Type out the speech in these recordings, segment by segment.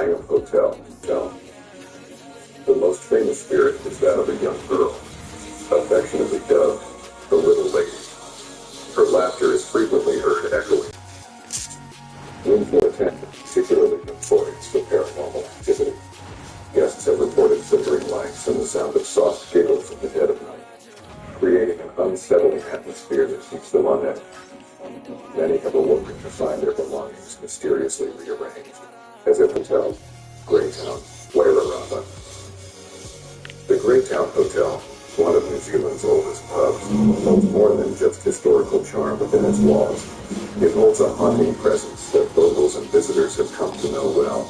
Langham Hotel. No. The most famous spirit is that of a young girl, affectionately dubbed the Little Lady. Her laughter is frequently heard echoing rooms more attentive, particularly notorious for paranormal activity. Guests have reported flickering lights and the sound of soft giggles in the dead of night, creating an unsettling atmosphere that keeps them on edge. Many have awoken to find their belongings mysteriously rearranged, as if Hotel Greytown, Wairarapa. The Greytown Hotel, one of New Zealand's oldest pubs, holds more than just historical charm within its walls. It holds a haunting presence that locals and visitors have come to know well.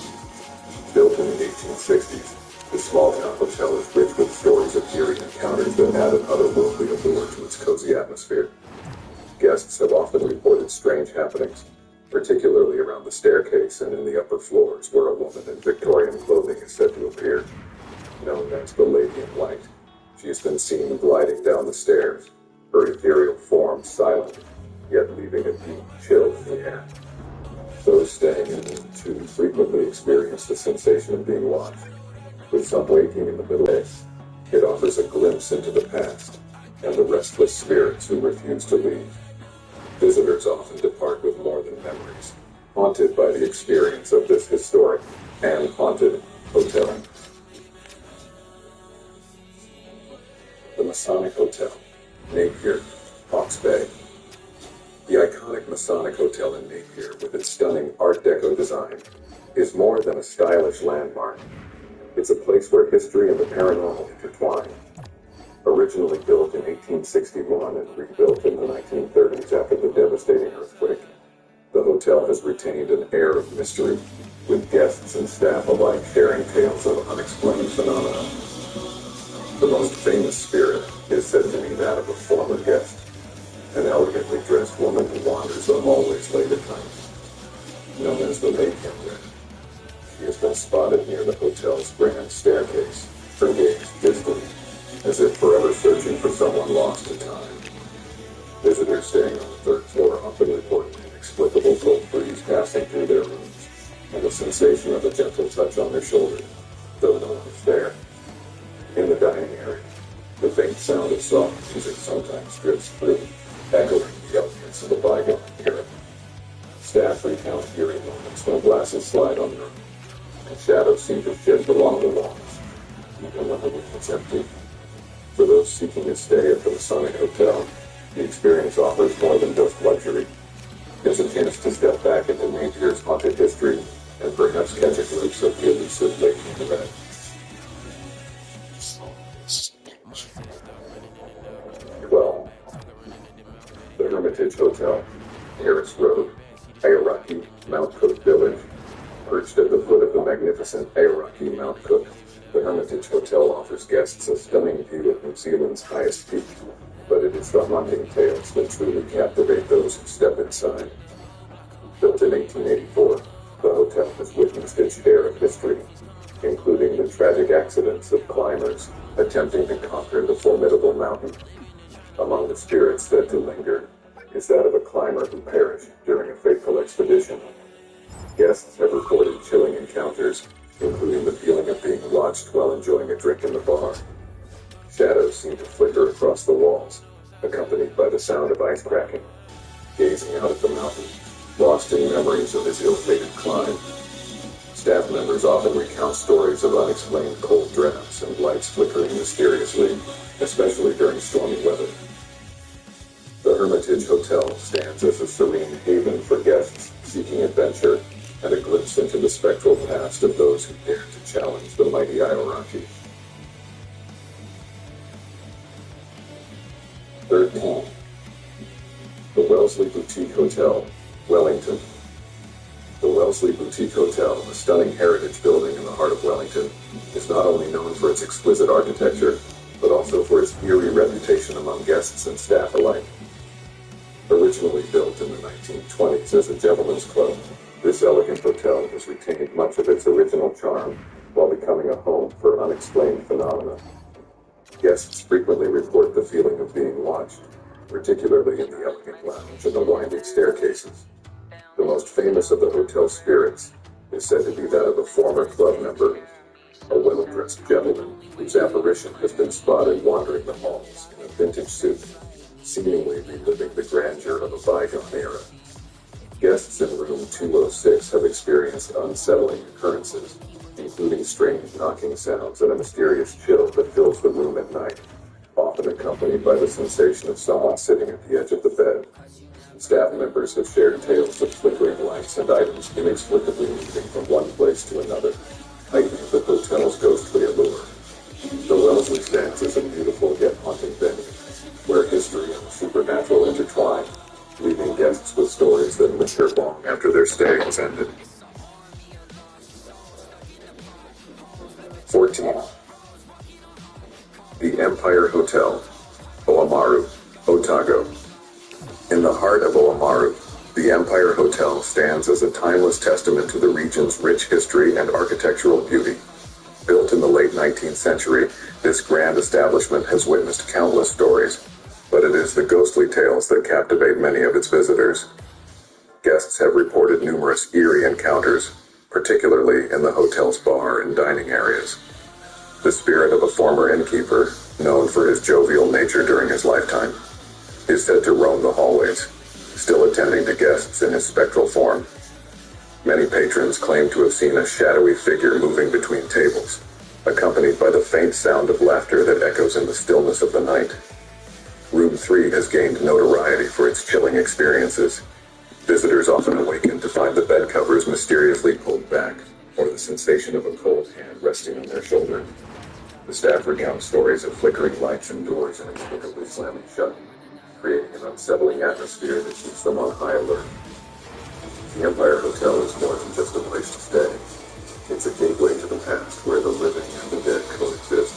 Built in the 1860s, the small-town hotel is rich with stories of eerie encounters that add an otherworldly allure to its cozy atmosphere. Guests have often reported strange happenings, particularly around the staircase and in the upper floors where a woman in Victorian clothing is said to appear. Known as the Lady in White, she has been seen gliding down the stairs, her ethereal form silent, yet leaving a deep chill in the air. Those staying in room 2 frequently experience the sensation of being watched, with some waking in the middle days. It offers a glimpse into the past, and the restless spirits who refuse to leave. Visitors often depart with more than memories, haunted by the experience of this historic and haunted hotel. The Masonic Hotel, Napier, Hawke's Bay. The iconic Masonic Hotel in Napier, with its stunning Art Deco design, is more than a stylish landmark. It's a place where history and the paranormal intertwine. Originally built in 1861 and rebuilt in the 1930s after the devastating earthquake, the hotel has retained an air of mystery, with guests and staff alike sharing tales of unexplained phenomena. The most famous spirit is said to be that of a former guest, an elegantly dressed woman who wanders the hallways late at night. Known as the Lady in Red, she has been spotted near the hotel's grand staircase, her gaze distant, as if forever searching for someone lost to time. Visitors staying on the third floor often report an inexplicable cold breeze passing through their rooms, and the sensation of a gentle touch on their shoulder, though no one is there. In the dining area, the faint sound of soft music sometimes drifts through, echoing the elegance of a bygone era. Staff recount eerie moments when glasses slide on them, and shadows seem to shift along the walls, even when the room is empty. For those seeking a stay at the Masonic Hotel, the experience offers more than just luxury. It's a chance to step back into Napier's haunted history and perhaps catch a glimpse of the elusive Lady in Red. 12. The Hermitage Hotel, Harris Road, Aoraki, Mount Cook Village. Perched at the foot of the magnificent Aoraki Mount Cook, the Hermitage Hotel offers guests a stunning view of New Zealand's highest peak, but it is the haunting tales that truly captivate those who step inside. Built in 1884, the hotel has witnessed its share of history, including the tragic accidents of climbers attempting to conquer the formidable mountain. Among the spirits said to linger is that of a climber who perished during a fateful expedition. Guests have reported chilling encounters, including the feeling of being watched while enjoying a drink in the bar. Shadows seem to flicker across the walls, accompanied by the sound of ice cracking. Gazing out at the mountain, lost in memories of his ill-fated climb. Staff members often recount stories of unexplained cold drafts and lights flickering mysteriously, especially during stormy weather. The Hermitage Hotel stands as a serene haven for guests seeking adventure and a glimpse into the spectral past of those who dare to challenge the mighty Aoraki. 13. The Wellesley Boutique Hotel, Wellington. The Wellesley Boutique Hotel, a stunning heritage building in the heart of Wellington, is not only known for its exquisite architecture, but also for its eerie reputation among guests and staff alike. Originally built in the 1920s as a gentleman's club, this elegant hotel has retained much of its original charm while becoming a home for unexplained phenomena. Guests frequently report the feeling of being watched, particularly in the elegant lounge and the winding staircases. The most famous of the hotel's spirits is said to be that of a former club member, a well-dressed gentleman whose apparition has been spotted wandering the halls in a vintage suit, seemingly reliving the grandeur of a bygone era. Guests in room 206 have experienced unsettling occurrences, including strange knocking sounds and a mysterious chill that fills the room at night, often accompanied by the sensation of someone sitting at the edge of the bed. Staff members have shared tales of flickering lights and items inexplicably moving from one place to another, heightening the hotel's ghostly allure. The Wellesley stands as a beautiful yet haunting venue, where history and the supernatural intertwine, leaving guests with stories that linger long after their stay has ended. 14. The Empire Hotel, Oamaru, Otago. In the heart of Oamaru, the Empire Hotel stands as a timeless testament to the region's rich history and architectural beauty. Built in the late 19th century, this grand establishment has witnessed countless stories, but it is the ghostly tales that captivate many of its visitors. Guests have reported numerous eerie encounters, particularly in the hotel's bar and dining areas. The spirit of a former innkeeper, known for his jovial nature during his lifetime, is said to roam the hallways, still attending to guests in his spectral form. Many patrons claim to have seen a shadowy figure moving between tables, accompanied by the faint sound of laughter that echoes in the stillness of the night. Room 3 has gained notoriety for its chilling experiences. Visitors often awaken to find the bed covers mysteriously pulled back, or the sensation of a cold hand resting on their shoulder. The staff recount stories of flickering lights and doors inexplicably slamming shut, creating an unsettling atmosphere that keeps them on high alert. The Empire Hotel is more than just a place to stay. It's a gateway to the past where the living and the dead coexist,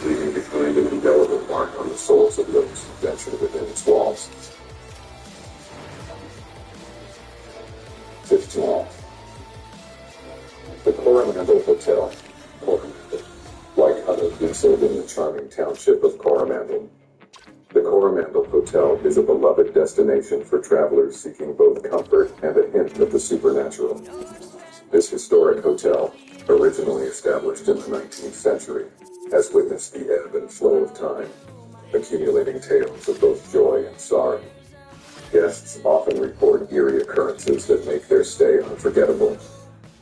leaving behind an indelible mark on the souls of those who venture within its walls. 15. The Coromandel Hotel, Coromandel. Like others nestled in the charming township of Coromandel, the Coromandel Hotel is a beloved destination for travelers seeking both comfort and a hint of the supernatural. This historic hotel, originally established in the 19th century, has witnessed the ebb and flow of time, accumulating tales of both joy and sorrow. Guests often report eerie occurrences that make their stay unforgettable.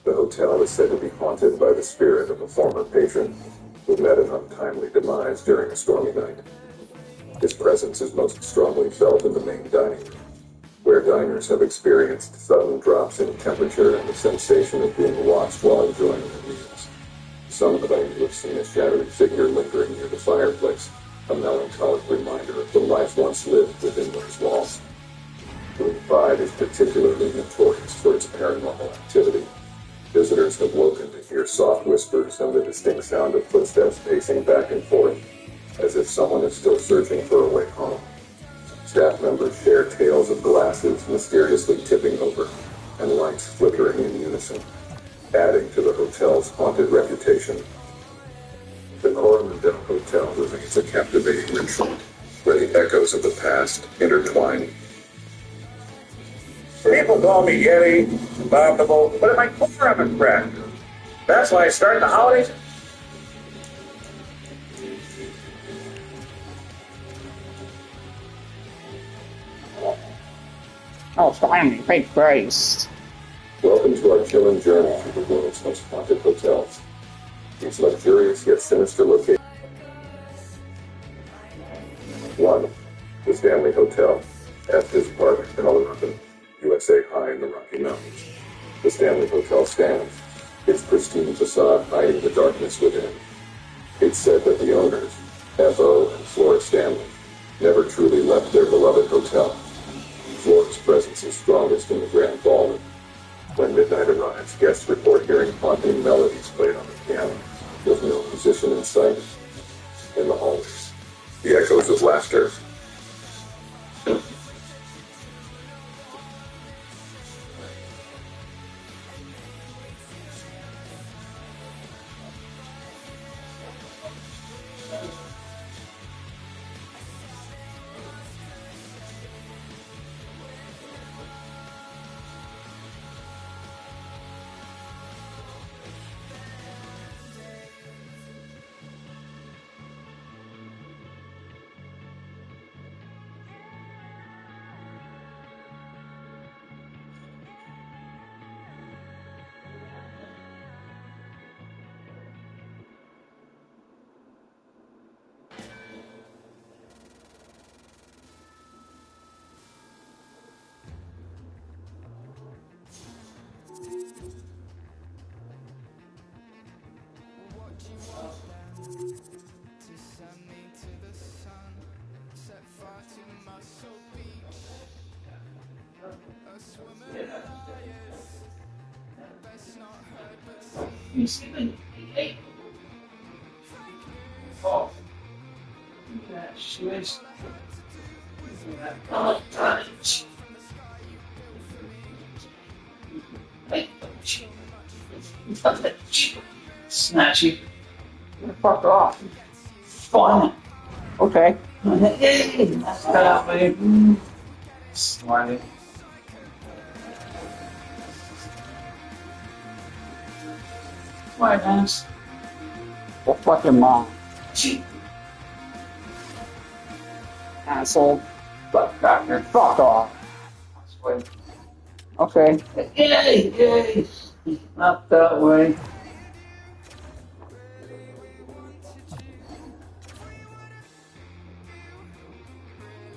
The hotel is said to be haunted by the spirit of a former patron who met an untimely demise during a stormy night. His presence is most strongly felt in the main dining room, where diners have experienced sudden drops in temperature and the sensation of being watched while enjoying their meals. Some claim to have seen a shadowy figure lingering near the fireplace, a melancholic reminder of the life once lived within those walls. Room 5 is particularly notorious for its paranormal activity. Visitors have woken to hear soft whispers and the distinct sound of footsteps pacing back and forth, as if someone is still searching for a way home. Staff members share tales of glasses mysteriously tipping over and lights flickering in unison, adding to the hotel's haunted reputation. The Coromandel Hotel remains a captivating retreat, where the echoes of the past intertwine. People call me Yeti, abominable, but at my core I'm a crack. That's why I start the holidays. Oh, finally, thank Christ. Welcome to our chilling journey through the world's most haunted hotels. These luxurious yet sinister locations. 1. The Stanley Hotel, Estes Park, Colorado, USA, high in the Rocky Mountains. The Stanley Hotel stands, its pristine facade hiding the darkness within. It's said that the owners, F.O. and Flora Stanley, never truly left their beloved hotel. Flora's presence is strongest in the grand ballroom. When midnight arrives, guests report hearing haunting melodies played on the piano, with no musician in sight. In the hallways, the echoes of laughter. You see the hey. Oh. Look at that shoes. Look at that touch. Wait, snatchy. Fuck off. Fun. Okay. Hey, that's that way. Smarty. Why, Dennis? Well, fuck your mom, Gee, asshole. butt cracker. Fuck off. That's way. Okay. Yay, yay. Not that way.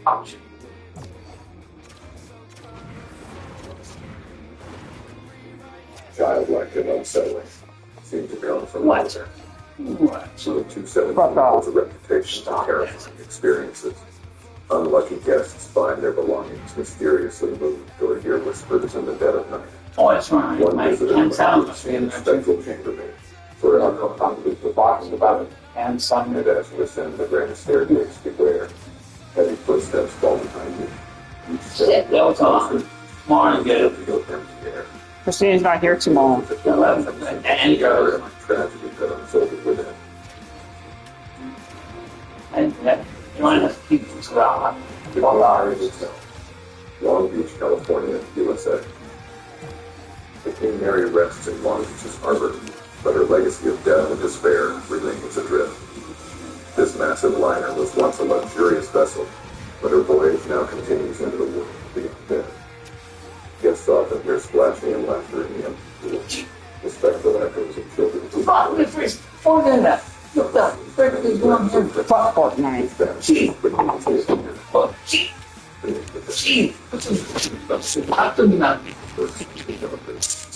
Ouch. Childlike and unsettling. Seemed to come from What? Walter. What? So the 217 Fuck off. holds a reputation for terrifying experiences. Unlucky guests find their belongings mysteriously moved or hear whispers in the dead of night. Oh, it's right. One My visitor hands might out be must be in there too. spectral chambermaid for an The box about it. And some. and as you ascend the grand staircase, beware. Heavy footsteps fall behind you. Each Shit, step they'll come. Tomorrow, get it. reveal empty air. Christine's not here tomorrow. And goes. Tragedy that unfolded within. And join us, people. The Blackhawks Hotel, Long Beach, California, USA. The Queen Mary rests in Long Beach's harbor, but her legacy of death and despair remains adrift. This massive liner was once a luxurious vessel, but her voyage now continues into the world beyond death. Guests often hear splashing and laughter in the empty pool, the spectral echoes of children's Fuck the first. Forget that. What the frick is going on? Fuck Fortnite. Gee. Oh, gee. Gee. How to not be.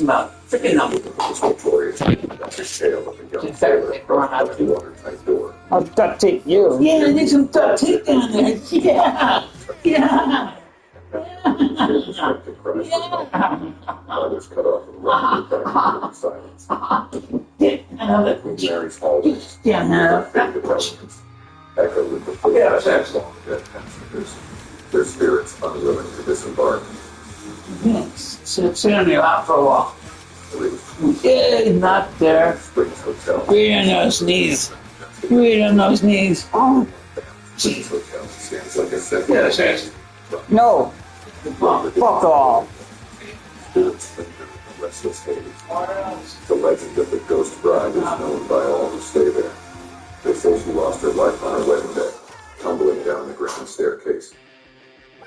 Not freaking number. tale of a young sailor across the watertight door. I'll duct tape you. Yeah, I need some duct tape down there. Yeah. Yeah. Disrupted cries for help. Others cut off and run back in silence. Queen Mary's hallways, Yeah. faded elements, echo with the footsteps of long dead passengers, their spirits unwilling to disembark. Yes. Sit on your lap for a while. Leave Yeah, not there. Springs Hotel. Breathe on those knees. Breathe on those knees. Oh, Springs Hotel stands like a second. Yeah, seriously. no. Fuck off. Spirits linger in the restless haze. The legend of the Ghost Bride is known by all who stay there. They say she lost her life on her wedding day, tumbling down the grand staircase.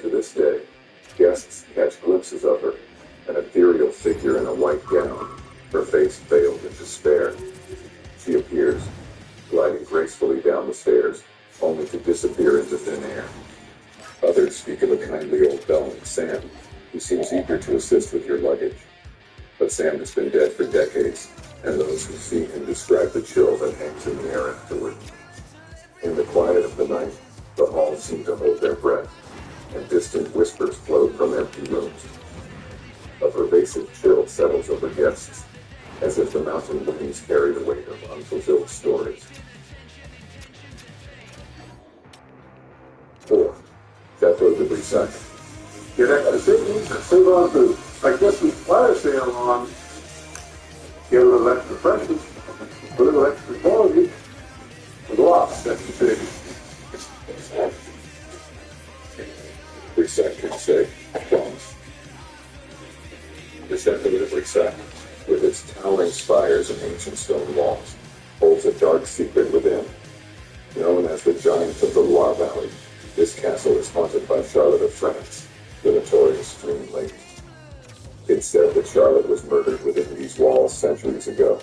To this day, guests catch glimpses of her, an ethereal figure in a white gown, her face veiled in despair. She appears, gliding gracefully down the stairs, only to disappear into thin air. Others speak of a kindly old bellman, Sam, who seems eager to assist with your luggage. But Sam has been dead for decades, and those who see him describe the chill that hangs in the air afterward. In the quiet of the night, the halls seem to hold their breath, and distant whispers float from empty rooms. A pervasive chill settles over guests, as if the mountain winds carry the weight of unfulfilled stories. 4. Chateau de Brissac. Get extra signals and save on food. I guess we fire sale on. Get a little extra freshness, a little extra quality, with lots of extra savings. Brissac can say, I promise. The Chateau de Brissac, with its towering spires and ancient stone walls, holds a dark secret within. Known as the Giant of the Loire Valley, this castle is haunted by Charlotte of France, the notorious Dream Lady. It's said that Charlotte was murdered within these walls centuries ago,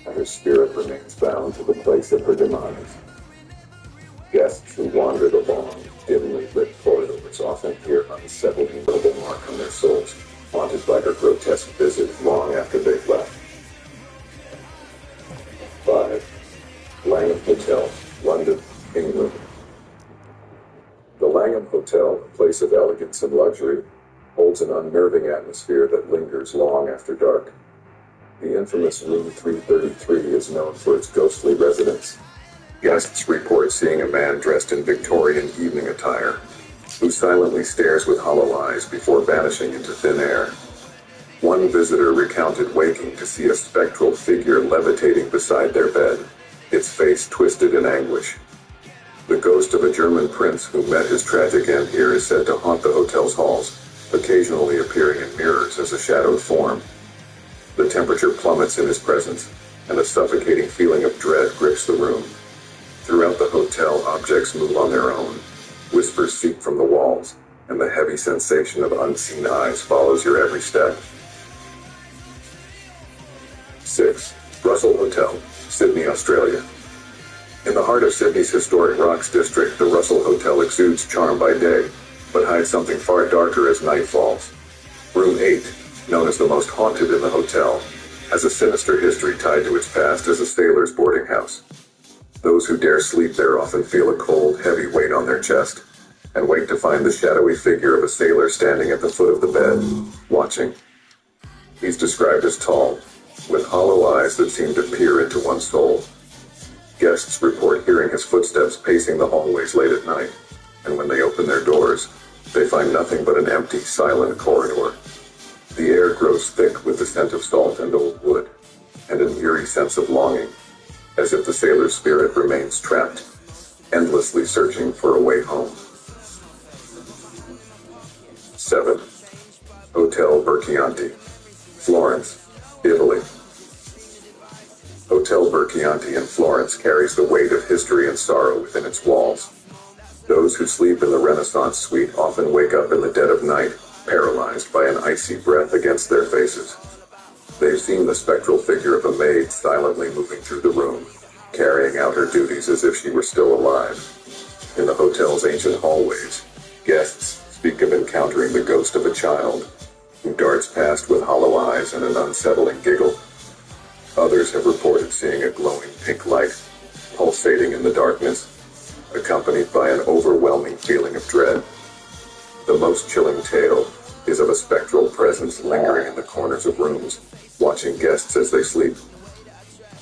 and her spirit remains bound to the place of her demise. Guests who wander the long, dimly lit corridors often hear unsettled indelible mark on their souls, haunted by her grotesque visage long after they've left. 5. Langham Hotel, London, England. The Langham Hotel, a place of elegance and luxury, holds an unnerving atmosphere that lingers long after dark. The infamous Room 333 is known for its ghostly residents. Guests report seeing a man dressed in Victorian evening attire, who silently stares with hollow eyes before vanishing into thin air. One visitor recounted waking to see a spectral figure levitating beside their bed, its face twisted in anguish. The ghost of a German prince who met his tragic end here is said to haunt the hotel's halls, occasionally appearing in mirrors as a shadowed form. The temperature plummets in his presence, and a suffocating feeling of dread grips the room. Throughout the hotel, objects move on their own. Whispers seep from the walls, and the heavy sensation of unseen eyes follows your every step. 6. Russell Hotel, Sydney, Australia. In the heart of Sydney's historic Rocks district, the Russell Hotel exudes charm by day, but hides something far darker as night falls. Room 8, known as the most haunted in the hotel, has a sinister history tied to its past as a sailor's boarding house. Those who dare sleep there often feel a cold, heavy weight on their chest, and wake to find the shadowy figure of a sailor standing at the foot of the bed, watching. He's described as tall, with hollow eyes that seem to peer into one's soul. Guests report hearing his footsteps pacing the hallways late at night, and when they open their doors, they find nothing but an empty, silent corridor. The air grows thick with the scent of salt and old wood, and an eerie sense of longing, as if the sailor's spirit remains trapped, endlessly searching for a way home. 7. Hotel Berchianti, Florence, Italy. Hotel Berchianti in Florence carries the weight of history and sorrow within its walls. Those who sleep in the Renaissance suite often wake up in the dead of night, paralyzed by an icy breath against their faces. They've seen the spectral figure of a maid silently moving through the room, carrying out her duties as if she were still alive. In the hotel's ancient hallways, guests speak of encountering the ghost of a child, who darts past with hollow eyes and an unsettling giggle. Others have reported seeing a glowing pink light, pulsating in the darkness, accompanied by an overwhelming feeling of dread. The most chilling tale is of a spectral presence lingering in the corners of rooms, watching guests as they sleep.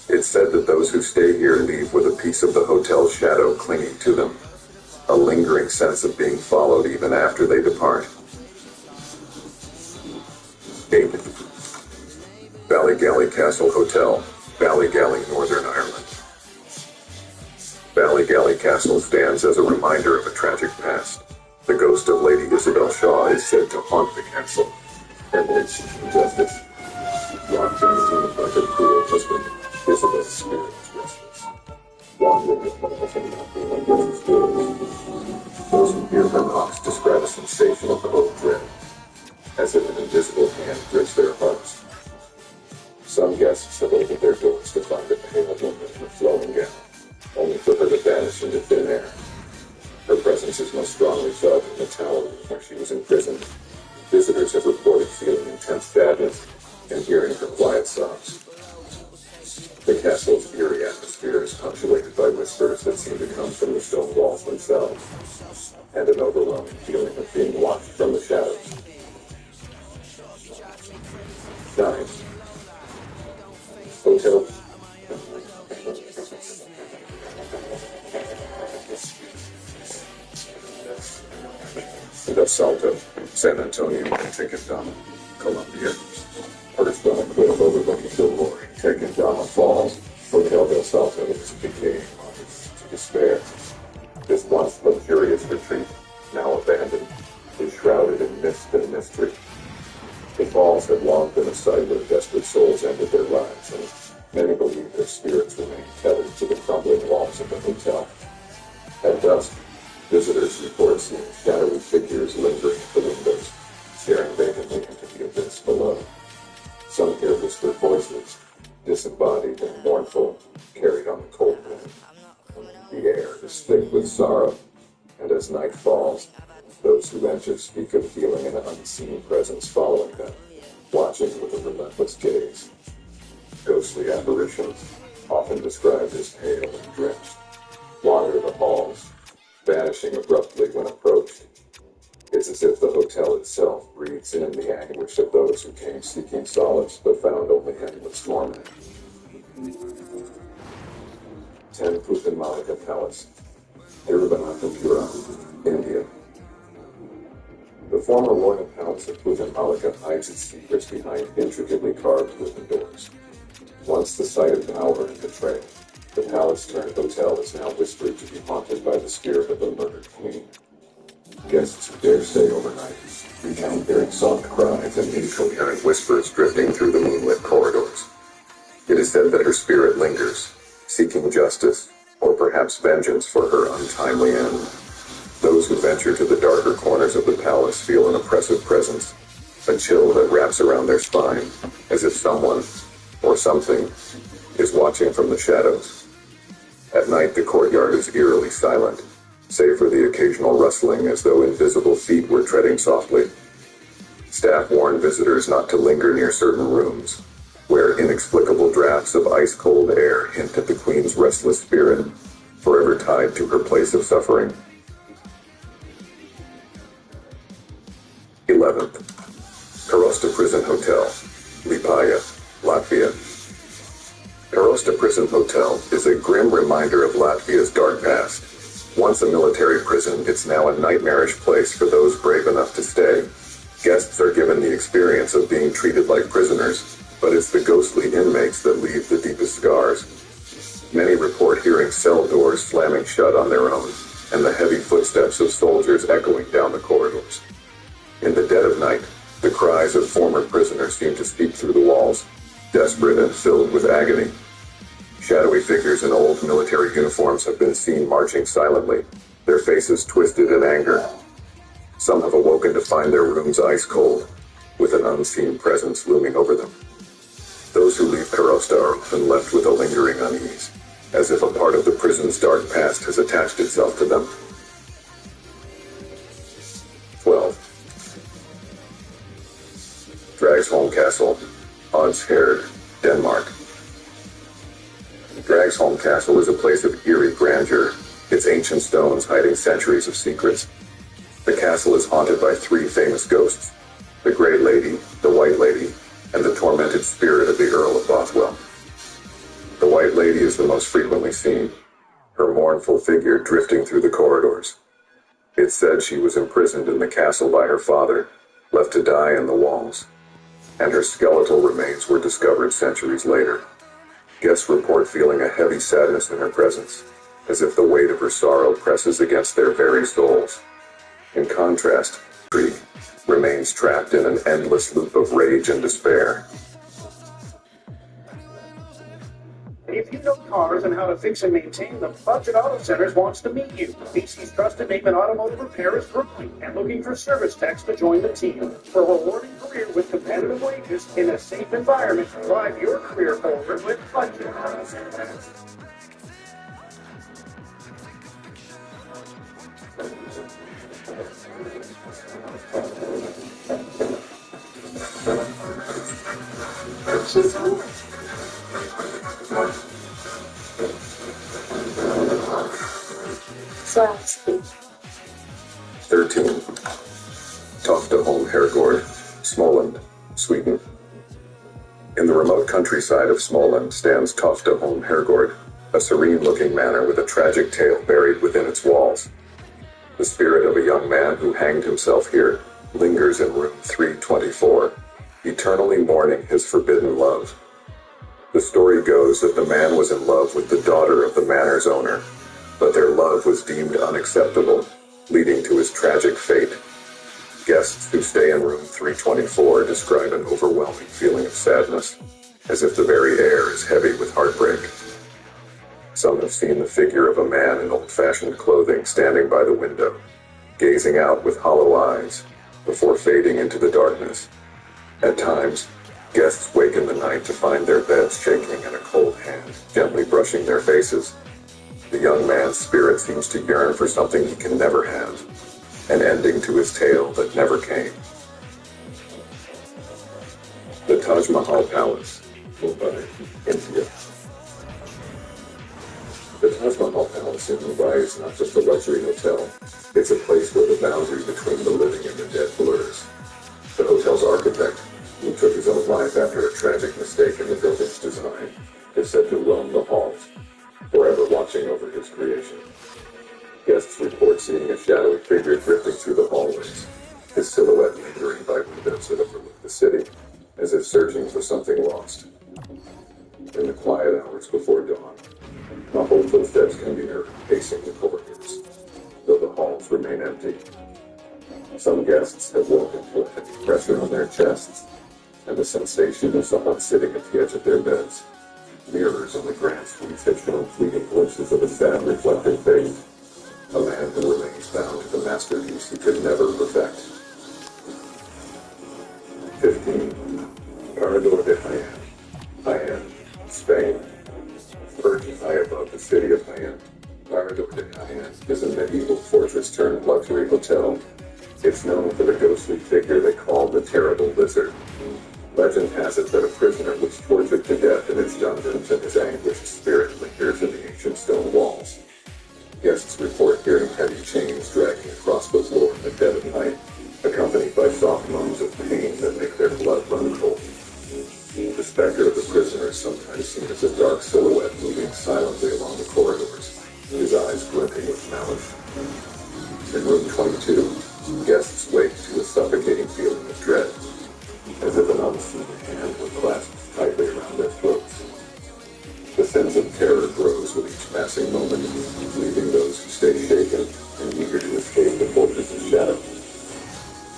It's said that those who stay here leave with a piece of the hotel's shadow clinging to them, a lingering sense of being followed even after they depart. 8. Ballygally Castle Hotel, Ballygally, Northern Ireland. Ballygally Castle stands as a reminder of a tragic past. The ghost of Lady Isabel Shaw is said to haunt the castle, and its justice. Locked in the room like a cruel husband, Isabel's spirit is restless, wandering with malls and not being on guest's doors. Those who hear her knocks describe a sensation of hope dread, as if an invisible hand grips their hearts. Some guests have opened their doors to find a pale woman in a flowing gown, only for her to vanish into thin air. Her presence is most strongly felt in the tower room where she was imprisoned. Visitors have reported feeling intense sadness and hearing her quiet sobs. The castle's eerie atmosphere is punctuated by whispers that seem to come from the stone walls themselves, and an overwhelming feeling of being watched from the shadows. 9. Hotel Del Salto, San Antonio, Tequendama, Colombia. Perched on a cliff overlooking the roaring Tequendama Falls, Hotel Del Salto is decaying to despair. This once luxurious retreat, now abandoned, is shrouded in mist and mystery. The falls have long been a site where desperate souls ended their lives, and many believe their spirits remain tethered to the crumbling walls of the hotel. At dusk, visitors report seeing shadowy figures lingering at the windows, staring vacantly into the abyss below. Some hear whispered voices, disembodied and mournful, carried on the cold wind. The air is thick with sorrow, and as night falls, those who enter speak of feeling an unseen presence following them, watching with a relentless gaze. Ghostly apparitions, often described as pale and drenched, wander the halls, vanishing abruptly when approached. It's as if the hotel itself breathes in the anguish of those who came seeking solace but found only endless torment. 10 Putin Malika Palace, Tiruvananthapuram, India. The former royal palace of Putin Malika hides its secrets behind intricately carved wooden doors. Once the site of power and betrayal, the palace-turned-hotel is now whispered to be haunted by the spirit of a murdered queen. Guests who dare stay overnight recount hearing soft cries and incoherent whispers drifting through the moonlit corridors. It is said that her spirit lingers, seeking justice, or perhaps vengeance for her untimely end. Those who venture to the darker corners of the palace feel an oppressive presence, a chill that wraps around their spine, as if someone, or something, is watching from the shadows. At night, the courtyard is eerily silent, save for the occasional rustling as though invisible feet were treading softly. Staff warn visitors not to linger near certain rooms, where inexplicable drafts of ice-cold air hint at the queen's restless spirit, forever tied to her place of suffering. 11th. Karosta Prison Hotel, Liepāja, Latvia. Karosta Prison Hotel is a grim reminder of Latvia's dark past. Once a military prison, it's now a nightmarish place for those brave enough to stay. Guests are given the experience of being treated like prisoners, but it's the ghostly inmates that leave the deepest scars. Many report hearing cell doors slamming shut on their own, and the heavy footsteps of soldiers echoing down the corridors. In the dead of night, the cries of former prisoners seem to speak through the walls, desperate and filled with agony. Shadowy figures in old military uniforms have been seen marching silently, their faces twisted in anger. Some have awoken to find their rooms ice cold, with an unseen presence looming over them. Those who leave Karosta are often left with a lingering unease, as if a part of the prison's dark past has attached itself to them. 12. Dragsholm Castle, Odsherred, Denmark. Dragsholm Castle is a place of eerie grandeur, its ancient stones hiding centuries of secrets. The castle is haunted by 3 famous ghosts: the Grey Lady, the White Lady, and the tormented spirit of the Earl of Bothwell. The White Lady is the most frequently seen, her mournful figure drifting through the corridors. It's said she was imprisoned in the castle by her father, left to die in the walls, and her skeletal remains were discovered centuries later. Guests report feeling a heavy sadness in her presence, as if the weight of her sorrow presses against their very souls. In contrast, Tree remains trapped in an endless loop of rage and despair. If you know cars and how to fix and maintain them, Budget Auto Centers wants to meet you. BC's trusted name in automotive repair is Brooklyn, and looking for service techs to join the team. For a rewarding career with competitive wages in a safe environment, drive your career forward with Budget Auto Centers. Swarovski. 13. Toftaholm Herrgård, Småland, Sweden. In the remote countryside of Småland stands Toftaholm Herrgård, a serene-looking manor with a tragic tale buried within its walls. The spirit of a young man who hanged himself here lingers in room 324, eternally mourning his forbidden love. The story goes that the man was in love with the daughter of the manor's owner, but their love was deemed unacceptable, leading to his tragic fate. Guests who stay in room 324 describe an overwhelming feeling of sadness, as if the very air is heavy with heartbreak. Some have seen the figure of a man in old-fashioned clothing standing by the window, gazing out with hollow eyes, before fading into the darkness. At times, guests wake in the night to find their beds shaking and a cold hand gently brushing their faces. The young man's spirit seems to yearn for something he can never have, an ending to his tale that never came. The Taj Mahal Palace, Mumbai, India. The Taj Mahal Palace in Mumbai is not just a luxury hotel. It's a place where the boundary between the living and the dead blurs. The hotel's architect, who took his own life after a tragic mistake in the building's design, is said to roam the halls, forever watching over his creation. Guests report seeing a shadowy figure drifting through the hallways, his silhouette lingering by windows that overlook the city, as if searching for something lost. In the quiet hours before dawn, muffled footsteps can be heard pacing the corridors, though the halls remain empty. Some guests have woken to a heavy pressure on their chests, and the sensation of someone sitting at the edge of their beds. Mirrors on the grand suites have shown fleeting glimpses of a sad reflected face, a man who remains bound to the masterpiece he could never perfect. 15. Parador de Jaén, Spain. Perched high above the city of Jaén, Parador de Jaén is a medieval fortress-turned-luxury hotel. It's known for the ghostly figure they call the Terrible Lizard. Legend has it that a prisoner was tortured to death in its dungeons and his anguished spirit lingers in the ancient stone walls. Guests report hearing heavy chains dragging across the floor in the dead of night, accompanied by soft moans of pain that make their blood run cold. The specter of the prisoner is sometimes seen as a dark silhouette moving silently along the corridors, his eyes glinting with malice. In room 22, guests wake to a suffocating feeling of dread, as if an unseen hand were clasped tightly around their throats. The sense of terror grows with each passing moment, leaving those who stay shaken and eager to escape the fortress's shadow.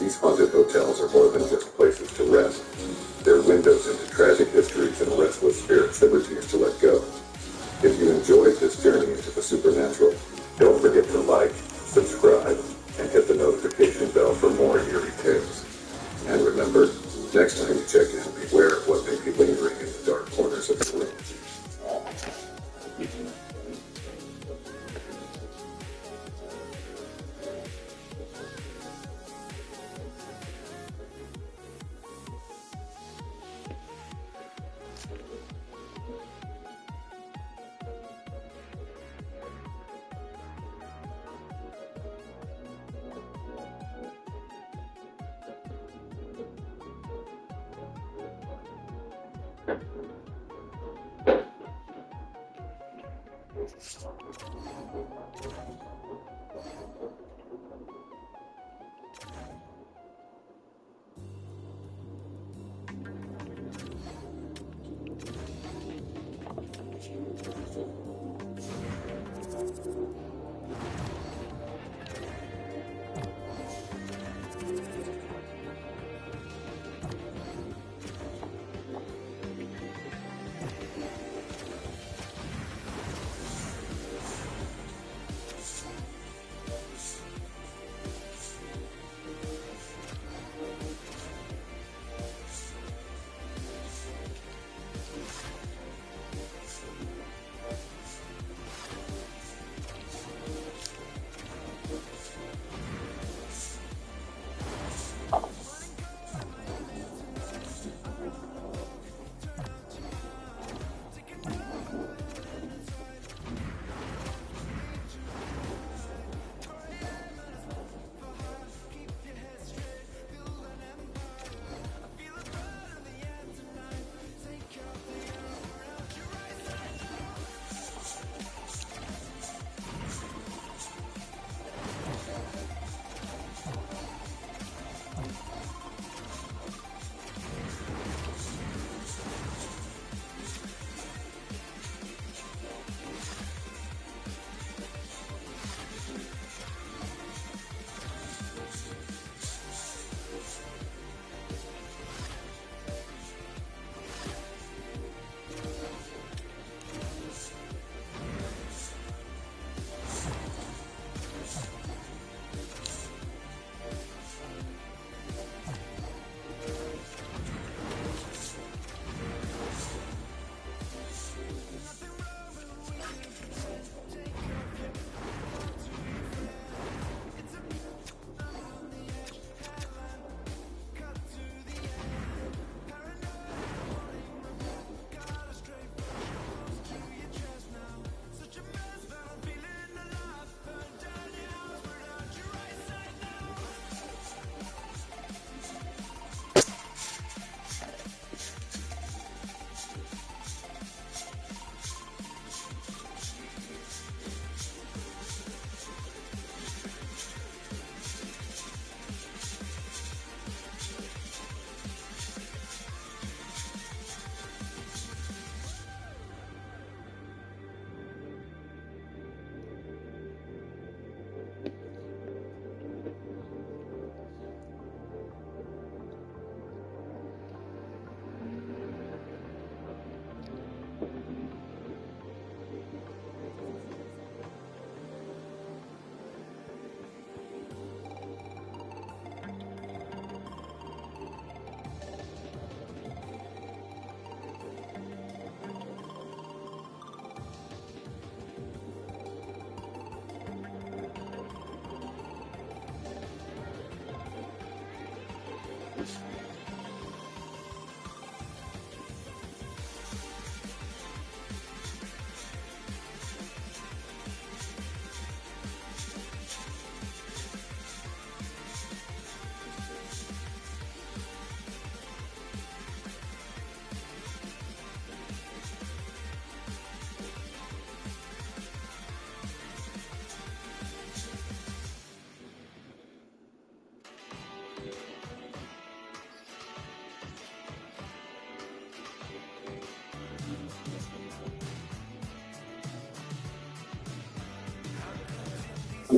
These haunted hotels are more than just places to rest. They're windows into tragic histories and restless spirits that refuse to let go. If you enjoyed this journey into the supernatural, don't forget to like, subscribe, and hit the notification bell for more eerie tales. And remember, next time you check in, beware of what may be lingering in the dark corners of the room.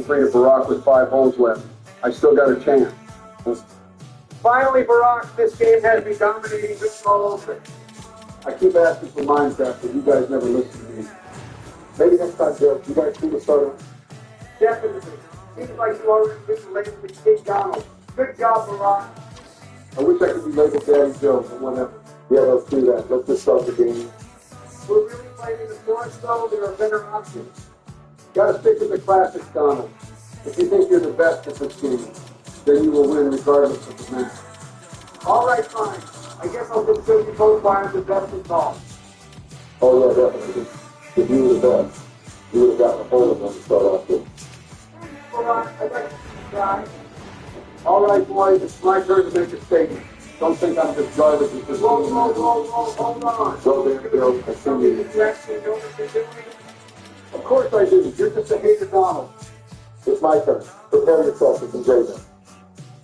and 3 to Barack with 5 holes left. I still got a chance. Finally, Barack, this game has me dominating this all over. I keep asking for Minecraft, but you guys never listen to me. Maybe next time, Joe, you guys need to start. Definitely. Seems like you already been labeled as King Donald. Good job, Barack. I wish I could be labeled Daddy Joe, but whatever. Yeah, let's do that. Let's just start the game. We're really playing in the forest, though. There are better options. Gotta stick with the classics, Donald. If you think you're the best at this game, then you will win regardless of the match. All right, fine. I guess I'll just show you both why I'm the best at golf. Oh, yeah, definitely. If you were the best, you would have gotten a hole in one to start off with. Barack, I'd like to try. All right, boys, it's my turn to make a statement. Don't think I'm just garbage at this Whoa, game. hold on. Well, there, Bill, I Tell see me you. that you actually know what you're doing. Of course I do. You're just a hater, Donald. It's my turn. Prepare yourself for some greatness.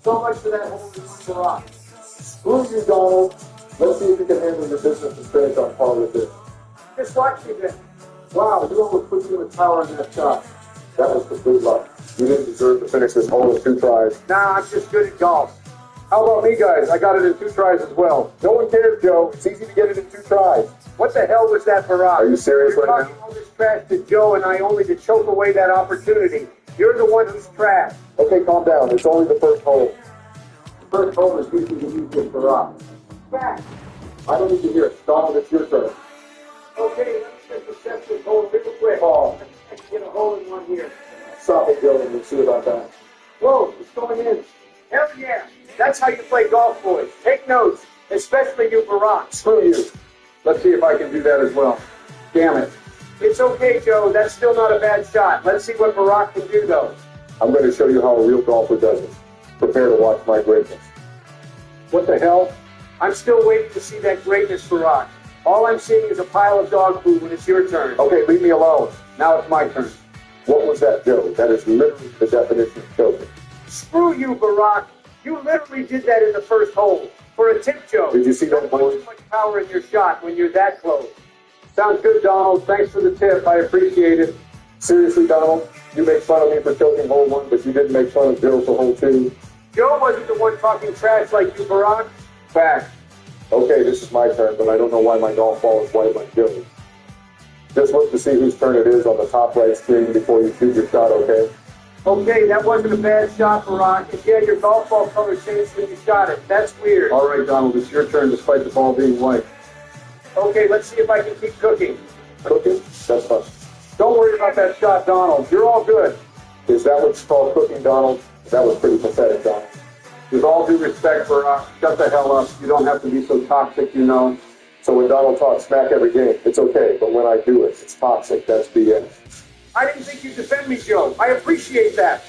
So much for that hole in one, Barack. Screw you, Donald. Let's see if you can handle your business and finish on par with this. Just watch me then. Wow, you almost put you in a tower in that shot. That was complete luck. You didn't deserve to finish this hole in 2 tries. Nah, I'm just good at golf. How about me, guys? I got it in 2 tries as well. No one cares, Joe. It's easy to get it in 2 tries. What the hell was that, Barack? Are you serious You're right talking now? all this trash to Joe and I only to choke away that opportunity. You're the one who's trash. Okay, calm down. It's only the first hole. The first hole is usually the easiest for us. Fact. I don't need to hear it. Donald, it's your turn. Okay, let me just assess this hole real quick. Oh. I can get a hole in one here. Stop it, Joe, and we'll see about that. Whoa, it's going in. Hell yeah. That's how you play golf, boys. Take notes, especially you, Barack. Screw you. Let's see if I can do that as well. Damn it. It's okay, Joe. That's still not a bad shot. Let's see what Barack can do, though. I'm going to show you how a real golfer does it. Prepare to watch my greatness. What the hell? I'm still waiting to see that greatness, Barack. All I'm seeing is a pile of dog food when it's your turn. Okay, leave me alone. Now it's my turn. What was that, Joe? That is literally the definition of choking. Screw you, Barack. You literally did that in the first hole. For a tip, Joe. Did you see that, Don't put boys? too much power in your shot when you're that close. Sounds good, Donald. Thanks for the tip. I appreciate it. Seriously, Donald, you make fun of me for choking hole 1, but you didn't make fun of Joe for hole 2. Joe wasn't the one talking trash like you, Barack. Fact. Okay, this is my turn, but I don't know why my golf ball is white like Joe's. Just look to see whose turn it is on the top right screen before you shoot your shot, okay? Okay, that wasn't a bad shot, Barack. And yeah, your golf ball color changed when you shot it. That's weird. All right, Donald, it's your turn despite the ball being white. Okay, let's see if I can keep cooking. Cooking? That's fine. Don't worry about that shot, Donald. You're all good. Is that what you call cooking, Donald? That was pretty pathetic, Donald. With all due respect, Barack, shut the hell up. You don't have to be so toxic, you know. So when Donald talks smack every game, it's okay, but when I do it, it's toxic. That's BS. I didn't think you'd defend me, Joe. I appreciate that.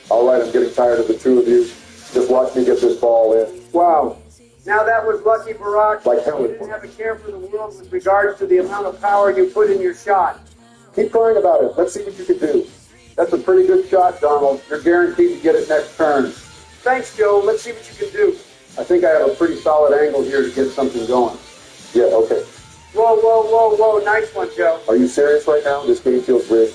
All right, I'm getting tired of the two of you. Just watch me get this ball in. Wow. Now that was lucky, Barack. Like hell You it didn't was. have a care for the world with regards to the amount of power you put in your shot. Keep crying about it. Let's see what you can do. That's a pretty good shot, Donald. You're guaranteed to get it next turn. Thanks, Joe. Let's see what you can do. I think I have a pretty solid angle here to get something going. Yeah, okay. Whoa, whoa, whoa, whoa. Nice one, Joe. Are you serious right now? This game feels rigged.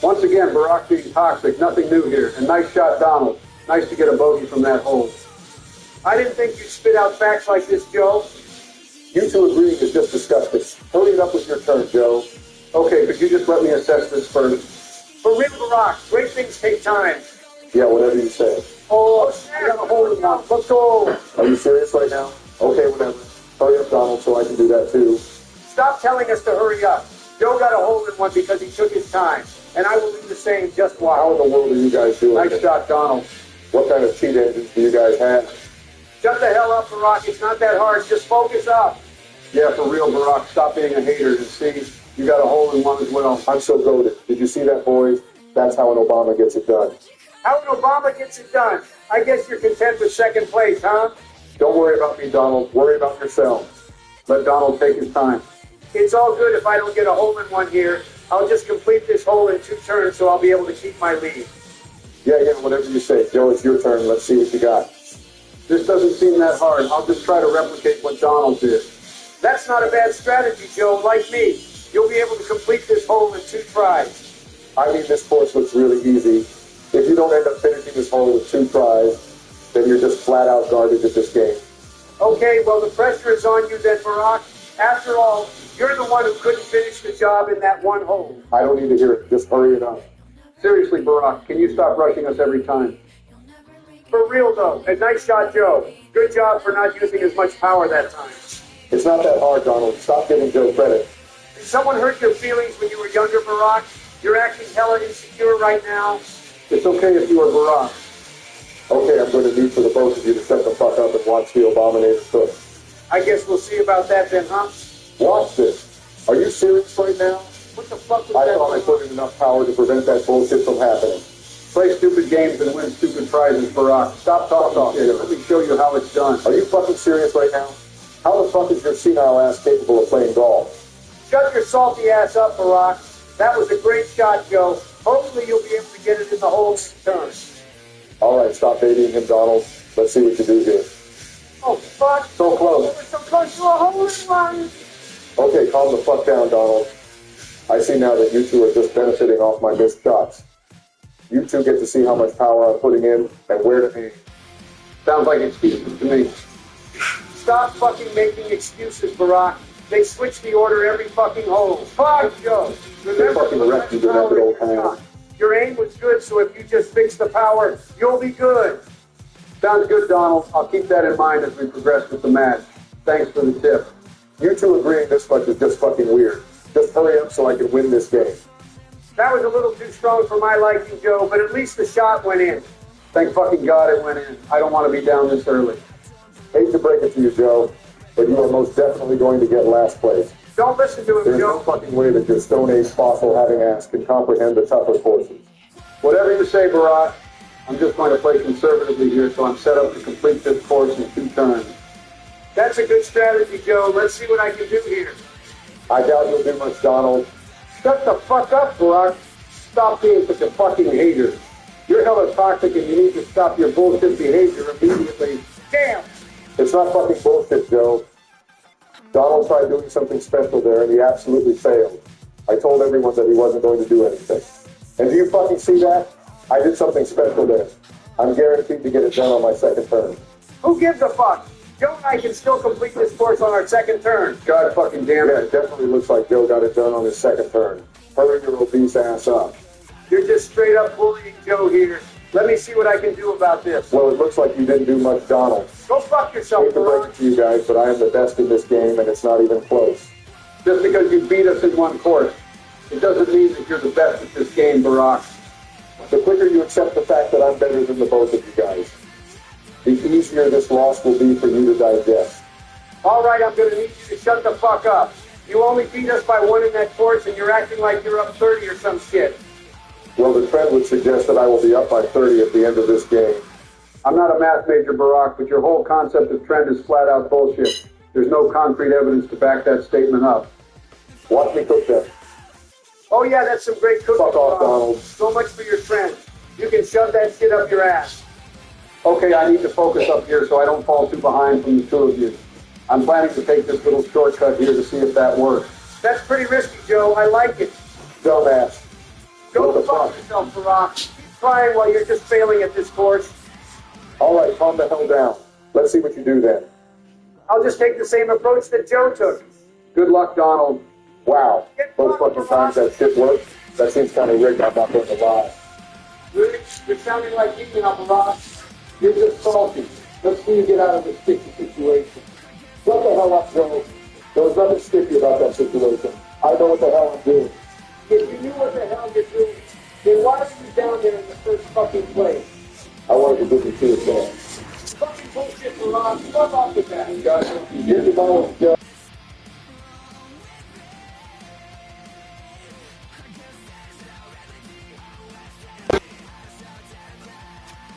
Once again, Barack being toxic. Nothing new here. And nice shot, Donald. Nice to get a bogey from that hole. I didn't think you'd spit out facts like this, Joe. You two agreeing is just disgusting. Hurry it up with your turn, Joe. Okay, could you just let me assess this first? For real, Barack, great things take time. Yeah, whatever you say. Oh, I got a hole in one. Let's go. Are you serious right now? Okay, whatever. Hurry up, Donald, so I can do that too. Stop telling us to hurry up. Joe got a hole in one because he took his time. And I will do the same. Just How watch. in the world are you guys doing Nice this? shot, Donald. What kind of cheat engines do you guys have? Shut the hell up, Barack. It's not that hard. Just focus up. Yeah, for real, Barack. Stop being a hater and see you got a hole in one as well. I'm so goated. Did you see that, boys? That's how an Obama gets it done. How an Obama gets it done? I guess you're content with second place, huh? Don't worry about me, Donald. Worry about yourselves. Let Donald take his time. It's all good if I don't get a hole in one here. I'll just complete this hole in 2 turns so I'll be able to keep my lead. Yeah, whatever you say. Joe, it's your turn. Let's see what you got. This doesn't seem that hard. I'll just try to replicate what Donald did. That's not a bad strategy, Joe. Like me, you'll be able to complete this hole in 2 tries. I mean, this course looks really easy. If you don't end up finishing this hole with 2 tries, then you're just flat out garbage at this game. Okay, well, the pressure is on you then, Barack. After all, you're the one who couldn't finish the job in that one hole. I don't need to hear it. Just hurry it up. Seriously, Barack, can you stop rushing us every time? For real, though, and nice shot, Joe. Good job for not using as much power that time. It's not that hard, Donald. Stop giving Joe credit. Did someone hurt your feelings when you were younger, Barack? You're acting hella insecure right now. It's okay if you are Barack. Okay, I'm going to need for the both of you to shut the fuck up and watch the Abominator cook. I guess we'll see about that then, huh? Watch this. Are you serious right now? What the fuck was I that? thought I put in enough power to prevent that bullshit from happening. Play stupid games and win stupid prizes, Barack. Stop talking shit. Let me show you how it's done. Are you fucking serious right now? How the fuck is your senile ass capable of playing golf? Shut your salty ass up, Barack. That was a great shot, Joe. Hopefully you'll be able to get it in the hole turn. All right, stop babying him, Donald. Let's see what you do here. Oh, fuck. So close. We're so close to a hole-in-one. Okay, calm the fuck down, Donald. I see now that you two are just benefiting off my missed shots. You two get to see how much power I'm putting in and where to aim. Sounds like excuses to me. Stop fucking making excuses, Barack. They switch the order every fucking hole. Fuck, Joe. Remember fucking wrecked, you demented old hand. Your aim was good, so if you just fix the power, you'll be good. Sounds good, Donald. I'll keep that in mind as we progress with the match. Thanks for the tip. You two agreeing this much is just fucking weird. Just hurry up so I can win this game. That was a little too strong for my liking, Joe, but at least the shot went in. Thank fucking God it went in. I don't want to be down this early. Hate to break it to you, Joe, but you are most definitely going to get last place. Don't listen to him, There's no Joe. fucking way that your Stone Age fossil having ass can comprehend the tougher courses. Whatever you say, Barack. I'm just going to play conservatively here, so I'm set up to complete this course in 2 turns. That's a good strategy, Joe. Let's see what I can do here. I doubt you'll do much, Donald. Shut the fuck up, Barack. Stop being such a fucking hater. You're hella toxic and you need to stop your bullshit behavior immediately. Damn. It's not fucking bullshit, Joe. Donald tried doing something special there, and he absolutely failed. I told everyone that he wasn't going to do anything. And do you fucking see that? I did something special there. I'm guaranteed to get it done on my second turn. Who gives a fuck? Joe and I can still complete this course on our second turn. God fucking damn Yeah, it. it definitely looks like Joe got it done on his second turn. Hurry your obese ass up. You're just straight up bullying Joe here. Let me see what I can do about this. Well, it looks like you didn't do much, Donald. Go fuck yourself, Hate to break Barack. it to you guys, but I am the best in this game, and it's not even close. Just because you beat us in one course, it doesn't mean that you're the best at this game, Barack. The quicker you accept the fact that I'm better than the both of you guys, the easier this loss will be for you to digest. All right, I'm going to need you to shut the fuck up. You only beat us by 1 in that course, and you're acting like you're up 30 or some shit. Well, the trend would suggest that I will be up by 30 at the end of this game. I'm not a math major, Barack, but your whole concept of trend is flat out bullshit. There's no concrete evidence to back that statement up. Watch me cook them. Oh, yeah, that's some great cooking. Fuck off, Donald. So much for your trend. You can shove that shit up your ass. Okay, I need to focus up here so I don't fall too behind from the 2 of you. I'm planning to take this little shortcut here to see if that works. That's pretty risky, Joe. I like it. Dumbass. Go What the fuck fuck? yourself, Barack. Keep trying while you're just failing at this course. All right, calm the hell down. Let's see what you do then. I'll just take the same approach that Joe took. Good luck, Donald. Wow. Get Those fucked, fucking times that shit worked. That seems kind of rigged. I'm not going to lie. Really? You're sounding like you, Barack. You're just salty. Let's see you get out of this sticky situation. Shut the hell up, Joe. There was nothing sticky about that situation. I know what the hell I'm doing. If you knew what the hell you're doing, then why are you down there in the first fucking place? I wanted to give you 2 chance. Fucking bullshit, Barack. Fuck off with that. Here's your ball, Joe.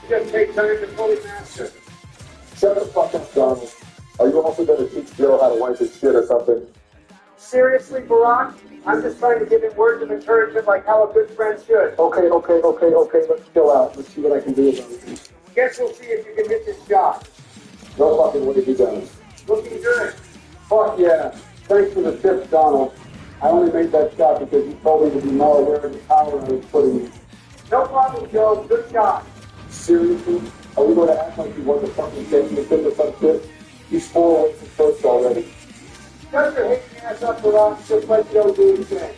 Just take time to fully master. Shut the fuck up, Donald. Are you also going to teach Joe how to wipe his shit or something? Seriously, Barack? I'm just trying to give him words of encouragement like how a good friend should. Okay. Let's chill out. Let's see what I can do about it. Guess we'll see if you can hit this shot. No fucking way he does. Looking good. Fuck yeah. Thanks for the tip, Donald. I only made that shot because you told me to be more aware of the power I was putting in. No problem, Joe. Good shot. Seriously? Are we going to act like you want to fucking take me or some shit? You swore away from first already. Shut your hating ass up, Barack. Just let Joe do his thing.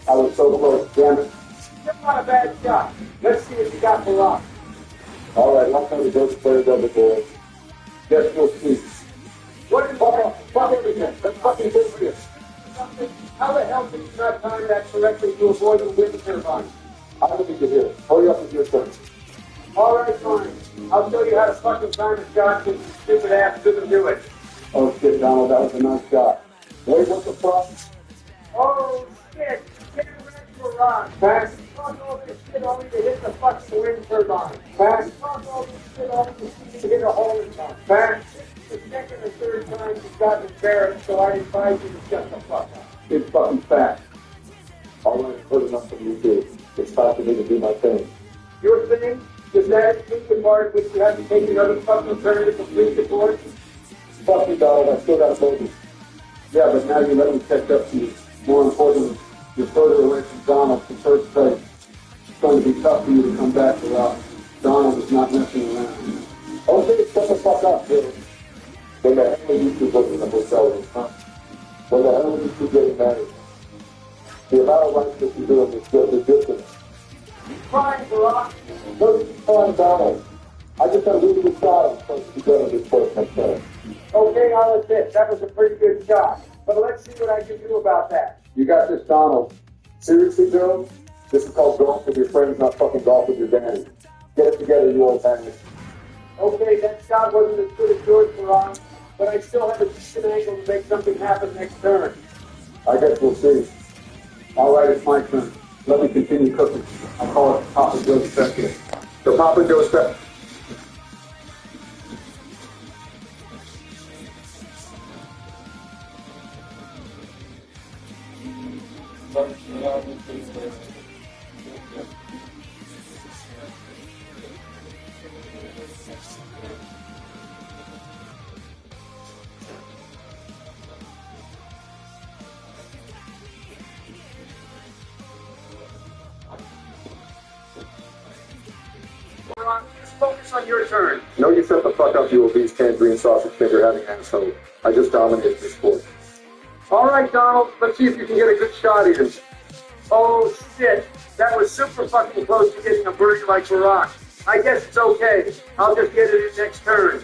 I was so close, damn it. Still not a bad shot. Let's see what you got, Barack. All right, last time the Ghost player does it, boys. Guess we'll see. What is Fuck everything. Let's fucking do this. How the hell did you not time that correctly to avoid the wind turbine? I don't need to hear it. Hurry up with your turn. All right, fine. I'll show you how to fucking time a shot since your stupid ass couldn't do it. Oh shit, Donald, that was a nice shot. Wait, what's the problem? Oh, shit. Get ready for rock. Pass. Fuck all this shit only to hit the fucking wind turbine. Pass. Fuck all this shit only to hit a hole in one. Pass. The second or third time you've gotten embarrassed, so I advise you to shut the fuck up. It's fucking fast. All right, heard enough from you two. It's time for me to do my thing. Your thing? Does that include the part which you have to take another fucking turn to complete the course? Fuck you, Donald. I still got a bogey. Yeah, but now you let me catch up to you. More importantly, you're further away from Donald from first place. It's going to be tough for you to come back without Donald is not messing around. Okay, shut the fuck up, Bill. When the hell are you two booking a hotel room, huh? When the hell are you two getting married? The amount of rights that you're doing is just ridiculous. Fine, Barack. Don't you find Donald? I just had a really good shot. I'm supposed to be good at this course next time. Okay, I'll admit, that was a pretty good shot. But let's see what I can do about that. You got this, Donald. Seriously, Joe? This is called golf with your friends, not fucking golf with your daddy. Get it together, you old bangers. Okay, that shot wasn't as good as yours, Barack, but I still have a decent angle to make something happen next turn. I guess we'll see. All right, it's my turn. Let me continue cooking. I'll call it Papa Joe's special. The Papa Joe's special. Barack, just focus on your turn. No, you shut the fuck up, you obese canned green sausage finger having asshole. I just dominated this sport. All right, Donald, let's see if you can get a good shot in. Oh, shit. That was super fucking close to getting a birdie like Barack. I guess it's okay. I'll just get it in next turn.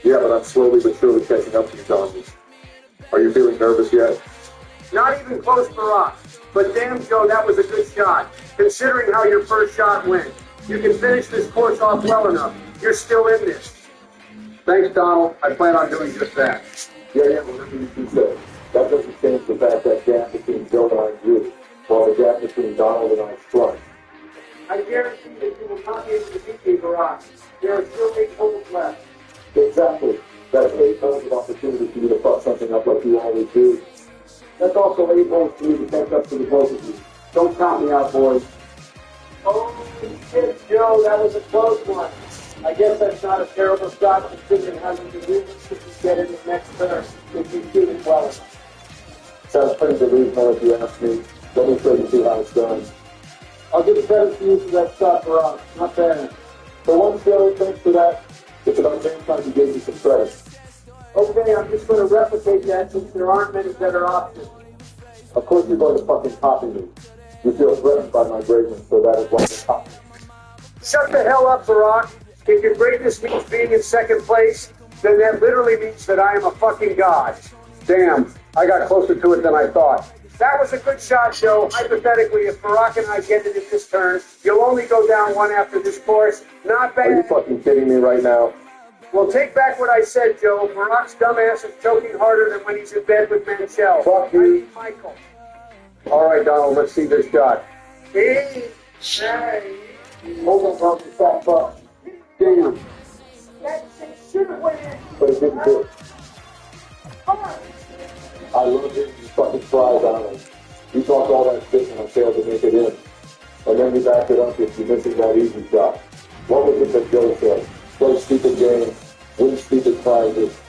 Yeah, but I'm slowly but surely catching up to you, Donald. Are you feeling nervous yet? Not even close, Barack. But damn, Joe, that was a good shot, considering how your first shot went. You can finish this course off well enough. You're still in this. Thanks, Donald. I plan on doing just that. Yeah, whatever you said. That doesn't change the fact that gap between Joe and I grew, while the gap between Donald and I shrunk. I guarantee that you will not be able to beat me, Barack. There are still 8 holes left. Exactly. That's 8 holes of opportunity for you to fuck something up like you always do. That's also 8 holes for you to catch up to the both of you. Don't count me out, boys. Oh, shit, Joe, that was a close one. I guess that's not a terrible shot considering how you can really get it in the next turn if you shoot it well enough. Sounds pretty delusional if you ask me. Let me show you see how it's done. I'll give credit to you for that shot, Barack. Not bad. For one show, thanks for that. It's about damn time you gave me some credit. Okay, I'm just going to replicate that since there aren't many better options. Of course you're going to fucking copy me. You feel threatened by my greatness, so that is why you're copying me. Shut the hell up, Barack. If your greatness means being in second place, then that literally means that I am a fucking god. Damn, I got closer to it than I thought. That was a good shot, Joe. Hypothetically, if Barack and I get it in this turn, you'll only go down one after this course. Not bad. Are you fucking kidding me right now? Well, take back what I said, Joe. Barack's dumbass is choking harder than when he's in bed with Manchel. Fuck you. I mean, Michael. All right, Donald, let's see this shot. Hey. Hold on, Donald, fat fuck. Damn. That shit should have went in. But it didn't do it. Come on. I love hearing you fucking try, Donald. You talked all that shit and I failed to make it in. And then you backed it up if you're missing that easy shot. What was it that Joe said? Play stupid games, win stupid prizes.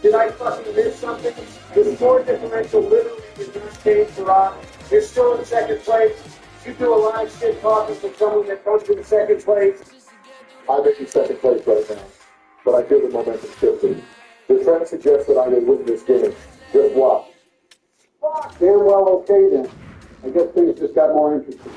Did I fucking miss something? The score differential literally did not change for us. You're still in second place. You do a lot of shit talking for someone that comes in second place. I'm in second place right now, but I feel the momentum shifting. The trend suggests that I will win this game. Just watch. Fuck, damn well okay then. I guess things just got more interesting.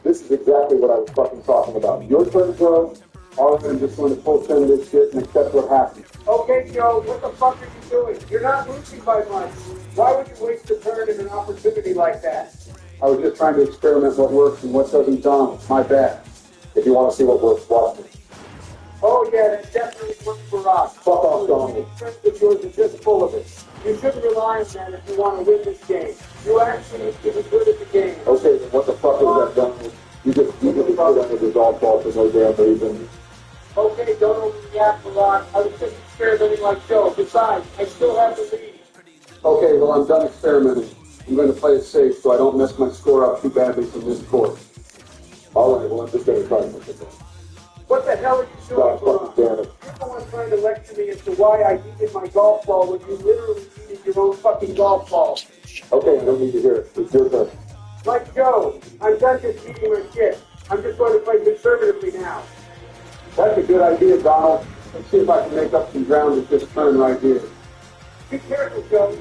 This is exactly what I was fucking talking about. Your turn, Joe. All of them just going to full send this shit and accept what happens. Okay, Joe, what the fuck are you doing? You're not losing by much. Why would you waste a turn in an opportunity like that? I was just trying to experiment what works and what doesn't, Donald. My bad. If you want to see what works, watch me. Oh, yeah, that definitely works for us. Fuck off, Donald. Friends of yours are just full of it. You shouldn't rely on that if you want to win this game. You actually need to be good at the game. Okay, then what the fuck is that, Donald? You just put on the resolve ball for no damn reason. Okay, don't overreact a lot. I was just experimenting like Joe. Besides, I still have the lead. Okay, well, I'm done experimenting. I'm going to play it safe so I don't mess my score up too badly from this court. All right, well, I'm just going to try something. What the hell are you doing, God Ron? fucking damn it. You're the one trying to lecture me as to why I needed my golf ball when you literally needed your own fucking golf ball. Okay, I don't need to hear it. It's your turn. Like Joe, I'm done just beating my shit. I'm just going to play conservatively now. That's a good idea, Donald. Let's see if I can make up some ground with this turn right here. Be careful, Joe.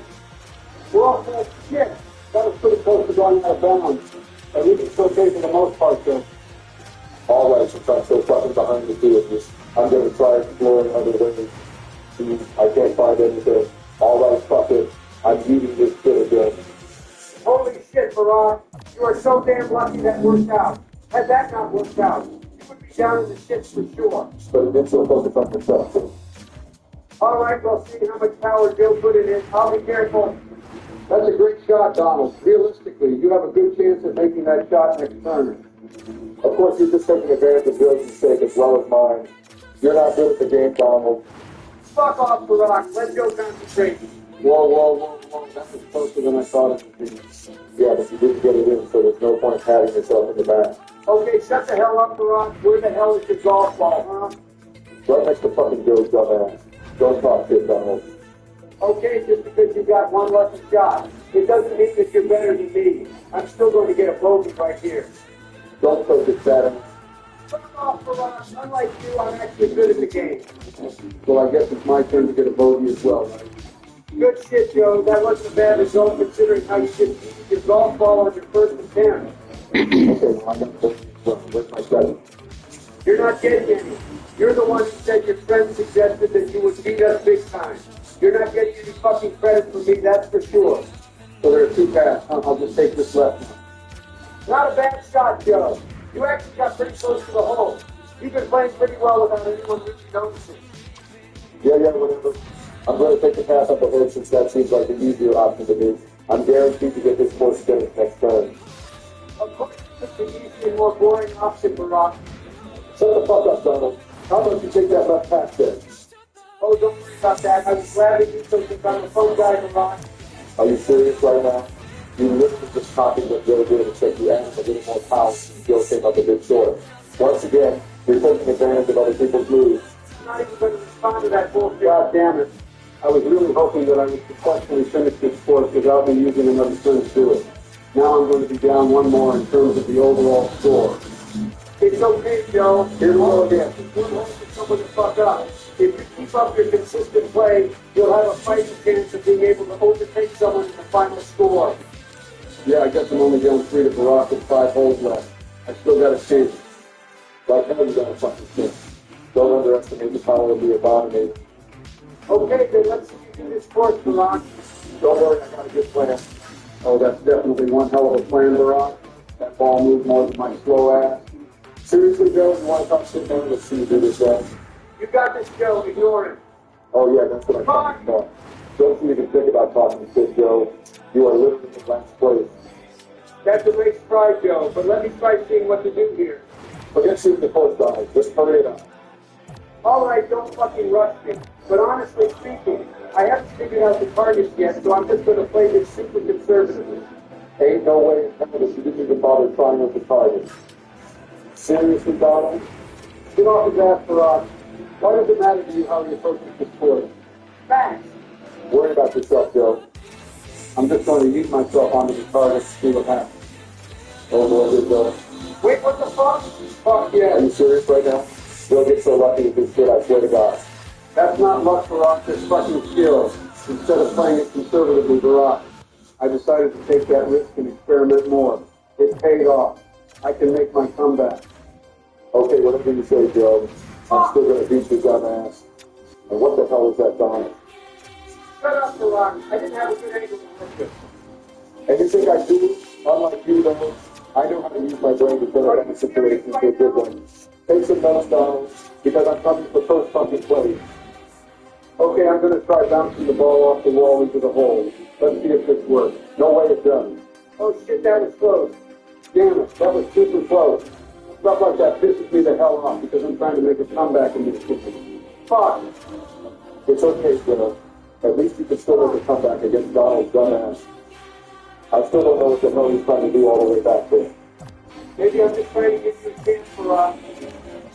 We're all full of shit. That was pretty close to going out of bounds. At least it's okay for the most part, though. All right, since I'm so fucking behind the two of this, I'm going to try exploring other ways. See, I can't find anything. All right, fuck it. I'm eating this shit again. Holy shit, Barack. You are so damn lucky that worked out. Had that not worked out, you would be down in the shits for sure. But it did so focus on yourself, too. All right, we'll see how much power Joe put in it. I'll be careful. That's a great shot, Donald. Realistically, you have a good chance at making that shot next turn. Of course, you're just taking advantage of Joe's mistake as well as mine. You're not good at the game, Donald. Fuck off, Barack. Let Joe concentrate. Whoa. That was closer than I thought it would be. Yeah, but you didn't get it in, so there's no point patting yourself in the back. Okay, shut the hell up, Barack. Where the hell is your golf ball, huh? Right next to fucking Joe's dumbass. Don't talk shit, Donald. Okay, just because you got one lucky shot, it doesn't mean that you're better than me. I'm still going to get a bogey right here. Don't focus that on. Fuck off, Barack. Unlike you, I'm actually good at the game. Well, I guess it's my turn to get a bogey as well, right? Good shit, Joe. That wasn't a bad result considering how you just beat your golf ball on your first attempt. Okay, well, I got a bogey as well. Where's my second? You're not getting any. You're the one who said your friend suggested that you would beat us big time. You're not getting any fucking credit from me, that's for sure. So there are two paths. I'll just take this left one. Not a bad shot, Joe. You actually got pretty close to the hole. You've been playing pretty well without anyone really noticing. Yeah, whatever. I'm going to take the path up ahead since that seems like the easier option to me. I'm guaranteed to get this course finished next turn. Of course, it's the easier and more boring option, Barack. Shut the fuck up, Donald. How about you take that left path then? Oh, don't worry about that. I was glad to do something on the phone guy, Barack. Are you serious right now? You literally just copied what Joe did except you added a little more power and Joe came up a bit short. Once again, you're taking advantage of other people's moves. I'm not even going to respond to that bullshit. God damn it. I was really hoping that I would successfully finish this course without me using another turn to do it. Now I'm going to be down one more in terms of the overall score. It's okay, Joe. Here we go again. You're hoping for someone to fuck up. If you keep up your consistent play, you'll have a fighting chance of being able to overtake someone in the final score. Yeah, I guess I'm only down 3 to Barack with 5 holes left. I still got a chance. Like hell, you got a fucking chance. Don't underestimate the power of the abominator. Okay, then let's see you do this course, Barack. Don't worry, I got a good plan. Oh, that's definitely one hell of a plan, Barack. That ball moved more than my slow ass. Seriously, Joe, you want to talk shit down? Let's see you do this, guys. You got this, Joe. Ignore him. Oh, yeah, that's what I'm talking about. Don't you even think about talking shit, Joe. You are literally in last place. That's a race pride, Joe, but let me try seeing what to do here. Forget shooting the post Donald. Just hurry it up. All right, don't fucking rush me. But honestly speaking, I haven't figured out the targets yet, so I'm just going to play this super conservatively. Ain't no way in hell that you didn't even bother trying with the target. Seriously, Donald? Get off his ass, Barack. Why does it matter to you how he approaches this course? Facts. Worry about yourself, Joe. I'm just going to eat myself onto the target to see what happens. Oh, boy, here, Joe. Wait, what the fuck? Fuck yeah. Are you serious right now? You'll get so lucky with this shit, I swear to God. That's not luck, Barack. That's fucking skill. Instead of playing it conservatively, Barack, I decided to take that risk and experiment more. It paid off. I can make my comeback. Okay, whatever you say, Joe. I'm still going to beat your dumb ass. And what the hell is that, Donald? Shut up, Barack. I didn't have a good angle to work with. And you think I do? Unlike you, though, I know how to use my brain to turn any situation into a good one. Take some notes, Donald, because I'm coming for first fucking place. Okay, I'm going to try bouncing the ball off the wall into the hole. Let's see if this works. No way it does. Oh shit, that was close. Damn it, that was super close. Stuff like that pisses me the hell off because I'm trying to make a comeback in this kitchen. Fuck. It's okay, Joe. At least you can still make a comeback against Donald's dumbass. I still don't know what the hell he's trying to do all the way back there. Maybe I'm just trying to give you a chance, Barack.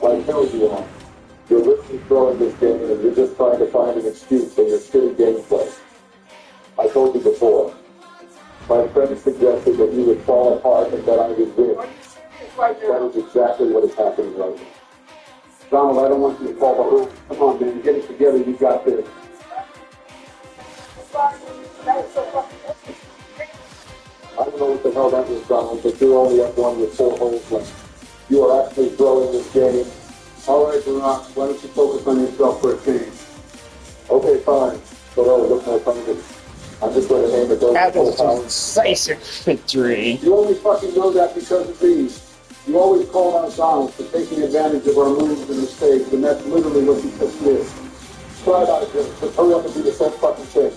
I know you are. You're literally throwing this game and you're just trying to find an excuse for your shitty gameplay. I told you before. My friend suggested that you would fall apart and that I would win. Are you serious right That now? is exactly what is happening right now. Donald, I don't want you to fall behind. Come on, man. Get it together. You got this. That is so fucking I don't know what the hell that was, Donald, but you're only up one with 4 holes left. You are actually throwing this game. All right, Barack, why don't you focus on yourself for a change? Okay, fine. So that will look more confident. I'm just going to aim at those That was full a powers. decisive victory. You only fucking know that because of these. You always call out Donald for taking advantage of our moves and mistakes, and that's literally what you just did. Try about it, just hurry up and do the same fucking thing.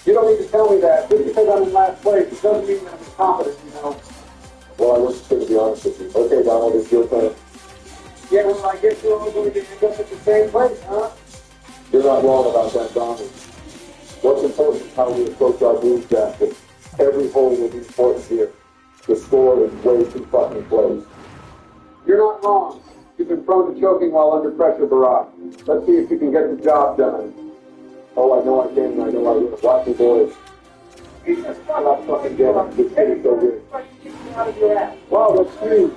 You don't need to tell me that. Just because I'm in last place, it doesn't mean that I'm incompetent, you know. Well, I wasn't going to be honest with you. Okay, Donald, it's your turn. Yeah, well, I guess you're all going to end up at the same place, huh? You're not wrong about that, Donald. What's important is how we approach our moves after. Every hole will be important here. The score is way too fucking close. You're not wrong. You've been prone to choking while under pressure, Barack. Let's see if you can get the job done. Oh, I know I can, and I know I will. Watch me, boys. I'm not fucking getting this shit is so good. Out of your ass. Wow, that's me.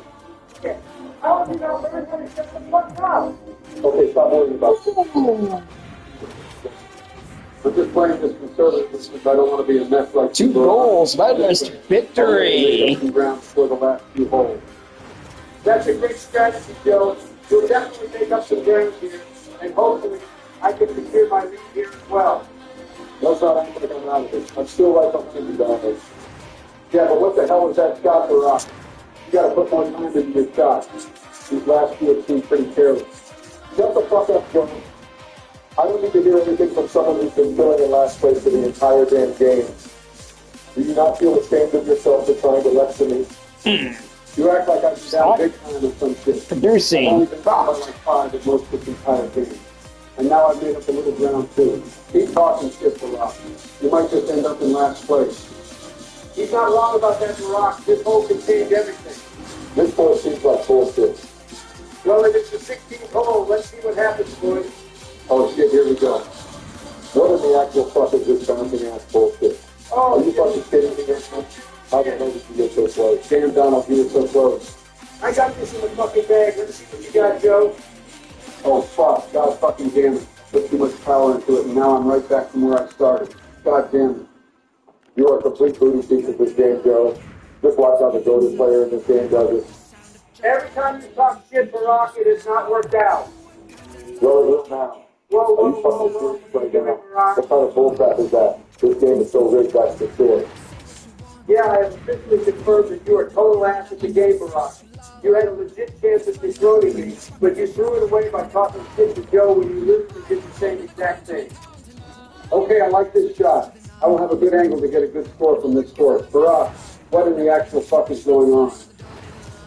Yeah. How have you not learned how to shut the fuck up? Okay, stop worrying about it. I'm just playing this conservative because I don't want to be a mess like 2 goals, that is victory. Some ground for the last few holes. That's a great strategy, Joe. You'll definitely make up some ground here, and hopefully I can secure my lead here as well. That's not I'm coming out of it. I'm still right behind you, Donald. Yeah, but what the hell was that shot, Barack? You gotta put more time into your shot. These last few have seemed pretty careless. Shut the fuck up, Joe. I don't need to hear anything from someone who's been filling in last place for the entire damn game. Do you not feel ashamed of yourself for trying to lecture me? You act like I'm down big time or some shit. I've only Producing. been down by like 5 at most of the entire game. And now I've made up a little ground too. Keep talking shit, Barack. You might just end up in last place. He's not wrong about that, Barack. This hole can change everything. This hole seems like bullshit. Well, if it's the 16th hole, let's see what happens, boys. Oh shit, here we go. What in the actual fuck is this bouncing ass bullshit? Oh, Are you fucking kidding me right now? How the hell did you get so close? Damn, Donald, you were so close. I got this in the fucking bag. Let's see what you got, Joe. Oh fuck, god fucking damn it. Put too much power into it and now I'm right back from where I started. God damn it. You are a complete booty piece of this game, Joe. Just watch how the go-to player in this game does it. Every time you talk shit, Barack, it has not worked out. Well, it will now. Whoa, Are you whoa, fucking whoa, serious whoa. right Give it, now? Barack. What kind of bullcrap is that? This game is so rigged, that's for sure. Yeah, I have officially confirmed that you are total ass at the game, Barack. You had a legit chance at defrauding me, but you threw it away by talking shit to Joe when you literally did the same exact thing. Okay, I like this shot. I will have a good angle to get a good score from this course. Barack, what in the actual fuck is going on?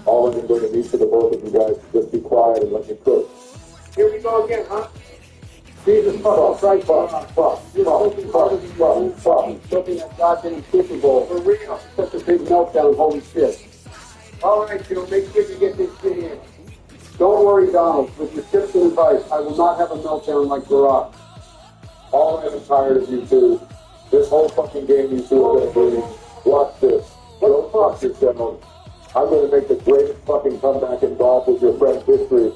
All I'm going to need for the both of you guys is just be quiet and let me cook. Here we go again, huh? Jesus fuck, fuck. You're looking harder than you fuck. Looking at goddamn Super Bowl. For real. Such a big meltdown, holy shit. All right, Joe, make sure you get this shit in. Don't worry, Donald. With your tips and advice, I will not have a meltdown like Barack. All I'm tired of you two. This whole fucking game you two are gonna bring. Watch this. Don't fuck yourselves. I'm gonna make the greatest fucking comeback in golf with your friend history.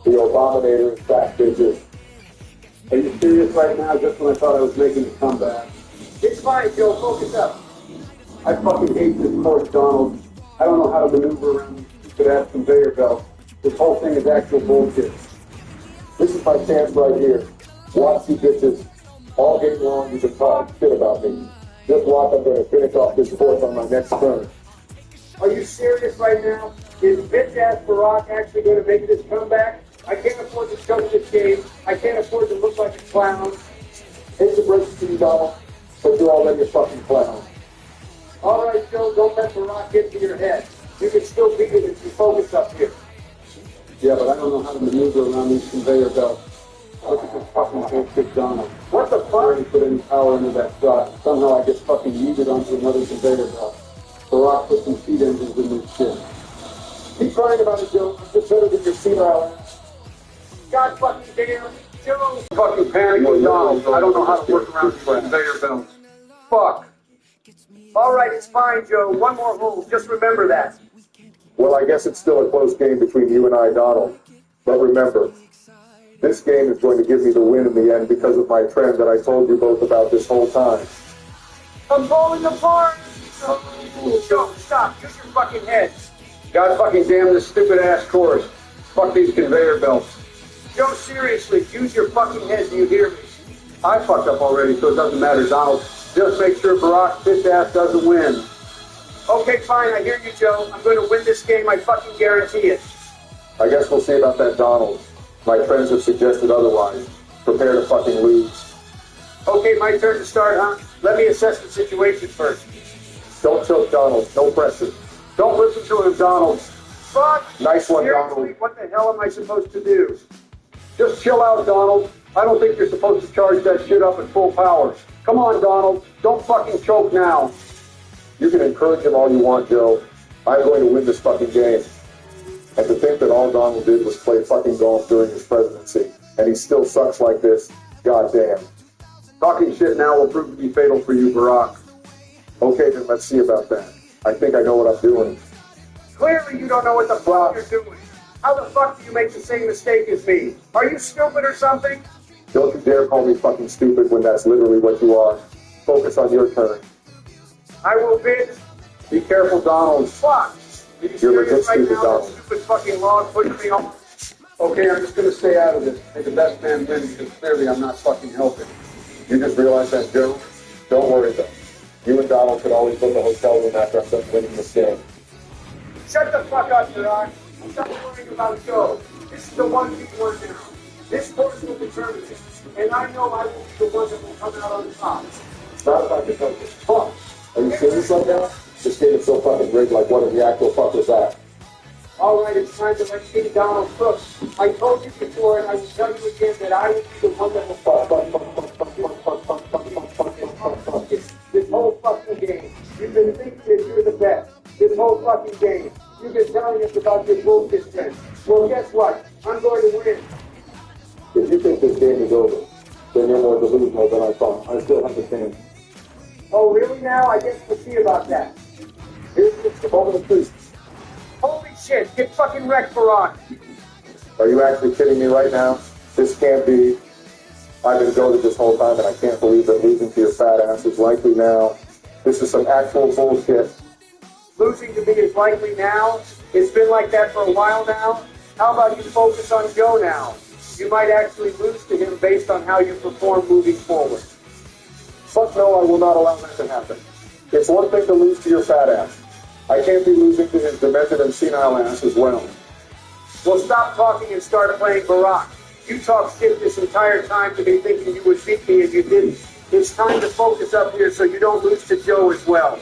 The Obaminator and fat bitches. Are you serious right now? Just when I thought I was making a comeback. It's fine, Joe. Focus up. I fucking hate this course, Donald. I don't know how to maneuver around these stupid-ass conveyor belts. This whole thing is actual bullshit. This is my chance right here. Watch you bitches. All game long, you can talk shit about me. Just watch, I'm going to finish off this course on my next turn. Are you serious right now? Is bitch-ass Barack actually going to make this comeback? I can't afford to choke this game. I can't afford to look like a clown. Hate to break it to you, Donald, but you're already a fucking clown. All right, Joe, don't let Barack get to your head. You can still beat it if you focus up here. Yeah, but I don't know how to maneuver around these conveyor belts. Look at this fucking bullshit, Donald. What the fuck? I already put any power into that shot. Somehow I get fucking yeeted onto another conveyor belt. Barack put some heat engines in this shit. Keep crying about it, Joe. I'm just better than your senile ass. God fucking damn. Joe. Fucking panicking, Donald. I don't know how to work around these conveyor belts. Fuck. All right, it's fine, Joe. One more hole. Just remember that. Well, I guess it's still a close game between you and I, Donald. But remember, this game is going to give me the win in the end because of my trend that I told you both about this whole time. I'm falling apart! Joe, stop. Use your fucking head. God fucking damn this stupid ass course. Fuck these conveyor belts. Joe, seriously, use your fucking head. Do you hear me? I fucked up already, so it doesn't matter, Donald. Just make sure Barack's bitch ass doesn't win. Okay, fine, I hear you, Joe. I'm going to win this game, I fucking guarantee it. I guess we'll see about that, Donald. My friends have suggested otherwise. Prepare to fucking lose. Okay, my turn to start, huh? Let me assess the situation first. Don't choke, Donald. No pressure. Don't listen to him, Donald. Fuck! Nice one, seriously, Donald. What the hell am I supposed to do? Just chill out, Donald. I don't think you're supposed to charge that shit up at full power. Come on, Donald. Don't fucking choke now. You can encourage him all you want, Joe. I'm going to win this fucking game. And to think that all Donald did was play fucking golf during his presidency, and he still sucks like this, goddamn. Talking shit now will prove to be fatal for you, Barack. Okay, then let's see about that. I think I know what I'm doing. Clearly you don't know what the fuck you're doing. How the fuck do you make the same mistake as me? Are you stupid or something? Don't you dare call me fucking stupid when that's literally what you are. Focus on your turn. I will, bitch. Be careful, Donald. Fuck. You're legit stupid, Donald. Stupid fucking log pushing me off. Okay, I'm just gonna stay out of this. May the best man win because clearly I'm not fucking helping. You just realized that, Joe? Don't worry, though. You and Donald could always book a hotel room after I'm done winning this game. Shut the fuck up, Barack. Stop worrying about Joe. This is the one big word now. This course will determine it, and I know I will be the one that will come out on top. Stop fucking focus. Fuck. Are you serious right now? This game is so fucking rigged, like what in the actual fuck was that? All right, it's time to let King Donald cook. I told you before, and I will tell you again that I will be the one that will fuck this whole fucking game. You've been thinking that you're the best. This whole fucking game. You've been telling us about your bullshit trend. Well, guess what? I'm going to win. If you think this game is over, then you're more delusional than I thought. I still have a chance. Oh, really now? I guess we'll see about that. Here's the moment of truth. Holy shit, get fucking wrecked, Barack. Are you actually kidding me right now? This can't be. I've been goaded this whole time, and I can't believe that losing to your fat ass is likely now. This is some actual bullshit. Losing to me is likely now? It's been like that for a while now? How about you focus on Joe now? You might actually lose to him based on how you perform moving forward. Fuck no, I will not allow that to happen. It's one thing to lose to your fat ass. I can't be losing to his demented and senile ass as well. Well, stop talking and start playing Barack. You talked shit this entire time to me thinking you would beat me and you didn't. It's time to focus up here so you don't lose to Joe as well.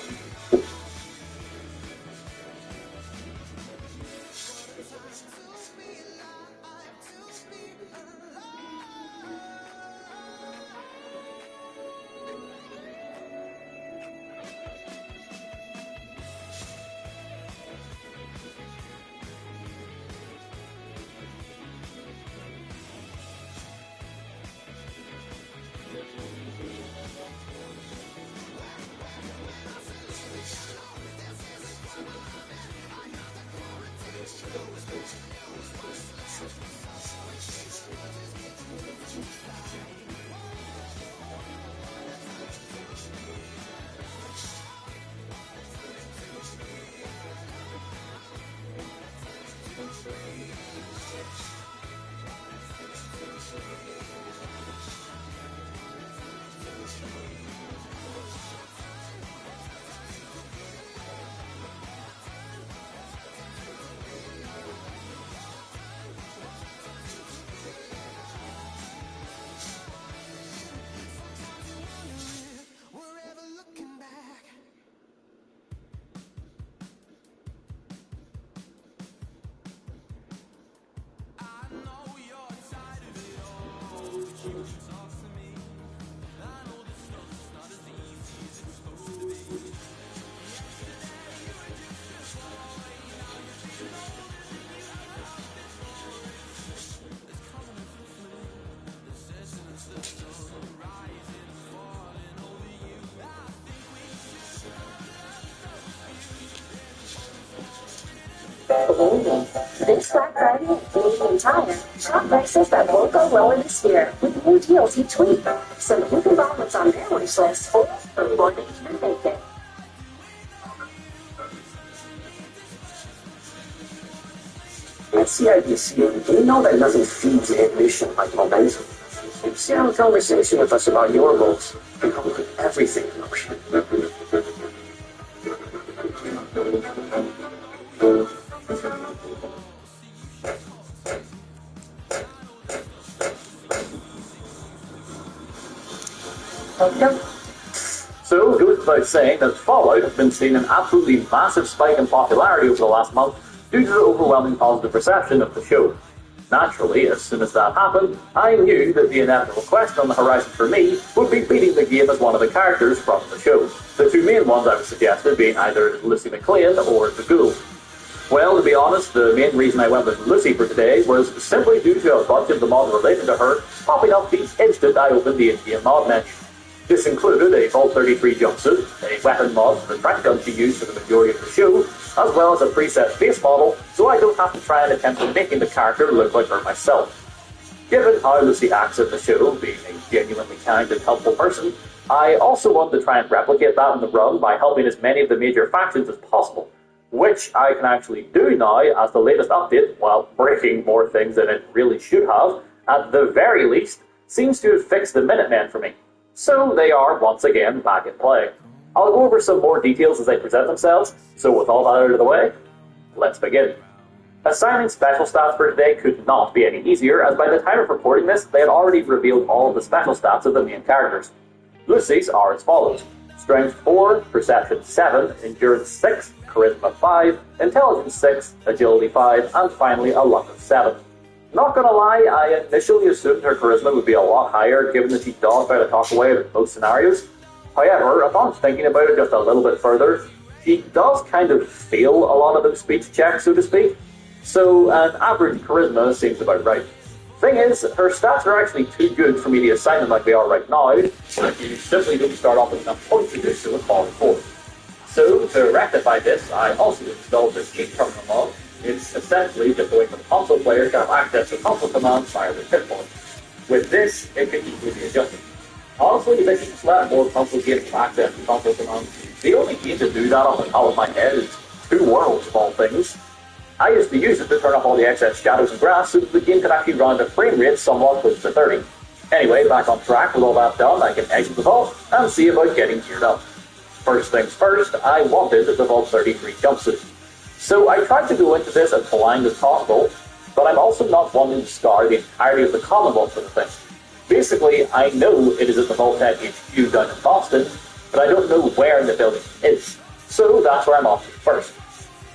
This Black Friday at Canadian Tire, shop prices that won't go lower this year with new deals each week. So you can buy what's on their wish list for more than you can make it. At CIBC, you know that nothing feeds ambition like momentum. See, have a conversation with us about your goals and how we put everything in motion. So, it goes without saying that Fallout has been seeing an absolutely massive spike in popularity over the last month due to the overwhelming positive reception of the show. Naturally, as soon as that happened, I knew that the inevitable question on the horizon for me would be beating the game as one of the characters from the show. The two main ones I was suggested being either Lucy McLean or the Ghoul. Well, to be honest, the main reason I went with Lucy for today was simply due to a bunch of the mods related to her popping up the instant I opened the in-game mod menu. This included a Vault 33 jumpsuit, a weapon mod for the trank gun she used for the majority of the show, as well as a preset face model, so I don't have to try and attempt at making the character look like her myself. Given how Lucy acts in the show, being a genuinely kind and helpful person, I also wanted to try and replicate that in the run by helping as many of the major factions as possible, which I can actually do now as the latest update, while breaking more things than it really should have, at the very least, seems to have fixed the Minutemen for me. So they are, once again, back in play. I'll go over some more details as they present themselves, so with all that out of the way, let's begin. Assigning special stats for today could not be any easier, as by the time of recording this, they had already revealed all of the special stats of the main characters. Lucy's are as follows: Strength 4, Perception 7, Endurance 6, Charisma 5, Intelligence 6, Agility 5, and finally a Luck of 7. Not gonna lie, I initially assumed her charisma would be a lot higher, given that she does try to talk away in most scenarios. However, upon thinking about it just a little bit further, she does kind of fail a lot of those speech checks, so to speak. So an average charisma seems about right. Thing is, her stats are actually too good for me to assign them like they are right now, but you simply don't start off with enough points to do so with Falling 4. So, to rectify this, I also installed this cheat terminal mod. It's essentially just a way for the console players to have access to console commands via their pitfall. With this, it can easily be adjusted. Honestly, they should let more console games have access to console commands. The only game to do that off the top of my head is Two Worlds, of all things. I used to use it to turn off all the excess shadows and grass so that the game could actually run at a frame rate somewhat close to 30. Anyway, back on track with all that done, I can exit the vault and see about getting geared up. First things first, I wanted the Vault 33 jumpsuit. So I tried to go into this as blind as possible, but I'm also not wanting to scar the entirety of the Commonwealth for the thing. Basically, I know it is at the Vault-Tec HQ down in Boston, but I don't know where the building is. So that's where I'm off to first.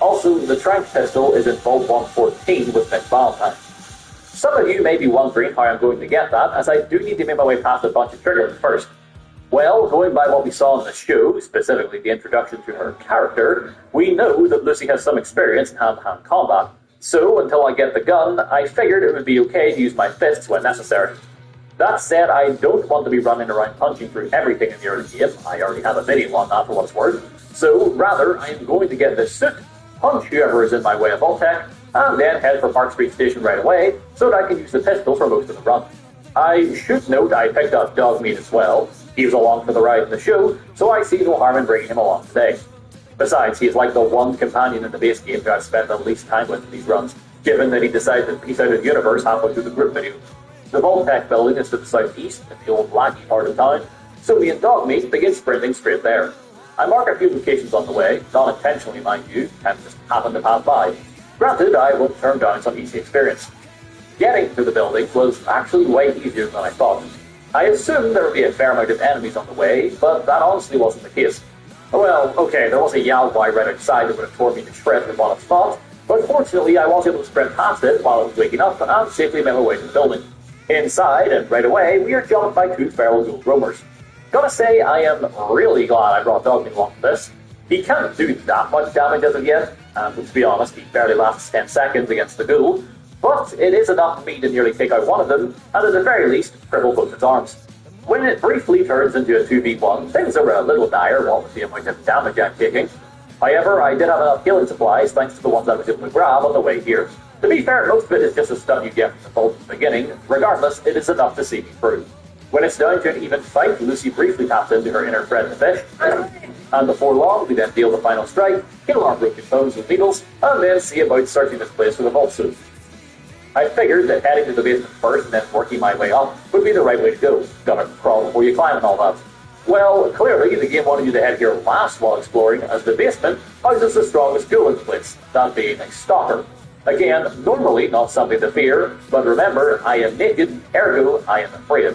Also, the trank pistol is in Vault 114 with Mick Valentine. Some of you may be wondering how I'm going to get that, as I do need to make my way past a bunch of triggers first. Well, going by what we saw in the show, specifically the introduction to her character, we know that Lucy has some experience in hand-to-hand combat. So, until I get the gun, I figured it would be okay to use my fists when necessary. That said, I don't want to be running around punching through everything in the early game. I already have a video on that for what it's worth. So, rather, I am going to get this suit, punch whoever is in my way of Vault-Tec, and then head for Park Street Station right away, so that I can use the pistol for most of the run. I should note I picked up Dogmeat as well. He was along for the ride in the show, so I see no harm in bringing him along today. Besides, he is like the one companion in the base game who I've spent the least time with in these runs, given that he decided to peace out of the universe halfway through the group video. The Vault-Tec building is to the southeast, in the old laggy part of town, so me and Dogmeat begin sprinting straight there. I mark a few locations on the way, not intentionally mind you, and just happen to pass by. Granted, I won't turn down some easy experience. Getting to the building was actually way easier than I thought. I assumed there would be a fair amount of enemies on the way, but that honestly wasn't the case. Well, okay, there was a Yalwai right outside that would have torn me to shreds with one spot, but fortunately I was able to sprint past it while I was waking up and safely made my way to the building. Inside, and right away, we are jumped by two feral ghoul roamers. Gotta say, I am really glad I brought Dogmeat along for this. He can't do that much damage as of yet, and to be honest, he barely lasts 10 seconds against the ghoul, but it is enough for me to nearly take out one of them, and at the very least, cripple both its arms. When it briefly turns into a 2v1, things are a little dire, what with the amount of damage I'm taking. However, I did have enough healing supplies thanks to the ones I was able to grab on the way here. To be fair, most of it is just a stun you get from the vault at the beginning. Regardless, it is enough to see me through. When it's down to an even fight, Lucy briefly taps into her inner Fred the Fish, and before long, we then deal the final strike, heal our broken bones with needles, and then see about searching this place for the vault suit. I figured that heading to the basement first and then working my way up would be the right way to go. Gotta crawl before you climb and all that. Well, clearly the game wanted you to head here last while exploring, as the basement houses the strongest ghoul in the place, that being a stalker. Again, normally not something to fear, but remember, I am naked, ergo I am afraid.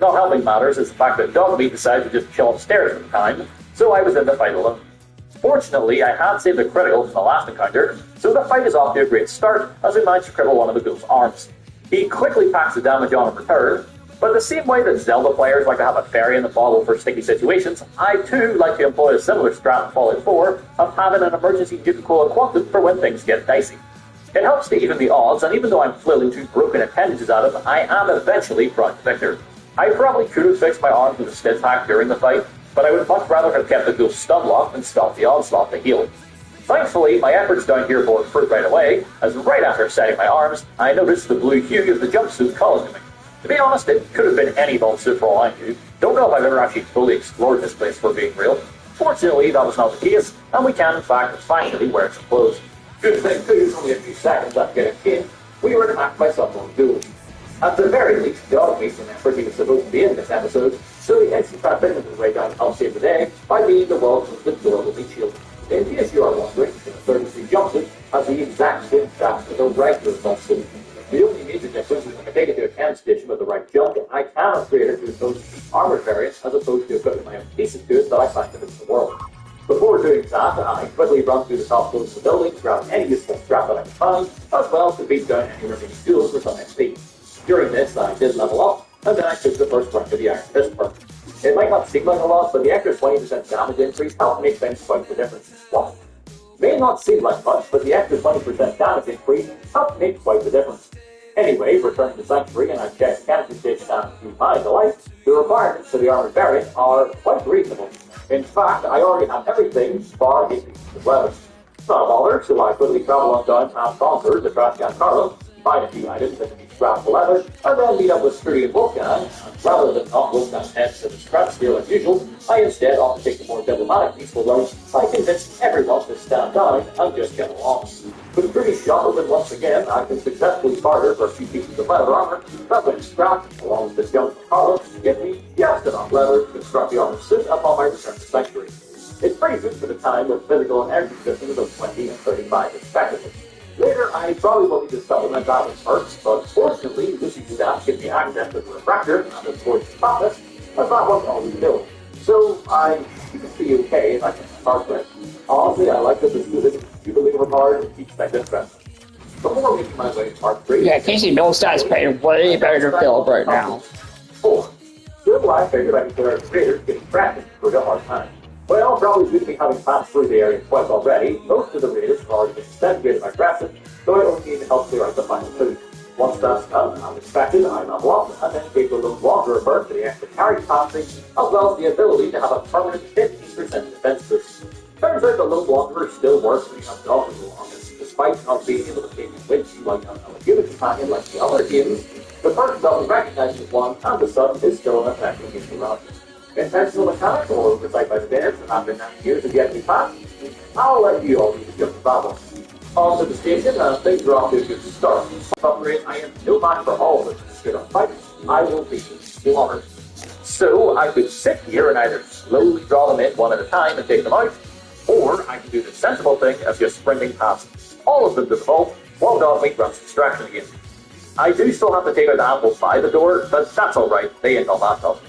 Not helping matters is the fact that Dogmeat decided to just chill upstairs for the time, so I was in the fight alone. Fortunately, I had saved a critical from the last encounter, so the fight is off to a great start as we manage to cripple one of the ghoul's arms. He quickly packs the damage on in return, but the same way that Zelda players like to have a fairy in the bottle for sticky situations, I too like to employ a similar strat in Fallout 4 of having an emergency Nuka-Cola quantum for when things get dicey. It helps to even the odds, and even though I'm flailing two broken appendages at him, I am eventually brought to victor. I probably could have fixed my arms with a stiff hack during the fight, but I would much rather have kept the ghoul stun locked and stopped the onslaught to heal it. Thankfully, my efforts down here bore fruit right away, as right after setting my arms, I noticed the blue hue of the jumpsuit calling to me. To be honest, it could have been any vault suit for all I knew. Don't know if I've ever actually fully explored this place for being real. Fortunately, that was not the case, and we can in fact finally wear some clothes. Good thing too, it's only a few seconds after getting in, we were attacked by someone ghouls. At the very least, Dogmeat and effort he was supposed to be in this episode, so he instant transitioned his way down to help save the day by being the world's most adorable meat shield. In case you are wondering, the 33 jumpsuit has the exact same straps as a regular vault suit. The only major difference is when I take it to a chem station with the right jump, I can upgrade it to its own armor variant as opposed to equipping my own pieces to it that I find in the world. Before doing that, I quickly run through the top floors of the building, grab any useful strap that I can find, as well as to beat down any remaining ghouls for some XP. During this, I did level up, and then I took the first run to the Iron Fist perk. It might not seem like a lot, but the extra 20% damage increase helped make things quite the difference in SWAT. May not seem like much, but the extra 20% damage increase helped make quite the difference. Anyway, returning to Sanctuary and I checked Canopy Station and to my delight, the requirements for the armored variant are quite reasonable. In fact, I already have everything bar a piece of leather. Not a bother, so I quickly travel on down past Conquer, the trash can Carlo, find a few items that can be scrapped for leather, and then meet up with Sturdy and Wolfgang. Rather than not Wolfgang's heads to the scrap steel as usual, I instead opt to take the more diplomatic peaceful road by convincing everyone to stand down and just get along. With pretty shocked that once again I can successfully barter for a few pieces of leather armor that when scrapped, along with this young Carlo, to give me just enough leather to construct the armor suit upon my return to Sanctuary. It's pretty good for the time with physical and energy systems of 20 and 35 respectively. Later, I probably will need to supplement that with perks, but fortunately, Lucy did ask to give me access to the refractor and of course the toughness, but that wasn't always available. So I should be okay if I can start with. Honestly, I like this as good as stupidly regard and teach my good friends. Before making my way to part 3... Yeah, Casey Millstad's paying way better than Philip right now. 4. So I figured I could clear out the traders getting practice for a hard time. Well, probably due to me having passed through the area twice already, most of the raiders have already been segregated by Grafton, so I only need to help clear out the final 2. Once that's done, I'm expected I level up, and then take a little longer birth for the extra carry capacity, as well as the ability to have a permanent 15% defense boost. Turns out the Lone Wanderer still works when you have dogs as long as, despite not being able to take you with you like a human companion like the other games, the person doesn't recognize as one, and the sun is still an effective game around you. Intentional mechanics or oversight by the devs that have been years of yet to be passed, I'll let you all do the jump battle. On to the station, things are off to a good start. Upgrade, I am no match for all of them. Straight up fight, I will be slaughtered. So I could sit here and either slowly draw them in one at a time and take them out, or I could do the sensible thing of just sprinting past all of them to the vault while Dogmeat runs distraction again. I do still have to take out the apples by the door, but that's alright, they ain't all that tough.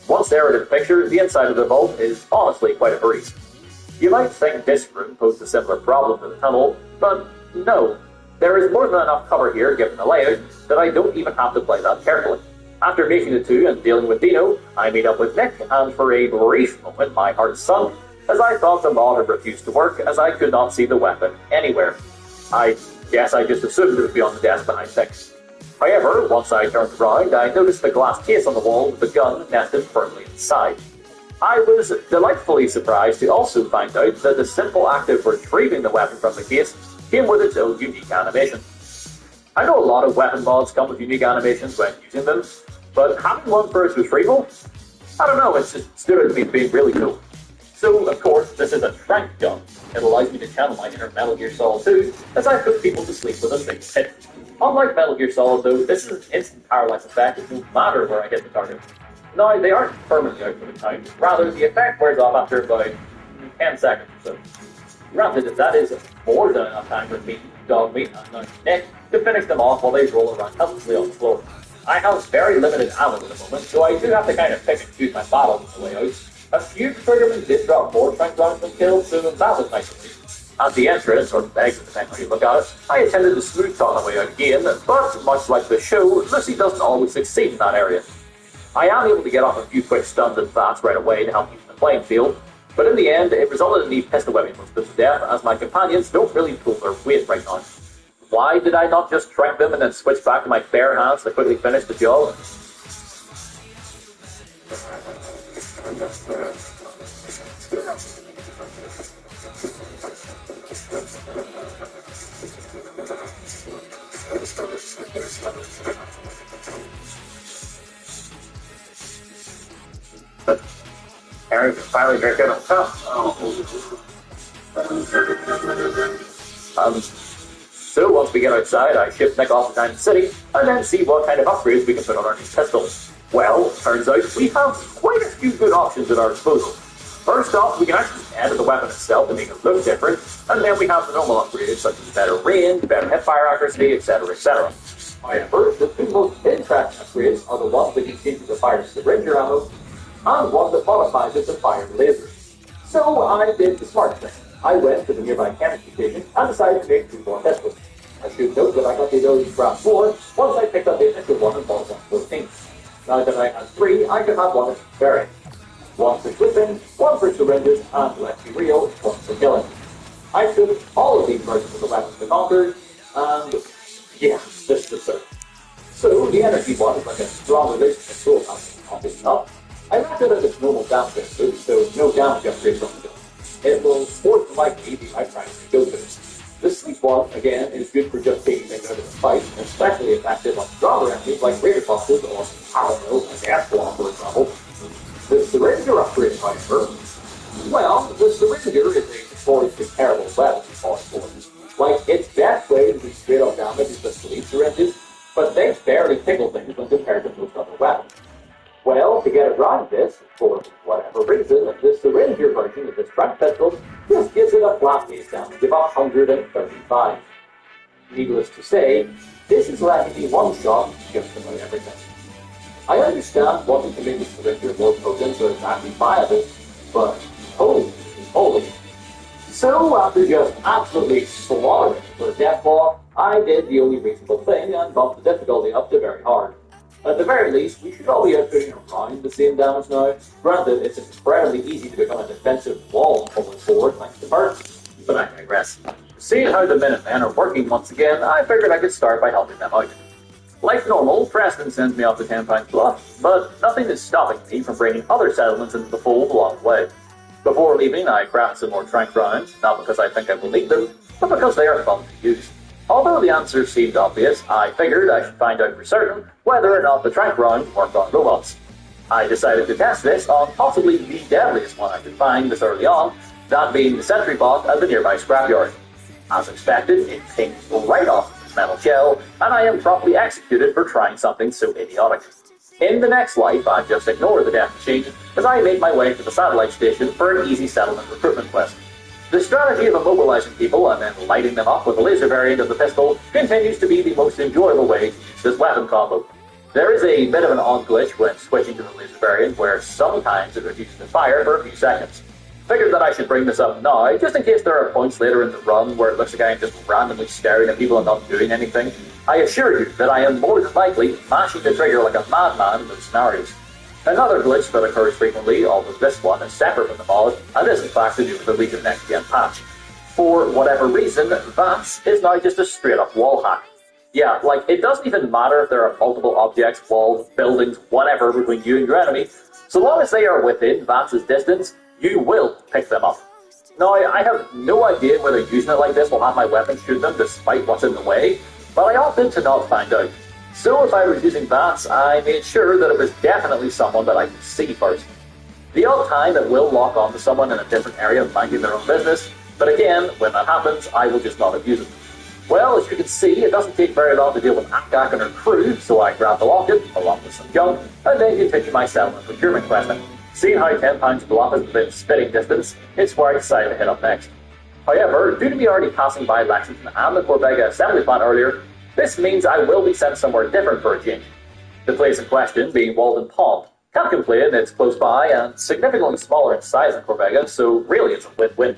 Once they're in the picture, the inside of the vault is honestly quite a breeze. You might think this room posed a similar problem to the tunnel, but no. There is more than enough cover here given the layout that I don't even have to play that carefully. After making the two and dealing with Dino, I meet up with Nick, and for a brief moment my heart sunk as I thought the mod had refused to work as I could not see the weapon anywhere. I guess I just assumed it would be on the desk behind things. However, once I turned around, I noticed the glass case on the wall with the gun nested firmly inside. I was delightfully surprised to also find out that the simple act of retrieving the weapon from the case came with its own unique animation. I know a lot of weapon mods come with unique animations when using them, but having one for its retrieval? I don't know, it's just stood out to me as being really cool. So, of course, this is a trank gun. It allows me to channel my inner Metal Gear Solid 2 as I put people to sleep with a single hit. Unlike Metal Gear Solid though, this is an instant paralysis effect no matter where I hit the target. Now, they aren't permanently out for the count, rather the effect wears off after about 10 seconds or so. Granted, that is more than enough time for me, Dogmeat, and Nick to finish them off while they roll around helplessly on the floor. I have very limited ammo at the moment, so I do have to kind of pick and choose my battles on the way out. A few triggermen did drop more trank rounds than kills, so that was nice of me. At the entrance, or exit depending on how you look at it, I attended the smooth talk on the way out again, but much like the show, Lucy doesn't always succeed in that area. I am able to get off a few quick stuns and bats right away to help keep the playing field, but in the end, it resulted in me pistol whipping most of to death, as my companions don't really pull their weight right now. Why did I not just trank them and then switch back to my bare hands to quickly finish the job? Harry can finally drink it up. So once we get outside, I ship Nick off to Diamond City and then see what kind of upgrades we can put on our new pistol. Well, turns out we have quite a few good options at our disposal. First off, we can actually edit the weapon itself to make it look different, and then we have the normal upgrades such as better range, better hipfire accuracy, etc, etc. However, the two most interesting upgrades are the ones that can change the fire syringe ammo, and one that modifies it to fire lasers. So I did the smart thing. I went to the nearby chemistry station and decided to make 2 more pistols. I should note that I got the ability to grab 4 once I picked up the initial one and bought 114. Now that I had 3, I could have one at variant. One for clipping, one for syringes, and let's be real, one for killing. I took all of these versions of the weapons to conquer, and yeah, this is absurd. So the energy one is like a strong release control obvious enough. I left it at its normal damage boost, so no damage upgrade from the gun. It will more than likely be my primary go-to. The sleep one, again, is good for just taking things out of the fight, and especially effective on stronger enemies like raider bosses or, I don't know, like Ascalon, for example. The Syringer upgrade, however, well, the Syringer is a notoriously terrible weapon for it. Like, its best way to do straight-up damage is the sleep syringes, but they barely tickle things when compared to most other weapons. Well, to get around this, for whatever reason, the Syringer version of this trank pistol just gives it a flat base damage of 135. Needless to say, this is letting me one-shot just about everything. I understand wanting to make the Syringer more potent so it's actually viable, but holy moly. So, after just absolutely slaughtering for a deathclaw, I did the only reasonable thing and bumped the difficulty up to very hard. At the very least, we should all be outputting around the same damage now. Granted, it's incredibly easy to become a defensive wall pulling forward thanks to birds, but I digress. Seeing how the Minutemen are working once again, I figured I could start by helping them out. Like normal, Preston sends me off to 10 Pine Bluff, but nothing is stopping me from bringing other settlements into the fold along the way. Before leaving, I craft some more trank rounds, not because I think I will need them, but because they are fun to use. Although the answer seemed obvious, I figured I should find out for certain whether or not the trank rounds worked on robots. I decided to test this on possibly the deadliest one I could find this early on, that being the sentry bot at the nearby scrapyard. As expected, it pinged right off its metal shell, and I am promptly executed for trying something so idiotic. In the next life, I just ignore the death machine as I make my way to the satellite station for an easy settlement recruitment quest. The strategy of immobilizing people and then lighting them up with a laser variant of the pistol continues to be the most enjoyable way to use this weapon combo. There is a bit of an odd glitch when switching to the laser variant where sometimes it reduces the fire for a few seconds. Figured that I should bring this up now, just in case there are points later in the run where it looks like I'm just randomly staring at people and not doing anything. I assure you that I am more than likely mashing the trigger like a madman in those scenarios. Another glitch that occurs frequently, although this one is separate from the mod, and is in fact to do with the Legion Next Gen patch. For whatever reason, VATS is now just a straight up wall hack. Yeah, like, it doesn't even matter if there are multiple objects, walls, buildings, whatever between you and your enemy. So long as they are within VATS' distance, you will pick them up. Now, I have no idea whether using it like this will have my weapon shoot them despite what's in the way, but I opted to not find out. So if I was using VATS, I made sure that it was definitely someone that I could see first. The odd time it will lock onto someone in a different area minding their own business, but again, when that happens, I will just not abuse it. Well, as you can see, it doesn't take very long to deal with Akak and her crew, so I grab the locket, along with some junk, and then continue my settlement procurement quest. Seeing how 10 pounds bluff is within spitting distance, it's where I decided to hit up next. However, due to me already passing by Lexington and the Corbega assembly plant earlier, this means I will be sent somewhere different for a change. The place in question being Walden Pond. Can't complain, it's close by and significantly smaller in size than Corbega, so really it's a win-win.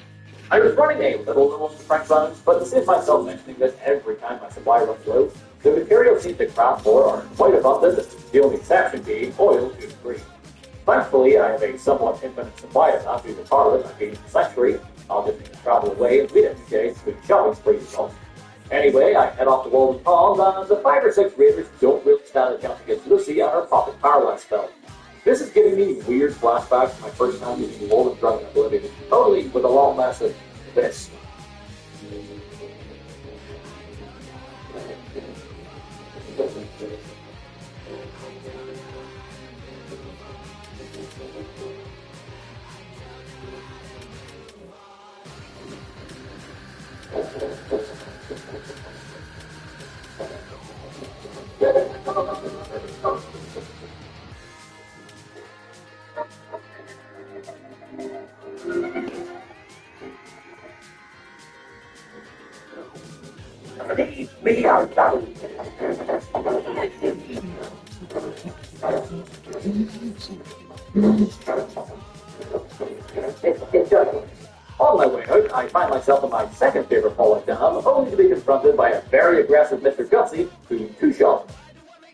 I was running a little along the Frank zones, but to save myself mentioning this every time my supply runs low, the materials seem to craft for are quite abundant, the only exception being oil to degree. Thankfully, I have a somewhat infinite supply of that due to Parliament at the 18th century. I'll just need to travel away and lead it today to shopping spree results. Anyway, I head off to Walden Pond, and the 5 or 6 raiders don't really stand a chance against Lucy and her pocket paralyzed spell. This is giving me weird flashbacks to my first time using Walden Drugging ability, totally with a lot less of this. We are done. On my way out, I find myself in my second favorite Fallout down, only to be confronted by a very aggressive Mr. Gutsy, who two-shot.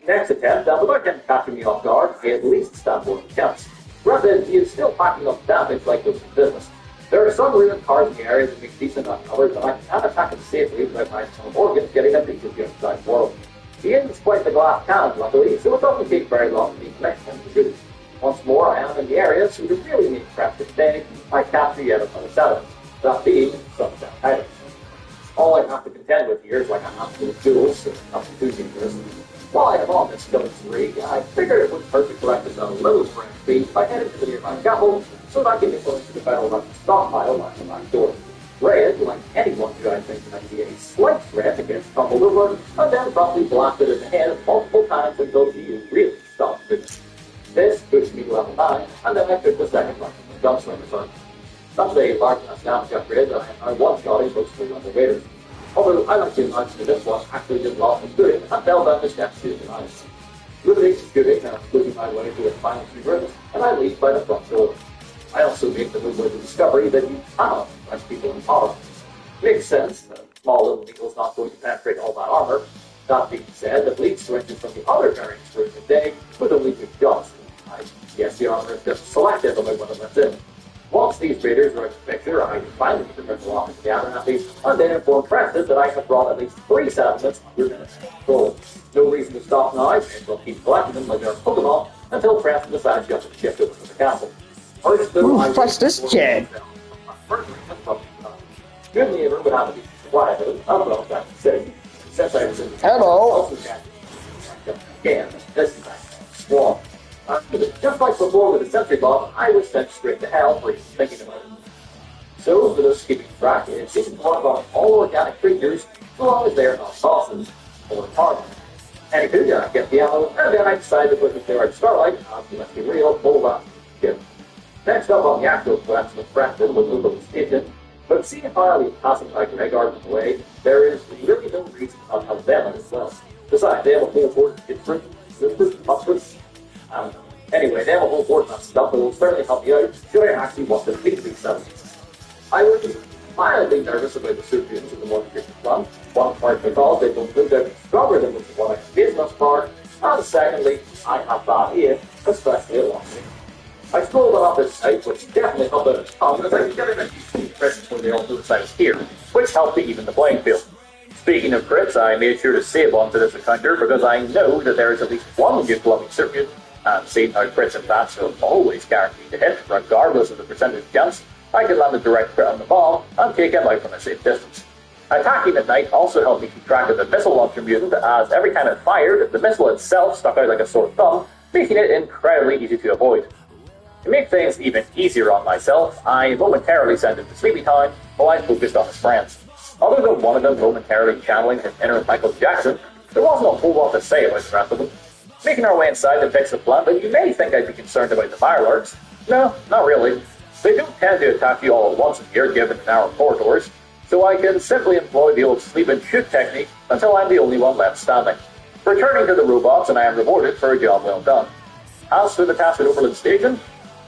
Next attempt, and without him catching me off guard, I at least stand more counts. Granted, he is still packing up damage like those in business. There are some ruined cars in the area that make decent enough cover that I can attack him safely without my own organs getting a piece of the outside world. He is quite the glass cannon, luckily, so it doesn't take very long to be collecting him to shoot. Once more, I am in the area, so to really make prep for today, I capture yet another settlement, that being Sunshine Island. All I have to contend with here is like an absolute duel, so nothing too dangerous. While I am on this killing spree, I figured it would hurt to collect a little for XP by heading to the nearby chapel, so that I can get close to the battle run stockpile by the back door. Red, like anyone who I think might be a slight threat, gets tumbled over, and then promptly blasted in the head multiple times until she really stopped moving. This pushed me to level 9, and then I took the second one from the gunslinger son. That's a large enough damage upgrade that I one-shotting mostly on the raiders. Although I like to imagine that this one actually did lots of good and fell down the steps to the ice. Looting, shooting, and looking my way to the final 3 rooms, and I leave by the front door. I also make the move with the discovery that you cannot punch people in power. Makes sense, the small little needle's not going to penetrate all that armor. That being said, the bleed syringes from the other variants during the day with only 2 shots. I guess the armor is just selective about what it lets in. Once these raiders are out of the picture, I can finally get the principal office gathering at least, and then inform Preston that I have brought at least 3 settlements under minutes control. No reason to stop now, and we'll keep collecting them like they're Pokemon until Preston decides to shift over to the castle. First, though, What's this kid? Good neighbor would have to be quiet, I don't know if that's the city. Since I was in the Hello. again, this is a swamp. Just like before with the sentry bomb, I was sent straight to hell for even thinking about it. So, for this keeping track, it's even more about all organic creatures, so long as they are not bosses or targets. Anywho, I get the ammo, and then I decided to put the clear Starlight, let's be real, full of that. Next up on the actual quest with Preston was Lugo Station, but seeing how I was passing by Greg Arden away, there is really no reason to help them as well. Besides, they have a whole board of different sisters, puppets, and Anyway, they have a whole board of that stuff that will certainly help me out should I actually want to beat these cells. I was mildly nervous about the super units in the more traditional plan. One part because they don't look out stronger than what I've made thus far, and secondly, I have bad aim, especially at long range. I scrolled on up this site, which definitely helped out a ton, because I could get in a few crits before they all noticed I was here, which helped to even the playing field. Speaking of crits, I made sure to save on to this encounter because I know that there is at least one good loving circuit, and seeing how crits and bats are always guaranteed to hit, regardless of the percentage chance, I could land a direct crit on the ball and take him out from a safe distance. Attacking at night also helped me keep track of the missile launcher mutant, as every time it fired, the missile itself stuck out like a sore thumb, making it incredibly easy to avoid. To make things even easier on myself, I momentarily sent him to sleepy time while I focused on his friends. Other than one of them momentarily channeling his inner Michael Jackson, there wasn't a whole lot to say about the rest of them. Making our way inside to fix the plant, but you may think I'd be concerned about the fireworks. No, not really. They don't tend to attack you all at once in here, given the narrow corridors, so I can simply employ the old sleep and shoot technique until I'm the only one left standing. Returning to the robots, and I am rewarded for a job well done. As for the task at Oberlin Station,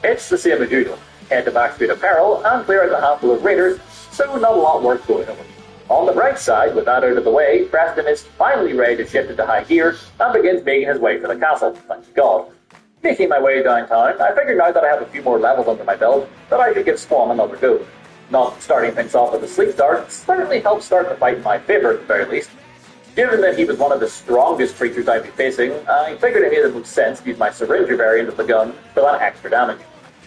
it's the same as usual. Head to Backstreet Apparel and clear out a handful of raiders, so not a lot worth going over. On the bright side, with that out of the way, Preston is finally ready to shift into high gear and begins making his way for the castle, thank God. Making my way downtown, I figured now that I have a few more levels under my belt that I should give Swan another go. Not starting things off with a sleep dart certainly helped start the fight in my favour at the very least. Given that he was one of the strongest creatures I'd be facing, I figured it made the most sense to use my syringe variant of the gun for that extra damage.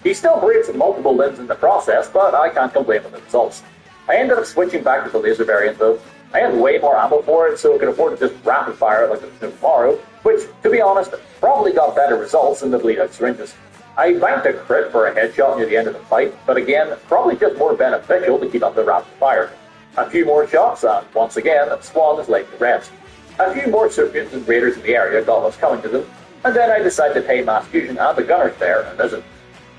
He still breaks multiple limbs in the process, but I can't complain with the results. I ended up switching back to the laser variant though. I had way more ammo for it, so I could afford to just rapid fire it like there was no tomorrow, which, to be honest, probably got better results than the bleed-out syringes. I banked a crit for a headshot near the end of the fight, but again, probably just more beneficial to keep up the rapid fire. A few more shots, and once again, Swan is laid to rest. A few more serpents and raiders in the area got what's coming to them, and then I decided to pay Mass Fusion and the gunners there a visit.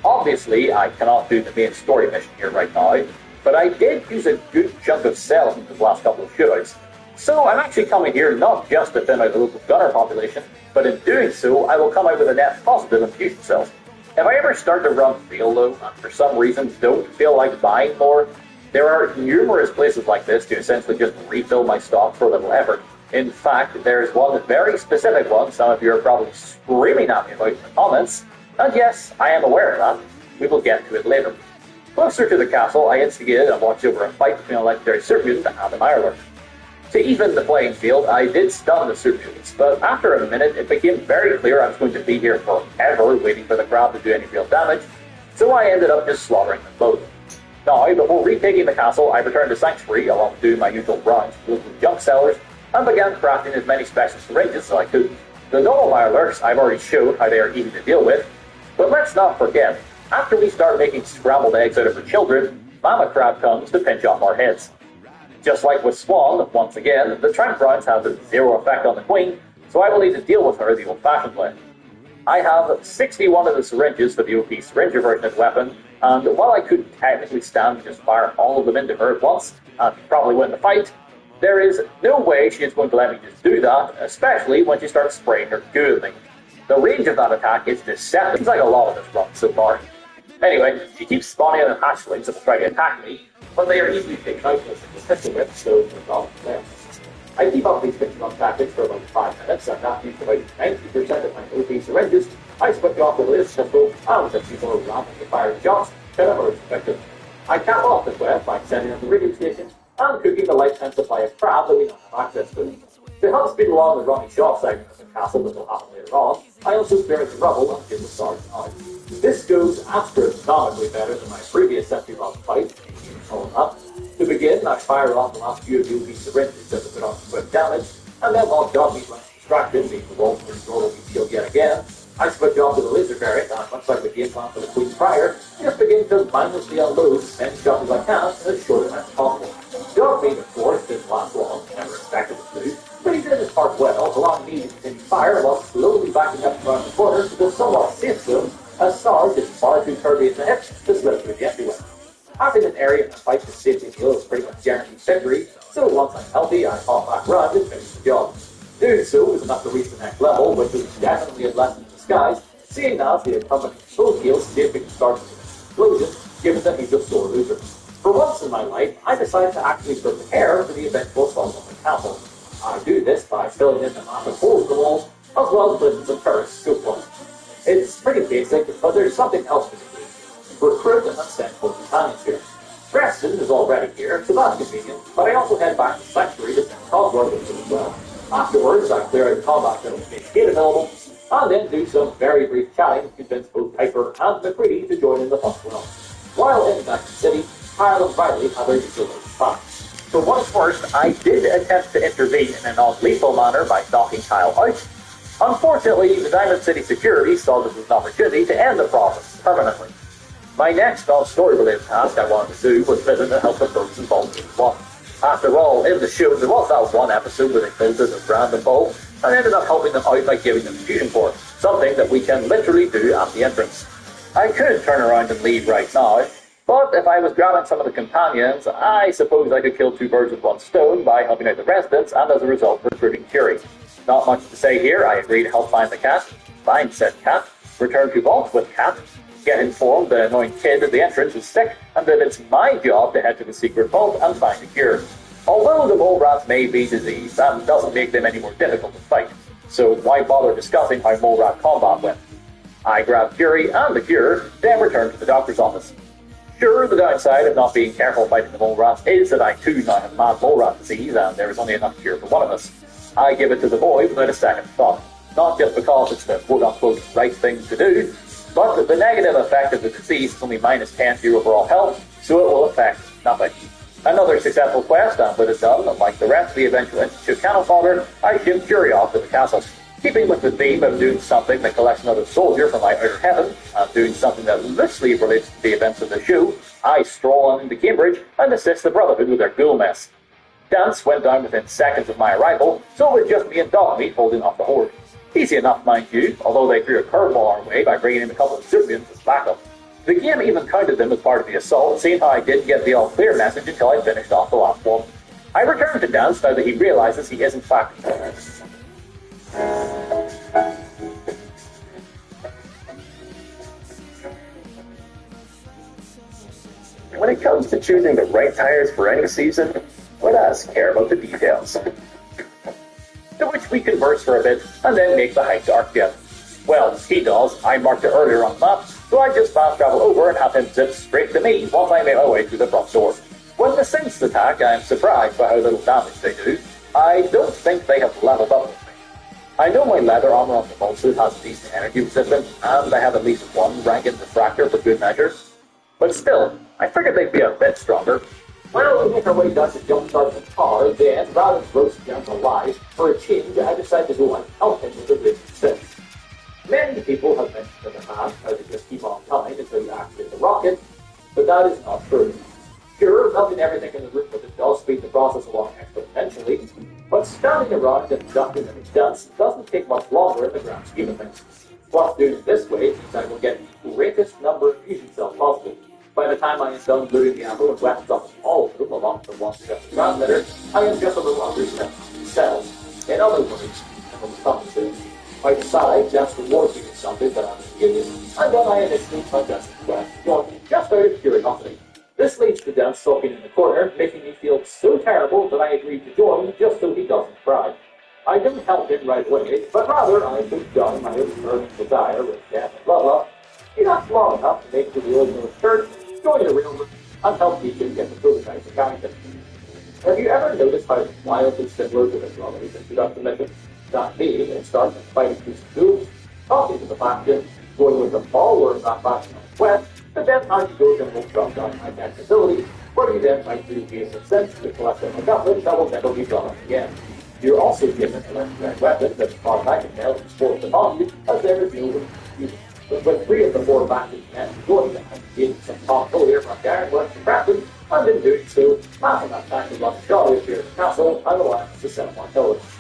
Obviously, I cannot do the main story mission here right now, but I did use a good chunk of cells in the last couple of shootouts. So I'm actually coming here not just to thin out the local gunner population, but in doing so, I will come out with a net positive infusion cells. If I ever start to run fail though, and for some reason don't feel like buying more, there are numerous places like this to essentially just refill my stock for little effort. In fact, there's one very specific one some of you are probably screaming at me about in the comments, and yes, I am aware of that. We will get to it later. Closer to the castle, I instigated and watched over a fight between a legendary Supermutant and an Mirelurk. To even the playing field, I did stun the Supermutants, but after a minute it became very clear I was going to be here forever waiting for the crowd to do any real damage, so I ended up just slaughtering them both. Now, before retaking the castle, I returned to Sanctuary along with doing my usual rounds with junk sellers and began crafting as many special syringes as I could. The normal Mirelurks I've already showed how they are easy to deal with, but let's not forget, after we start making scrambled eggs out of her children, Mama Crab comes to pinch off our heads. Just like with Swan, once again, the Trank rounds have zero effect on the Queen, so I will need to deal with her the old-fashioned way. I have 61 of the syringes for the OP Syringer version of the weapon, and while I could technically stand to just fire all of them into her at once, and probably win the fight, there is no way she is going to let me just do that, especially when she starts spraying her goo at me. The range of that attack is deceptive. It's like a lot of this run so far. Anyway, she keeps spawning out hatchlings that will try to attack me, but they are easily taken out with the pistol whip, so they're not there. I keep up these pistol tactics for about 5 minutes, and after using about 90% of my OP syringes, I switch off with the laser pistol and with a few more randomly fired shots that are effective. I cap off this web by sending on the radio station and cooking the lifetime supply of crab that we don't have access to. To help speed along the running shot segment of the castle that will happen later on, I also spare the rubble and give the stars out. This goes astronomically better than my previous century-long fight, up. To begin, I fire off the last few of the OP syringes just to put on some quick damage, and then while Johnny's running distracted, being the wolf and normal shield yet again, I switch off to the laser variant, and much like the game plan for the Queen prior, just begin to mindlessly unload as many shots as I can in as short time as possible. Johnny, of course, didn't last long, never expected it to, but he did his part well, allowing me to continue fire while slowly backing up around the corner to the somewhat safe zone, as Sarge is far too curvy in the hips to slip through the entryway. Having an area in the fight to safety heal is pretty much guaranteed victory, so once I'm healthy, I hop back around and finish the job. Doing so was enough to reach the next level, which was definitely a blessing in disguise, seeing seeing as the incumbent both deals safely started an explosion, given that he's a sore loser. For once in my life, I decided to actually prepare for the eventual fall of the castle. I do this by filling in the massive holes in the walls, as well as putting some terrace scoop on. It's pretty basic, but there's something else to do. Recruit and send for companions here. Preston is already here, so that's convenient, but I also head back to the sanctuary to send Cosworth as well. Afterwards, I clear out combat that will make gate available, and then do some very brief chatting to convince both Piper and McCready to join in the hunt well. While in Atlantic City, Kyle and Riley have their usual fun. For what it's worth, I did attempt to intervene in a non-lethal manner by knocking Kyle out. Unfortunately, the Diamond City security saw this as an opportunity to end the process permanently. My next non-story-related task I wanted to do was visit and help the folks involved in one. After all, in the show, there was that one episode where they visited a random bulb and ended up helping them out by giving them fusion core, something that we can literally do at the entrance. I could turn around and leave right now, but if I was grabbing some of the companions, I suppose I could kill two birds with one stone by helping out the residents and as a result recruiting Curie. Not much to say here. I agree to help find the cat, find said cat, return to vault with cat, get informed the annoying kid at the entrance is sick, and that it's my job to head to the secret vault and find a cure. Although the mole rats may be diseased, that doesn't make them any more difficult to fight. So why bother discussing how mole rat combat went? I grab Curie and the cure, then return to the doctor's office. Sure, the downside of not being careful fighting the mole rats is that I too now have mad mole rat disease, and there is only enough cure for one of us. I give it to the boy without a second thought. Not just because it's the quote-unquote right thing to do, but the negative effect of the disease is only minus 10 to your overall health, so it will affect nothing. Another successful quest, and with it done, like the rest of the eventual Institute Cannon Fodder, I ship Curie off to the castle. Keeping with the theme of doing something that collects another soldier from my outer heaven, and doing something that loosely relates to the events of the show, I stroll on into Cambridge and assist the Brotherhood with their ghoul mess. Dance went down within seconds of my arrival, so it was just me and Dogmeat holding off the horde. Easy enough, mind you, although they threw a curveball our way by bringing in a couple of civilians as backup. The game even counted them as part of the assault, seeing how I didn't get the all-clear message until I finished off the last one. I returned to Dance now that he realizes he is in fact... When it comes to choosing the right tires for any season, let us care about the details. To which we converse for a bit, and then make the hike to Arctia. Well, he does. I marked it earlier on the map, so I just fast travel over and have him zip straight to me once I make my way through the front door. When the Saints attack, I am surprised by how little damage they do. I don't think they have leveled up with me. I know my leather armor on the Vultures has a decent energy resistance, and I have at least one rank in Refractor for good measure. But still, I figured they'd be a bit stronger. Well, we make our way down to jumpstart the car, then, rather than roast down alive, for a change, I decided to go and help him with the big six. Many people have mentioned in the past how to just keep on coming until you activate the rocket, but that is not true. Sure, melting everything in the room with it does speed the process along exponentially, but standing around and ducking and dance doesn't take much longer in the grand scheme of things. What's doing it this way means I will get the greatest number of fusion cells possible. By the time I am done looting the ammo and weapons off of all of them along with the one step transmitter, I am just a little under 7 cells. In other words, I'm a something. Outside, that's rewards me with something that I'm using, and then I initially contest the quest, joining just out of curiosity. This leads to Dan sulking in the corner, making me feel so terrible that I agreed to join just so he doesn't cry. I didn't help him right away, but rather I took down my own burning desire with death and blah blah. He got long enough to make to the original church, join the railroad, and help Deacon get the prototype of Carrington. Have you ever noticed how wildly similar to this Robbie's introduction mission? That being, it starts with fighting through schools, talking to the faction, going with the follower of that faction on the quest, but then time to go to the most drop down high-tech facility, where you then fight through basic sense to collect a MacGuffin that will never be brought up again. You're also given an electric weapon that's automatic now and sports upon you, as there is no use. But when 3 of the 4 factions men joined and gained some top earlier from Darren worked to Crafton, and in doing so, half of that time to run Charlie appeared in the castle and alliance to send one intelligence.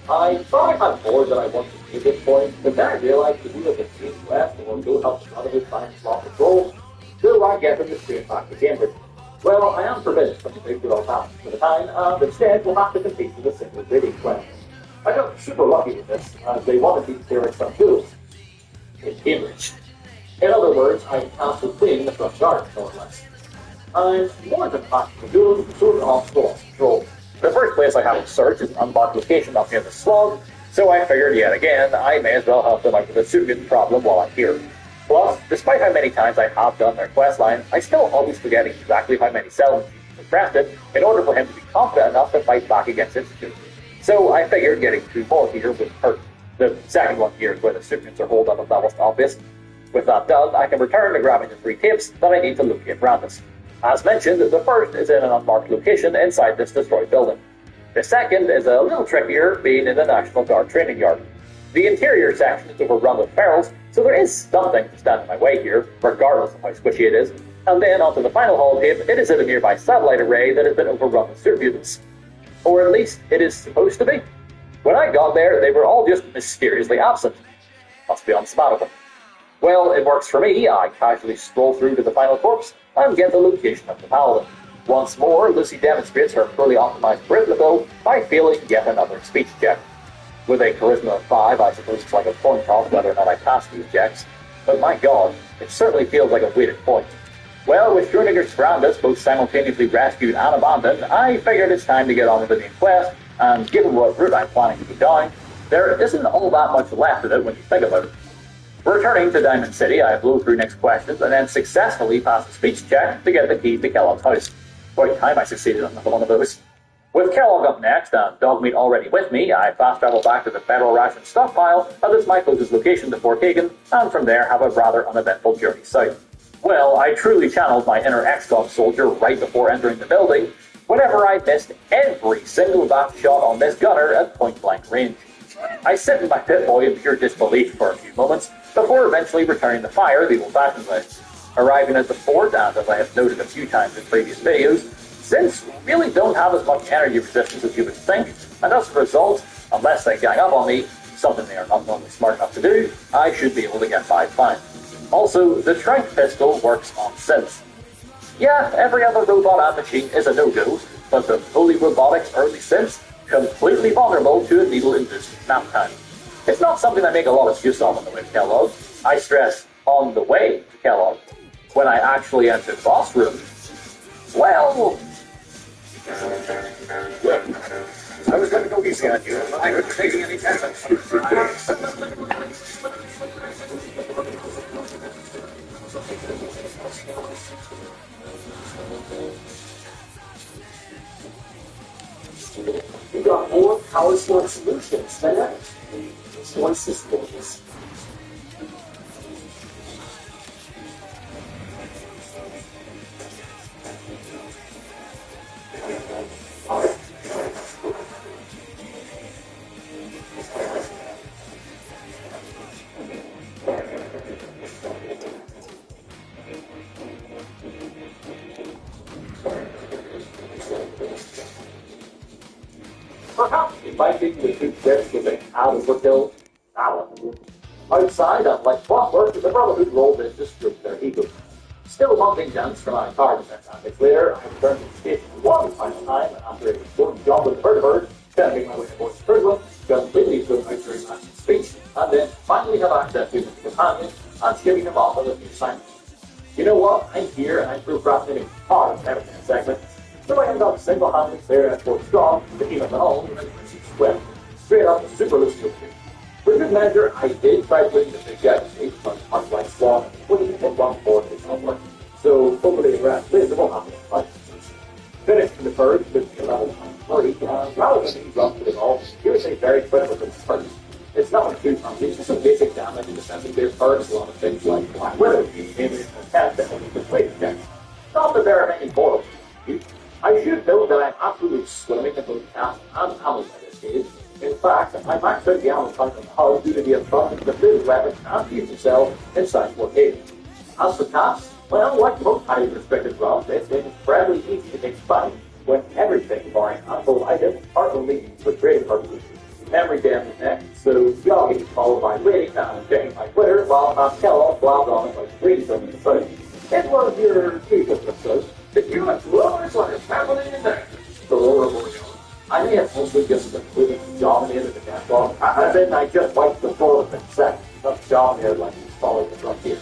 I thought I had more that I wanted to see at this point, but then I realized the wheel of the team left or go help the Brotherhood find slot patrol, so I get them to straight back to Cambridge. Well, I am forbidden from the big good old house for the time, and instead will have to compete with a single bidding quest. I got super lucky with this, as they wanted me to clear some tools. in Cambridge. In other words, I'm tasked with cleaning the front garden, more or less. I'm more than happy to do sort of lost control. The first place I have to search is an unmarked location up near the slug, so I figured yet again I may as well help them out with the Sugan problem while I'm here. Plus, despite how many times I have done their quest line, I still always forget exactly how many cells were crafted in order for him to be confident enough to fight back against Institute. So I figured getting 2 more here would hurt. The second one here is where the Sugans are holed up if that wasn't obvious. With that done, I can return to grabbing the 3 tapes that I need to locate Brandis. As mentioned, the first is in an unmarked location inside this destroyed building. The second is a little trickier, being in the National Guard training yard. The interior section is overrun with barrels, so there is something to stand in my way here, regardless of how squishy it is. And then onto the final holotape, it is at a nearby satellite array that has been overrun with super mutants. Or at least, it is supposed to be. When I got there, they were all just mysteriously absent. Must be unspotable. Well, it works for me. I casually scroll through to the final corpse and get the location of the paladin. Once more, Lucy demonstrates her fully optimized charisma though by failing yet another speech check. With a charisma of 5, I suppose it's like a coin toss whether or not I pass these checks. But my god, it certainly feels like a weighted point. Well, with Schrodinger's Brandis both simultaneously rescued and abandoned, I figured it's time to get on with the main quest, and given what route I'm planning to go down, there isn't all that much left of it when you think about it. Returning to Diamond City, I blow through next questions and then successfully pass the speech check to get the key to Kellogg's house. Quite time I succeeded on one of those. With Kellogg up next and Dogmeat already with me, I fast travel back to the Federal Ration stockpile as it's my closest location to Fort Hagen, and from there have a rather uneventful journey south. Well, I truly channeled my inner XCOM soldier right before entering the building, whenever I missed every single back shot on this gunner at point-blank range. I sit in my pit boy in pure disbelief for a few moments, before eventually returning the fire the old-fashioned way. Arriving at the fort, and as I have noted a few times in previous videos, synths really don't have as much energy resistance as you would think, and as a result, unless they gang up on me, something they are not normally smart enough to do, I should be able to get by fine. Also, the Trank pistol works on synths. Yeah, every other robot and machine is a no-go, but the fully robotic early synths, completely vulnerable to a needle-induced snap time. It's not something I make a lot of use of on the way to Kellogg. I stress, on the way to Kellogg. When I actually enter the boss room, well... I was going to go easy on you, but I wasn't taking any chances. You got more power smart solutions than ever. One systems. Perhaps if I think the two ships with an out-of-the-hill balance. Outside, unlike clockwork, the Brotherhood rolled in to stroke their ego. Still bumping dents from my car defense antics later, I returned to the station one final time, and after a important job with Vertibird, sending my way aboard the prison, completely through my during my speech, and then finally have access to his companion and shipping him off on a new assignment. You know what? I'm here and I'm procrastinating hard on everything segment. So I ended up single-handedly clearing at Fort Strong to keep him at home and sweat. Straight up super loose. For good measure, I did try putting the big guy to sleep, but much like Swan, putting it in 1/4 is not working. So hopefully the rest will happen. Finished the first with the level 3, and rather than being run to the ball, here's a very critical first. It's not like too fancy, it's just some basic damage in the sense of their perks, a lot of things like Black Widow, namely a test that only persuade checks. Not that there are many mortals. I should note that I'm absolutely swimming in both cast and ammo by this stage. In fact, I maxed out the ammo count on the hull due to the abundance of food weapons and fusion cell inside Fort Hagen. As for casts, well, like most highly restricted routes, it's incredibly easy to take spite when everything, barring handful items, are only used for trading purposes. Memory damage next, so jogging followed by waiting and checking my Twitter while Kellogg blabbed on about green from the phone. It was your usual episode. The human flowers like a family in there. The lower board. I may have also just completely dominated the netball, and then I just wiped the floor within seconds. That's dominated like following the frontier.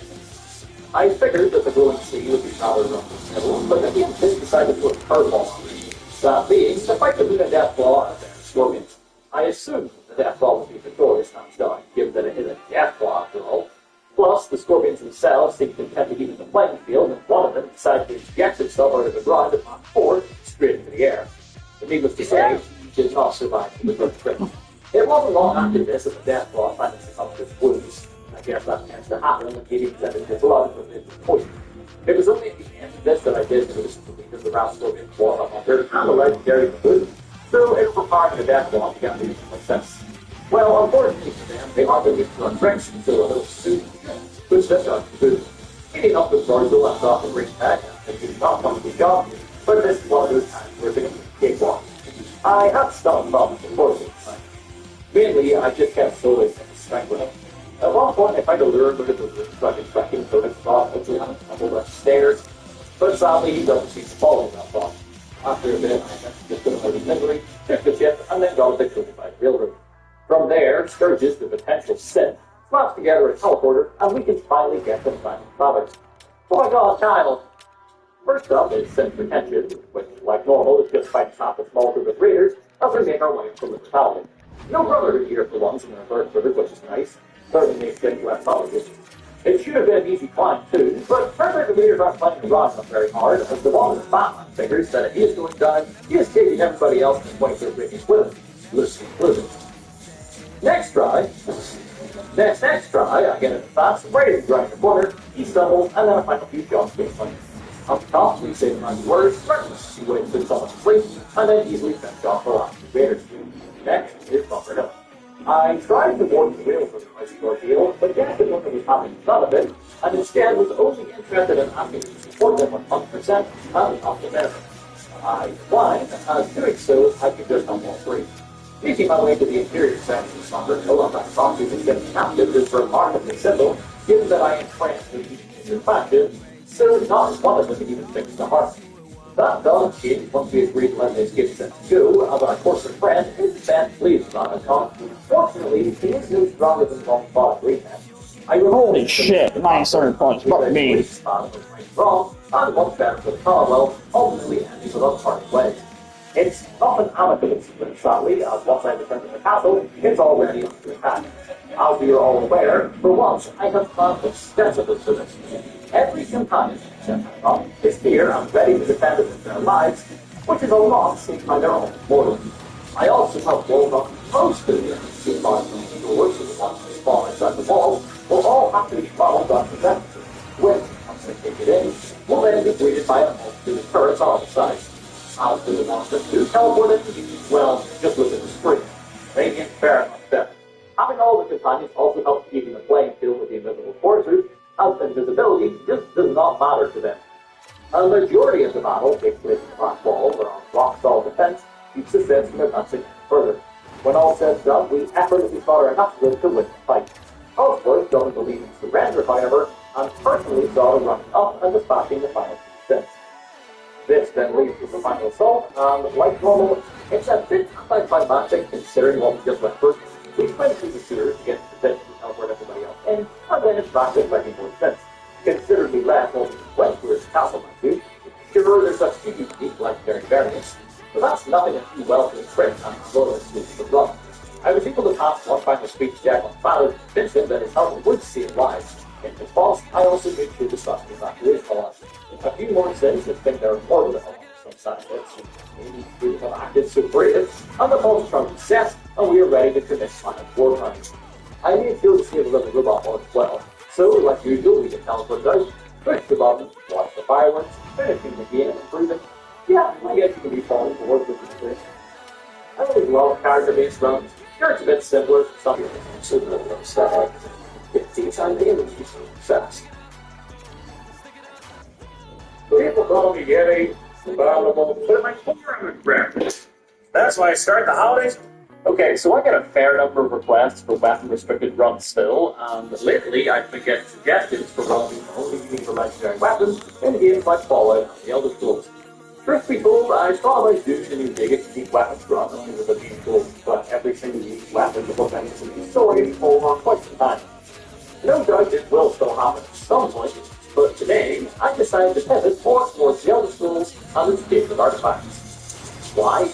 I figured that the growing sea would be rather rough and middle, but at the end they decided to put a curveball on me. That being, the fight between a deathclaw and a scorpion. I assumed the deathclaw would be victorious hands down, given that it is a deathclaw after all. Plus, the scorpions themselves seemed content to even the playing field, and one of them decided to inject himself out of the ground at Mach 4 straight into the air. But needless to say, he did not survive the first trip. It wasn't long after this that the deathclaw finally succumbed to his wounds. I guess that tends to happen when he presented his blood with his poison. It was only at the end of this that I did notice because the rat scorpion was up on dirt and the legendary food, so it required the deathclaw to get moving success. Well, unfortunately for them, they are moving to unfresh until a little soon, which this got food. Eating up with Barzo left off the ring pack, and he did not want to be gone, but this was those times where they could cakewalk. I had stomach problems before this time. Mainly, I just kept slowly strangling him. At one point, I tried to lure him with the room so I could track him so I thought hopefully on a couple of stairs, but sadly he doesn't seem to follow that thought. After a bit, I just put him out of misery, took the ship, and then got a victory by the railroad. From there, Scourges, the potential synth, slapped together a teleporter, and we can finally get them back to fathers. So I got a child. First up is synth retention, which, like normal, is just fighting top a small group of raiders as we make our way from the battalion. No brotherhood here for once in the third quarter, which is nice. Certainly makes things less complicated. It should have been an easy climb too, but turns out the leaders aren't playing the rod up very hard, as the one in the Batman figures that if he is going down, he is taking everybody else and pointing their bridges with him. Listen. Next try, I get it fast, right as around the corner, he stumbles, and then I find a few shots being funny. Up top, we say the nice words, he waits for someone to sleep, and then easily fends off the last two raiders. Next is Bumper Hill. I tried to warn the wheel from the pricey ordeal, but Jackson was having none of it, and instead was only interested in asking me to support them 100% and not the better. I declined, as doing so, I could just not all three. Making my way to the interior section of Bumper Hill on my property to get captive is remarkably simple, given that I am trained to be in faction, so not one of them can even fix the heart. That dog change once we agreed to let this gift set go, as our corporate friend is bent pleased on a con. Fortunately, he is no stronger than one body rehab. Holy shit, 900 points, fuck me. Wrong, and one better for the Commonwealth, ultimately ending with unparted ways. It's not an amicable split, sadly, as once I return to the castle, it's already under attack. As we are all aware, for once, I have planned extensively for this. Every companion, except my is here and ready to defend it with their lives, which is a lot seen by their own mortal. I also have walled off most of the unseen bodies from the doors of the ones they spawn inside the walls will all have to be followed up to them, which, once they take it in, will then be greeted by a multitude of turrets on all sides. As to the ones that do teleport in, well, just look at the screen. They get fair enough better. Having all the companions also helps keeping the playing field with the invisible forces, as invisibility just does not matter to them. A majority of the battle takes place in the back wall or on rock-solid defense, keeps the sets from advancing further. When all said and done, we effortlessly slaughter enough good to win the fight. Of course, don't believe in surrender, however, and personally saw the running up and dispatching the final sets. This then leads to the final assault, and like normal, it's a bit anticlimactic considering what we just went through. We went through the sewers to get to the position to teleport everybody else in, and then it's back to making more sense. Considerably less when we went through its castle, mind you. Sure, there's such few unique legendary variants, but that's nothing that you well to trick and slow as to the run. I was able to pass one final speech check on Father to convince him that his help would save lives. In response, I also made through the stuff to evacuate us. A few more things that think they're more than some scientists, maybe we have acted so brave, and the Voltron is set, and we are ready to commit final war crimes. I made sure to save a little robot on as well, so like usual, we can teleport out, push the button, watch the fireworks, finishing the game and improving. Yeah, I guess you can be falling to work with this. I always love character-based runs. Sure, it's a bit simpler, some people so the stuff like 15 times the image is fast. People call me Yeti, abominable, but my program is breakfast. That's why I start the holidays. Okay, so I get a fair number of requests for weapon-restricted runs still, and lately I've been getting suggestions for runs only using for legendary weapons in games like Fallout and the Elder Scrolls. Truth be told, I thought about doing a new Digit to keep weapons run and with a main goal, but every single unique weapon will eventually be story for quite some time. No doubt it will still happen at some point, but today I decided to pivot more towards the elder scrolls and its favorite artifacts. Why?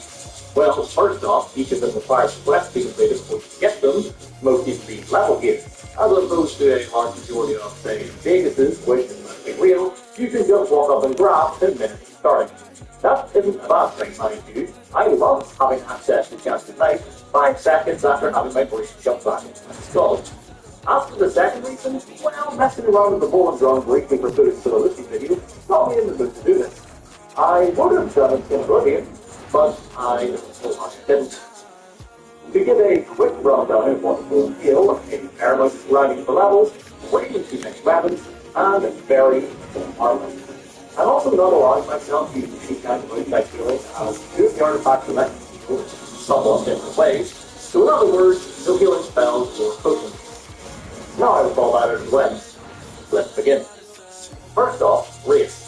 Well, first off, each of them requires a quest to be completed before you can get them, most need to be level gated, as opposed to a large majority of, say, Vegas's, which, let's be real, you can just walk up and grab 10 minutes from starting. That isn't a bad thing, mind you. I love having access to Chance Night 5 seconds after having my brain jump back into my skull. As for the second reason, well, messing around with the ball and drum briefly for footage for the listening video got me in the mood to do this. I would have done it in Oblivion, but I didn't. To give a quick rundown of what will feel, a fair amount of grinding for levels, way too many weapons, and very little armor. I'm also not allowing myself to use any kind of outside feeling as use the artifacts to make somewhat different ways. So in other words, no healing spells or potions. Now I will call that out of the way. Let's begin. First off, race.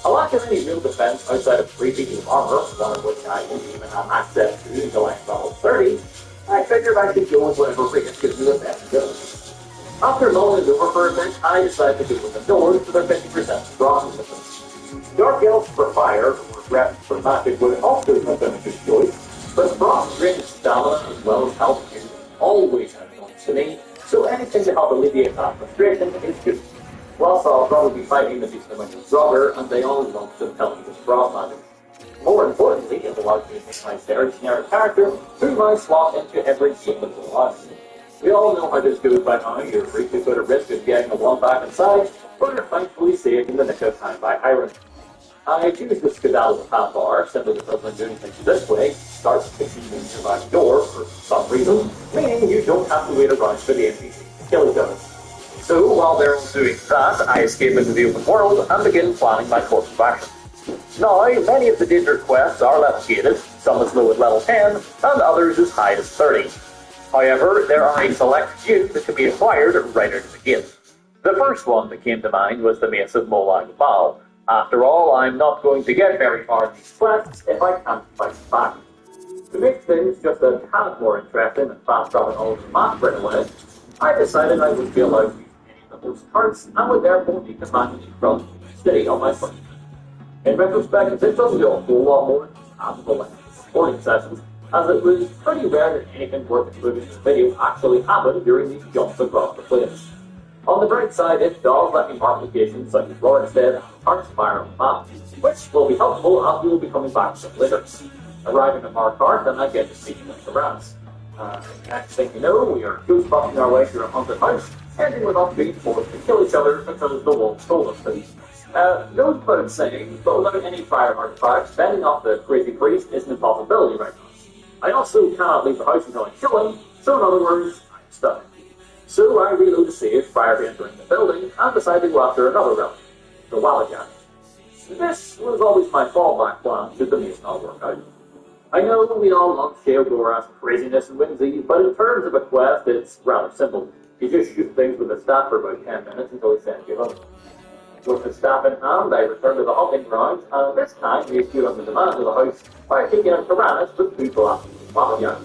I lack any real defense outside of 3 pieces of armor, one of which I didn't even have access to until I'm level 30. I figured I could go with whatever race gives me the best ability. After mulling it over for a bit, I decided to go with the Nords for their 50% strong resistance. Dark Elves for fire, or Reps for magic would also have been a good choice, but Frost drains stamina as well as health is always an annoyance to me, so anything to help alleviate that frustration is good. Whilst I'll probably be fighting the beast amount of Drogger, and they all want to tell me this Frost magic. More importantly, it allows me to make my very generic character through my slot into every single life. We all know how this goes by now. You're free to put a risk of getting a one back inside, but you're thankfully saved in the nick of time by Iron. I choose to skedaddle the path bar simply because I'm doing things this way starts fixing your back door for some reason, meaning you don't have to wait around for the NPC to kill each other. So while they're doing that, I escape into the open world and begin planning my course of action. Now, many of the danger quests are level gated, some as low as level 10, and others as high as 30. However, there are a select few that can be acquired right out of the gate. The first one that came to mind was the Mace of Molag Bal. After all, I'm not going to get very far in these quests if I can't fight back. To make things just a tad more interesting and fast-traveling all over the map right away, I decided I would be allowed to use any of the host cards and would therefore need to manage from city on my foot. In retrospect, this doesn't do a whole lot more than possible like supporting sessions, as it was pretty rare that anything worth including in the video actually happened during these jumps across the plains. On the bright side, it does let me mark locations such as Rorikstead and Heartspire on the map, which will be helpful as we will be coming back to them later. Arriving at Markarth, and I get to see what surrounds. Next thing you know, we are goosebumps our way through a haunted house, ending with us being forced to kill each other because the wolves told us to. Knows what I'm saying, but without any prior artifacts, fending off the crazy priest isn't a possibility right now. I also cannot leave the house until I kill him, so in other words, I'm stuck. So I reload the save prior to entering the building, and decide to go after another relic, the Wallajack. This was always my fallback plan should the maze not work out. I know we all love Sheogorath's craziness and whimsy, but in terms of a quest, it's rather simple. You just shoot things with a staff for about 10 minutes until he sends you home. With the staff in hand, I return to the hunting grounds, and this time we execute on the demands of the house by taking out Tyrannus with 2 glasses of Wallajack.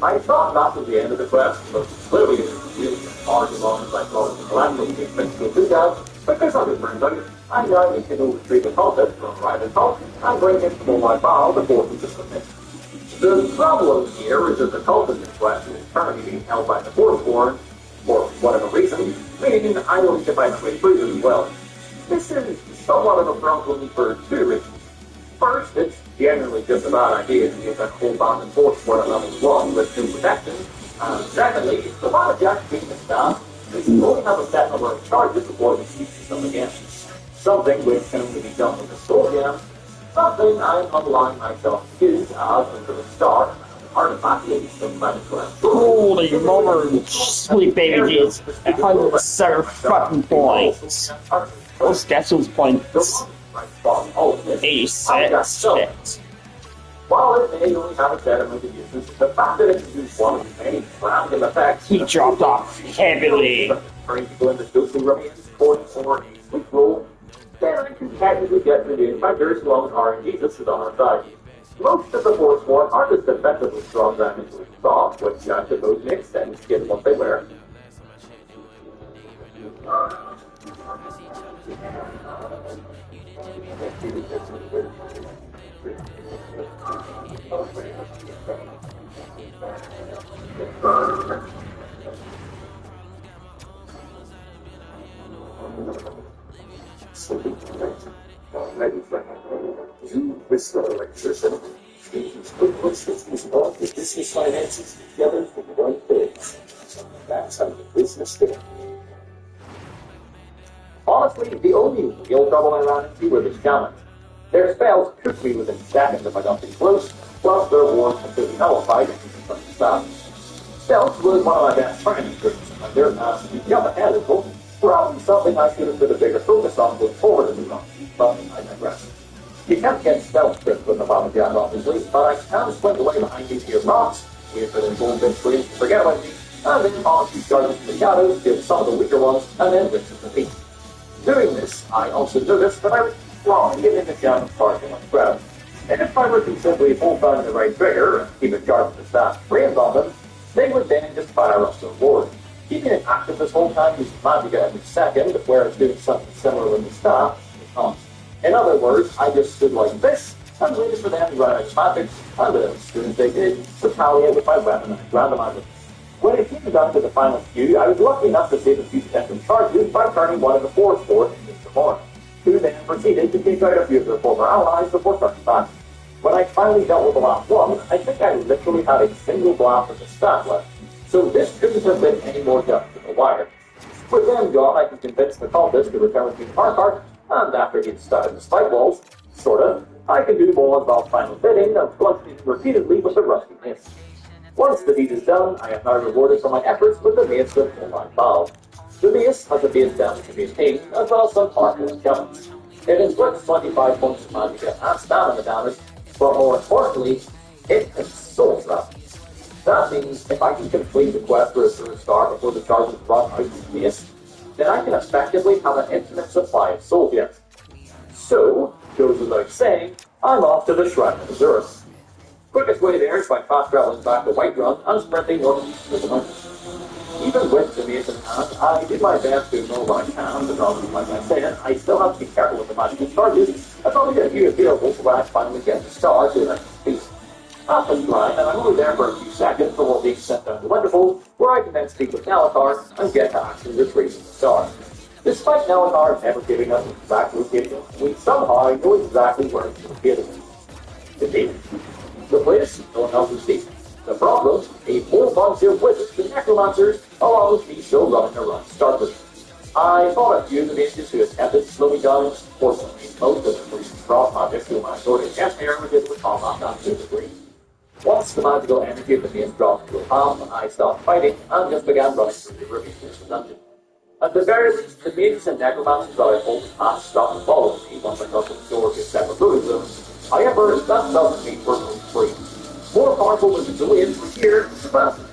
I thought that was the end of the quest, but clearly it was really hard as long as I thought it was land from the principal two guys, because as it turns out, I now need to go retrieve the cultist from Riven Hulk and bring him to Molag Bal before he can submit. The problem here is that the cultist in question is currently being held by the Forsworn, for whatever reason, meaning I will need to find a way through this as well. This is somewhat of a problem for 2 reasons. First, it's generally just a bad idea to get that whole band and Forsworn at level 1 with 2 protection. And secondly, the Wallajack being the staff, we can only have a set number of charges before we use them again. Something which can only be done with a soul gem, something I'm not allowing myself to use as until the start artifact is some kind of quest. Holy mother, sweet babies, 107 fucking points. Let's get those points. 86. Shit. While it may only have a set amount of uses, the fact that it can use one of the many random effects He dropped off heavily. turning people into ghostly remains, for a sweet roll, then I can technically get through the encounter as long as RNG is on our side. Most of the Forsworn aren't as defensively strong as I thought, which I suppose makes sense given what they wear. You whistle electricity. Put all the business finances together for one thing. That's how the business goes. Honestly, the only real trouble I ran into were the shamans. Their spells took me within seconds if I got too close, plus their wards completely nullified and from the staff. Stealth was one of my best friends, and their task to jump ahead a little, probably something I should have put a bigger focus on going forward in the run, but I digress. You can't get stealth trips with the Baba Jack, obviously, but I can sprint away behind these here rocks, wait for them gold bit screens to forget about me, and then pause these charges to the shadows, kill some of the weaker ones, and then rinse and repeat. Doing this, I also noticed that I was wrong getting the shadow charging on the ground. And if I were to simply hold down the right trigger and keep it charged with staff frames on them, they would then just fire up the ward. Keeping it active this whole time using magic every second, whereas doing something similar with the staff is not. In other words, I just stood like this and waited for them to run out of magic, and as soon as they did, retaliate with my weapon and randomize it. When it came down to the final few, I was lucky enough to save a few potential charges by turning one of the force board into the horn, who then proceeded to take out a few of their former allies before turning back. When I finally dealt with the last one, I think I literally had a single blast of the staff left, so this couldn't have been any more depth than the wire. With them gone, I could convince the cultist to return to Parkart, and after he'd started the spike walls, sorta, I could do more about final bidding and bludgeoning repeatedly with the rusty mace. Once the deed is done, I am now rewarded for my efforts with the mace of Full-Line Valve. The mace has a base damage to maintain, as well as some powerful elements. It inflicts 25 points of magic and stamina damage, but more importantly, it can soul trap. That means if I can complete the quest for a third star before the charges run out of the mace, then I can effectively have an infinite supply of soul gems. So, goes without saying, I'm off to the Shrine of Azurus. Quickest way there is by fast traveling back to Whiterun and sprinting northeast to the mountains. Even with the mace in hand, I did my best to know what I can, because, like I said, I still have to be careful with the magical charges, as long as I get a few available so when I finally get the star to the next piece. After the line, and I'm only there for a few seconds before being sent down to Winterfold, where I can then speak with Nelatar and get to actually retrieving the star. Despite Nelatar never giving us an exact location, we somehow know exactly where it's located. Indeed. The place, no one else is deep. The problem, a whole bunch of wizards and necromancers, along with me still running around startless. I fought a few of the mages who attempted to slow me down. Fortunately, most of them were using frost magic, so my sword and chest air was able to combat that to a degree. Once the magical energy of the mace dropped to a half, I stopped fighting and just began running through the ravine of the dungeon. At the very least, the mages and necromancers that I hold past stopped following me once I got to the door to separate loading zones. However, that doesn't mean we're going free. More powerful wizards away from here, surpasses.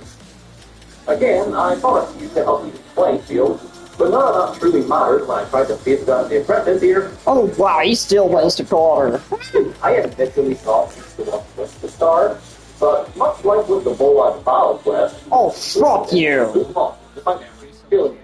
Again, I thought I'd use to help me with the playing field, but none of that truly mattered when I tried to face down the apprentice here. Oh wow, he still wants to call her. I initially thought he was the one to twist the star, but much like with the Full-Line Valve quest, Oh, fuck you. my memory's failing me.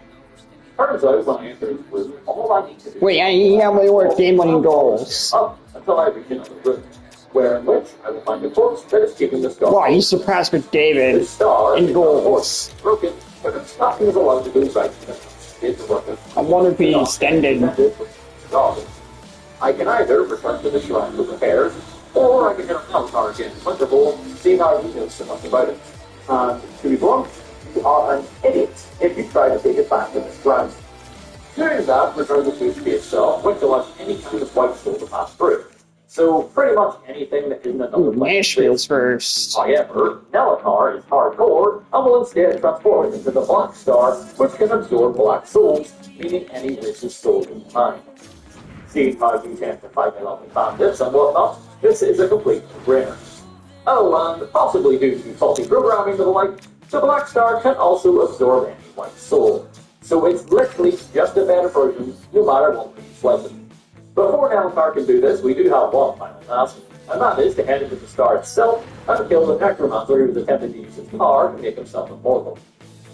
Turns out when I entered the room, all I need to do Wait, how many more game-winning goals? up until I reach another room, where in which I will find a corpse that is keeping the star. Wow, you surpassed with The David star in is goals. broken, but it's nothing is allowed to go right. It's working. I wonder if he extended. I can either return to the shrine for repairs, or I can get a Nelatar again, Winterfold, seeing how he knows so much about it. And to be blunt, you are an idiot if you try to take it back to this ground. Doing that returns the food to itself, which allows any kind of white soul to pass through. So pretty much anything that isn't another Ooh, Nashville's first. However, Nelatar is hardcore and will instead transform it into the Black Star, which can absorb black souls, meaning any witch's soul in time. Seeing how you tend to fight me lovely bandits and whatnot, this is a complete no-brainer. Oh, and possibly due to faulty programming and the like, the Black Star can also absorb any white soul. So it's literally just a better version, no matter what we slice it. Before Nelatar can do this, we do have one final task, and that is to head into the star itself and kill the necromancer who was attempting to use his power to make himself immortal.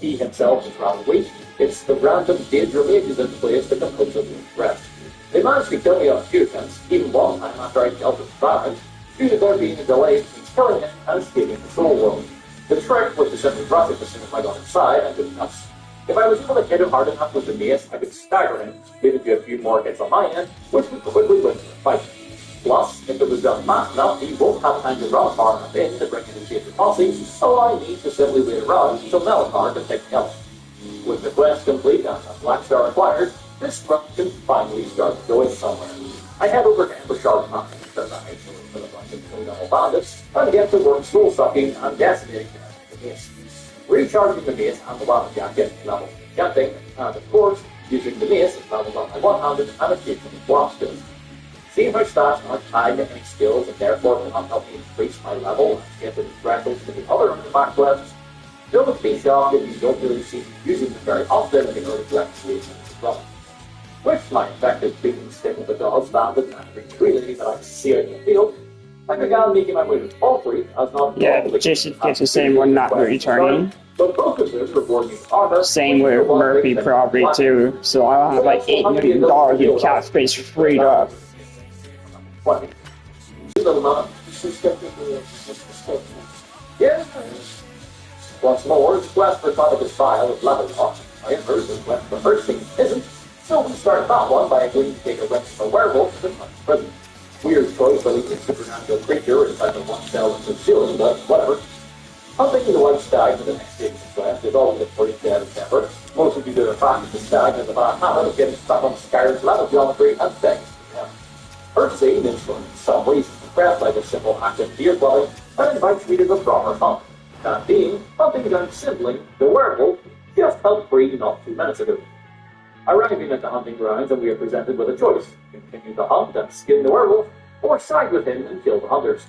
He himself is rather weak. It's the random danger mages in place that compose of the rest. They managed to kill me on a few attempts, even one time after I dealt with Barrett, due to there being a delay between killing him and escaping the soul world. The trick was to simply rush it as soon as I got inside and did nuts. If I was able to hit him hard enough with the mace, I could stagger him, leading to a few more hits on my end, which would quickly win the fight. Plus, if it was done fast enough, he won't have time to run far enough in to bring in his major posse, allowing me to simply wait around until Melanchthon can pick me up. With the quest complete and a Black Star acquired, this run can finally start going somewhere. I head over to Amber Sharp Mountain, because I hate for the bunch of criminal bandits, and get to work soul-sucking and decimating them with the mace. Recharging the mace and the battle jacket level chanting, and of course, using the mace as levels on my one-handed and occasionally blast skills. Seeing how stats aren't tied to any skills and therefore cannot help me increase my level and get to the thresholds to the other artifact quests, don't be shocked if you don't really see me using them very often in order to actually as well. With my effective beating stick with the dogs banded and the tree lady that I see out in the field, I began making my way to Palfrey as not Jason gets the same one not returning. But both of them reward you armor. Same with Murphy probably too. So I'll have like $8 million in cat space freed up. Yeah. Once more, the quest for Chronicles File of Blackhawks. I have heard the quest for first thing isn't, so we start that one by agreeing to take a rent for werewolf to the prison. Weird choice for leaving a supernatural creature inside the one cell and concealing, but whatever. Hunting the white stag for the next stage of quest is always a pretty dead endeavor, mostly due to the fact that the stag has a bad habit of getting stuck on Skyrim's level geometry and things. First scene is for some reason impressed by the simple act of deer dwelling and invites me to the proper hunt. That being, hunting down simply the werewolf just helped free not 2 minutes ago. Arriving at the hunting grounds and we are presented with a choice: continue to hunt and skin the werewolf, or side with him and kill the hunters.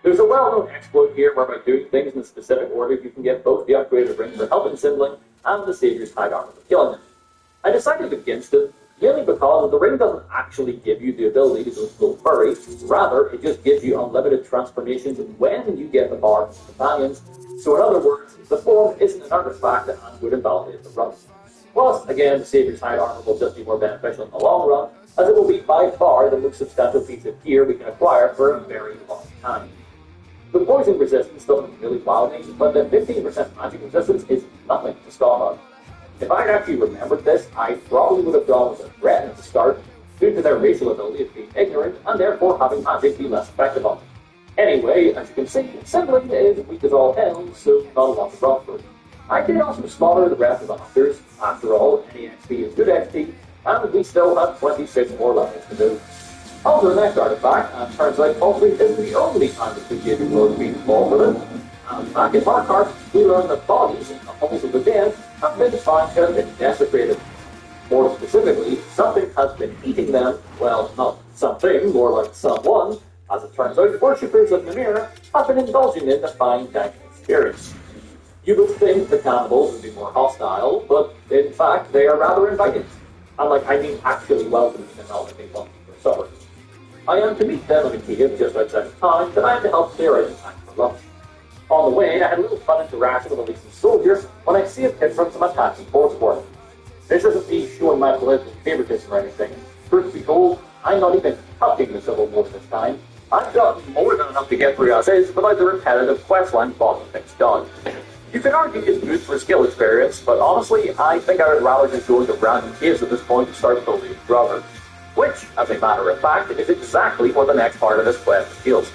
There's a well-known exploit here whereby doing things in a specific order you can get both the upgraded ring for helping Sindling and the Savior's hide armor for killing him. I decided against it, mainly because the ring doesn't actually give you the ability to go full furry, rather it just gives you unlimited transformations when you get the bar from companions, so in other words, the form isn't an artifact and would invalidate the run. Plus, again, the Savior's hide armor will just be more beneficial in the long run, as it will be by far the most substantial piece of gear we can acquire for a very long time. The poison resistance doesn't really wow me, but the 15% magic resistance is nothing to scoff on. If I'd actually remembered this, I probably would have gone with a threat at the start, due to their racial ability of being ignorant and therefore having magic be less effective on them. Anyway, as you can see, Sindling is weak as all hell, so not a lot to run for. I did also slaughter the rest of the hunters. After all, any XP is good XP, and we still have 26 more levels to do. On to the next artifact, and turns out Palfrey isn't the only time that we gave you road being involved with it. And back in Markarth, we learned that bodies in the hovels of the dead have been found to have been desecrated. More specifically, something has been eating them. Well, not something, more like someone. As it turns out, worshippers of Mimir have been indulging in the fine dining experience. You would think the cannibals would be more hostile, but in fact they are rather inviting. And I mean actually welcoming and not letting one for supper. I am to meet them in a cave just outside of town that I am to help clear out in time for lunch. On the way, I had a little fun interaction with a recent soldier when I see a tip from some attacking force. This isn't me showing my political favoritism or anything. Truth be told, I'm not even touching the Civil War this time. I've gotten more than enough to get through as is without the repetitive questline bogging things down. You can argue it's good for skill experience, but honestly, I think I would rather just go into random caves at this point and start building brother. Which, as a matter of fact, is exactly what the next part of this quest feels.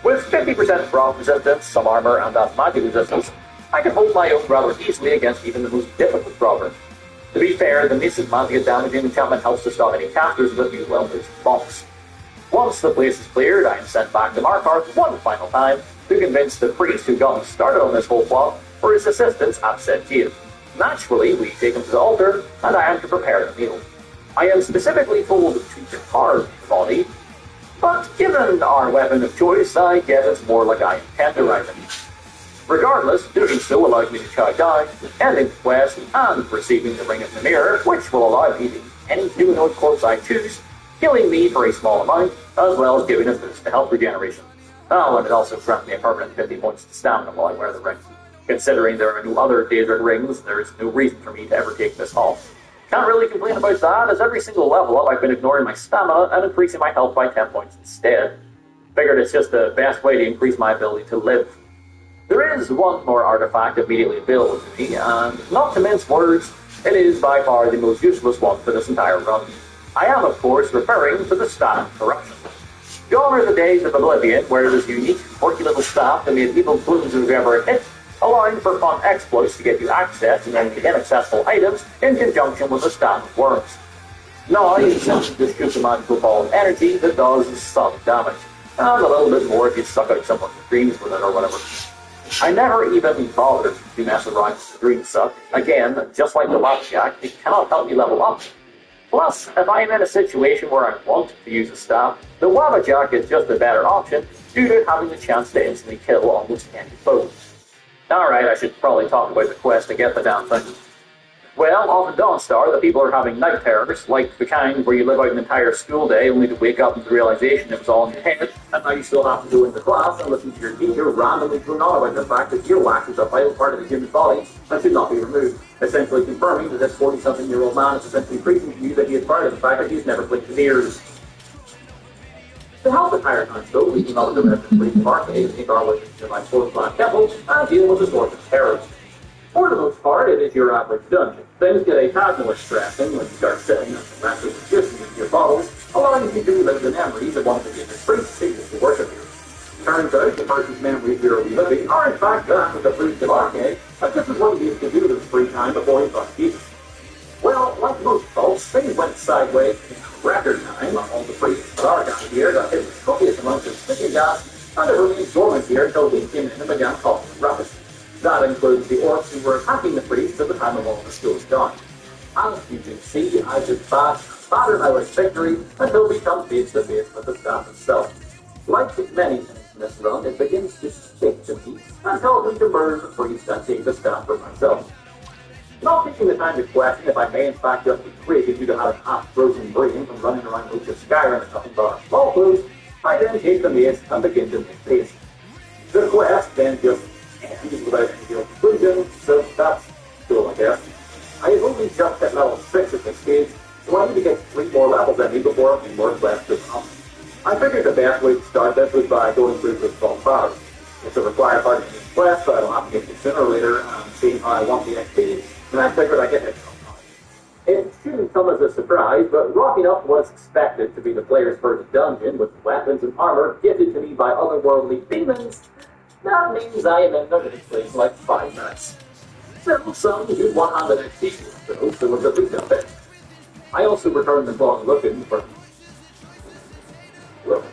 With 50% frost resistance, some armor, and that magic resistance, I can hold my own rather easily against even the most difficult brother. To be fair, the massive magic damaging enchantment helps to stop any casters with these well-placed bombs. Once the place is cleared, I am sent back to Markarth one final time to convince the priest who got me started on this whole plot for his assistance at said cave. Naturally, we take him to the altar, and I am to prepare the meal. I am specifically told to carve the body, but given our weapon of choice, I guess it's more like I am tenderizing. Regardless, doing so allows me to chow down, ending the quest, and receiving the Ring of the Mirror, which will allow me to eat any humanoid corpse I choose, healing me for a small amount, as well as giving a boost to health regeneration. Oh, and it also grants me a permanent 50 points to stamina while I wear the ring. Considering there are no other desert rings, there's no reason for me to ever take this haul. Can't really complain about that, as every single level up I've been ignoring my stamina and increasing my health by 10 points instead. Figured it's just the best way to increase my ability to live. There is one more artifact immediately available to me, and not to mince words, it is by far the most useless one for this entire run. I am, of course, referring to the Staff Corruption. Gone are the days of Oblivion, where this unique, quirky little staff that made evil plumes who've ever hit, allowing for fun exploits to get you access to many inaccessible items in conjunction with the Staff of Worms. Now, you simply just shoot a magical ball of energy that does some damage, and a little bit more if you suck out someone's dreams with it or whatever. I never even bothered to mess around with the dream suck. Again, just like the Blackjack, it cannot help me level up. Plus, if I'm in a situation where I want to use a staff, the Wabbajack is just a better option due to having the chance to instantly kill almost any foe. Alright, I should probably talk about the quest to get the damn thing. Well, on the Dawnstar, the people are having night terrors, like the kind where you live out an entire school day only to wake up with the realization it was all in your head, and now you still have to go into class and listen to your teacher randomly drone on about the fact that earwax is a vital part of the human body and should not be removed, essentially confirming that this 40-something-year-old man is essentially preaching to you that he is proud of the fact that he's never clicked his ears. To help the higher times, though, we can also have the brief arcade, take our way to my fourth-class temple, and deal with the source of terror. For the most part, it is your average dungeon. Things get a tad more stressing when you start setting up the massive magician in your bottles, allowing you to relive the memories of one of the different priests who used to worship you. Turns out the person's memories you're reliving are in fact that of the priest of Arcade, and this is what he used to do with his free time before he found Jesus. Well, like most folks, things went sideways in record time. All the priests of our guy here got hit with copious amounts of sticky gas, and it remained dormant here until we came in and began calling them rubbish. That includes the orcs who were attacking the priests at the time of all the school's done. As you can see, I just battered my way to victory until we come face to face with the staff itself. Like many things in this run, it begins to stick to me until I to murder the priest and take the staff for myself. Not taking the time to question if I may in fact just be crazy due to having half-frozen brain from running around with just Skyrim and nothing but a small clues, I then take the mace and begin to make pace. The quest then just ends without any real conclusion, so that's cool, I guess. I have only just hit level 6 at this stage, so I need to get 3 more levels in me before I can work less to come. I figured the best way to start this was by going through the small powers. It's a required part of the quest, so I don't have to get it sooner or later and see how I want the XP, and I figured I'd get it sometime. It shouldn't come as a surprise, but rocking up was expected to be the player's first dungeon with weapons and armor gifted to me by otherworldly demons. That means I am in the right place in like 5 minutes. Still, some good one-handed XP, though, so it was at least a bit. I also returned the ball looking for... Look.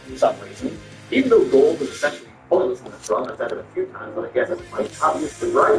For some reason, even though gold is essentially pointless in this run, I've said it a few times, but I guess it's my obvious to right.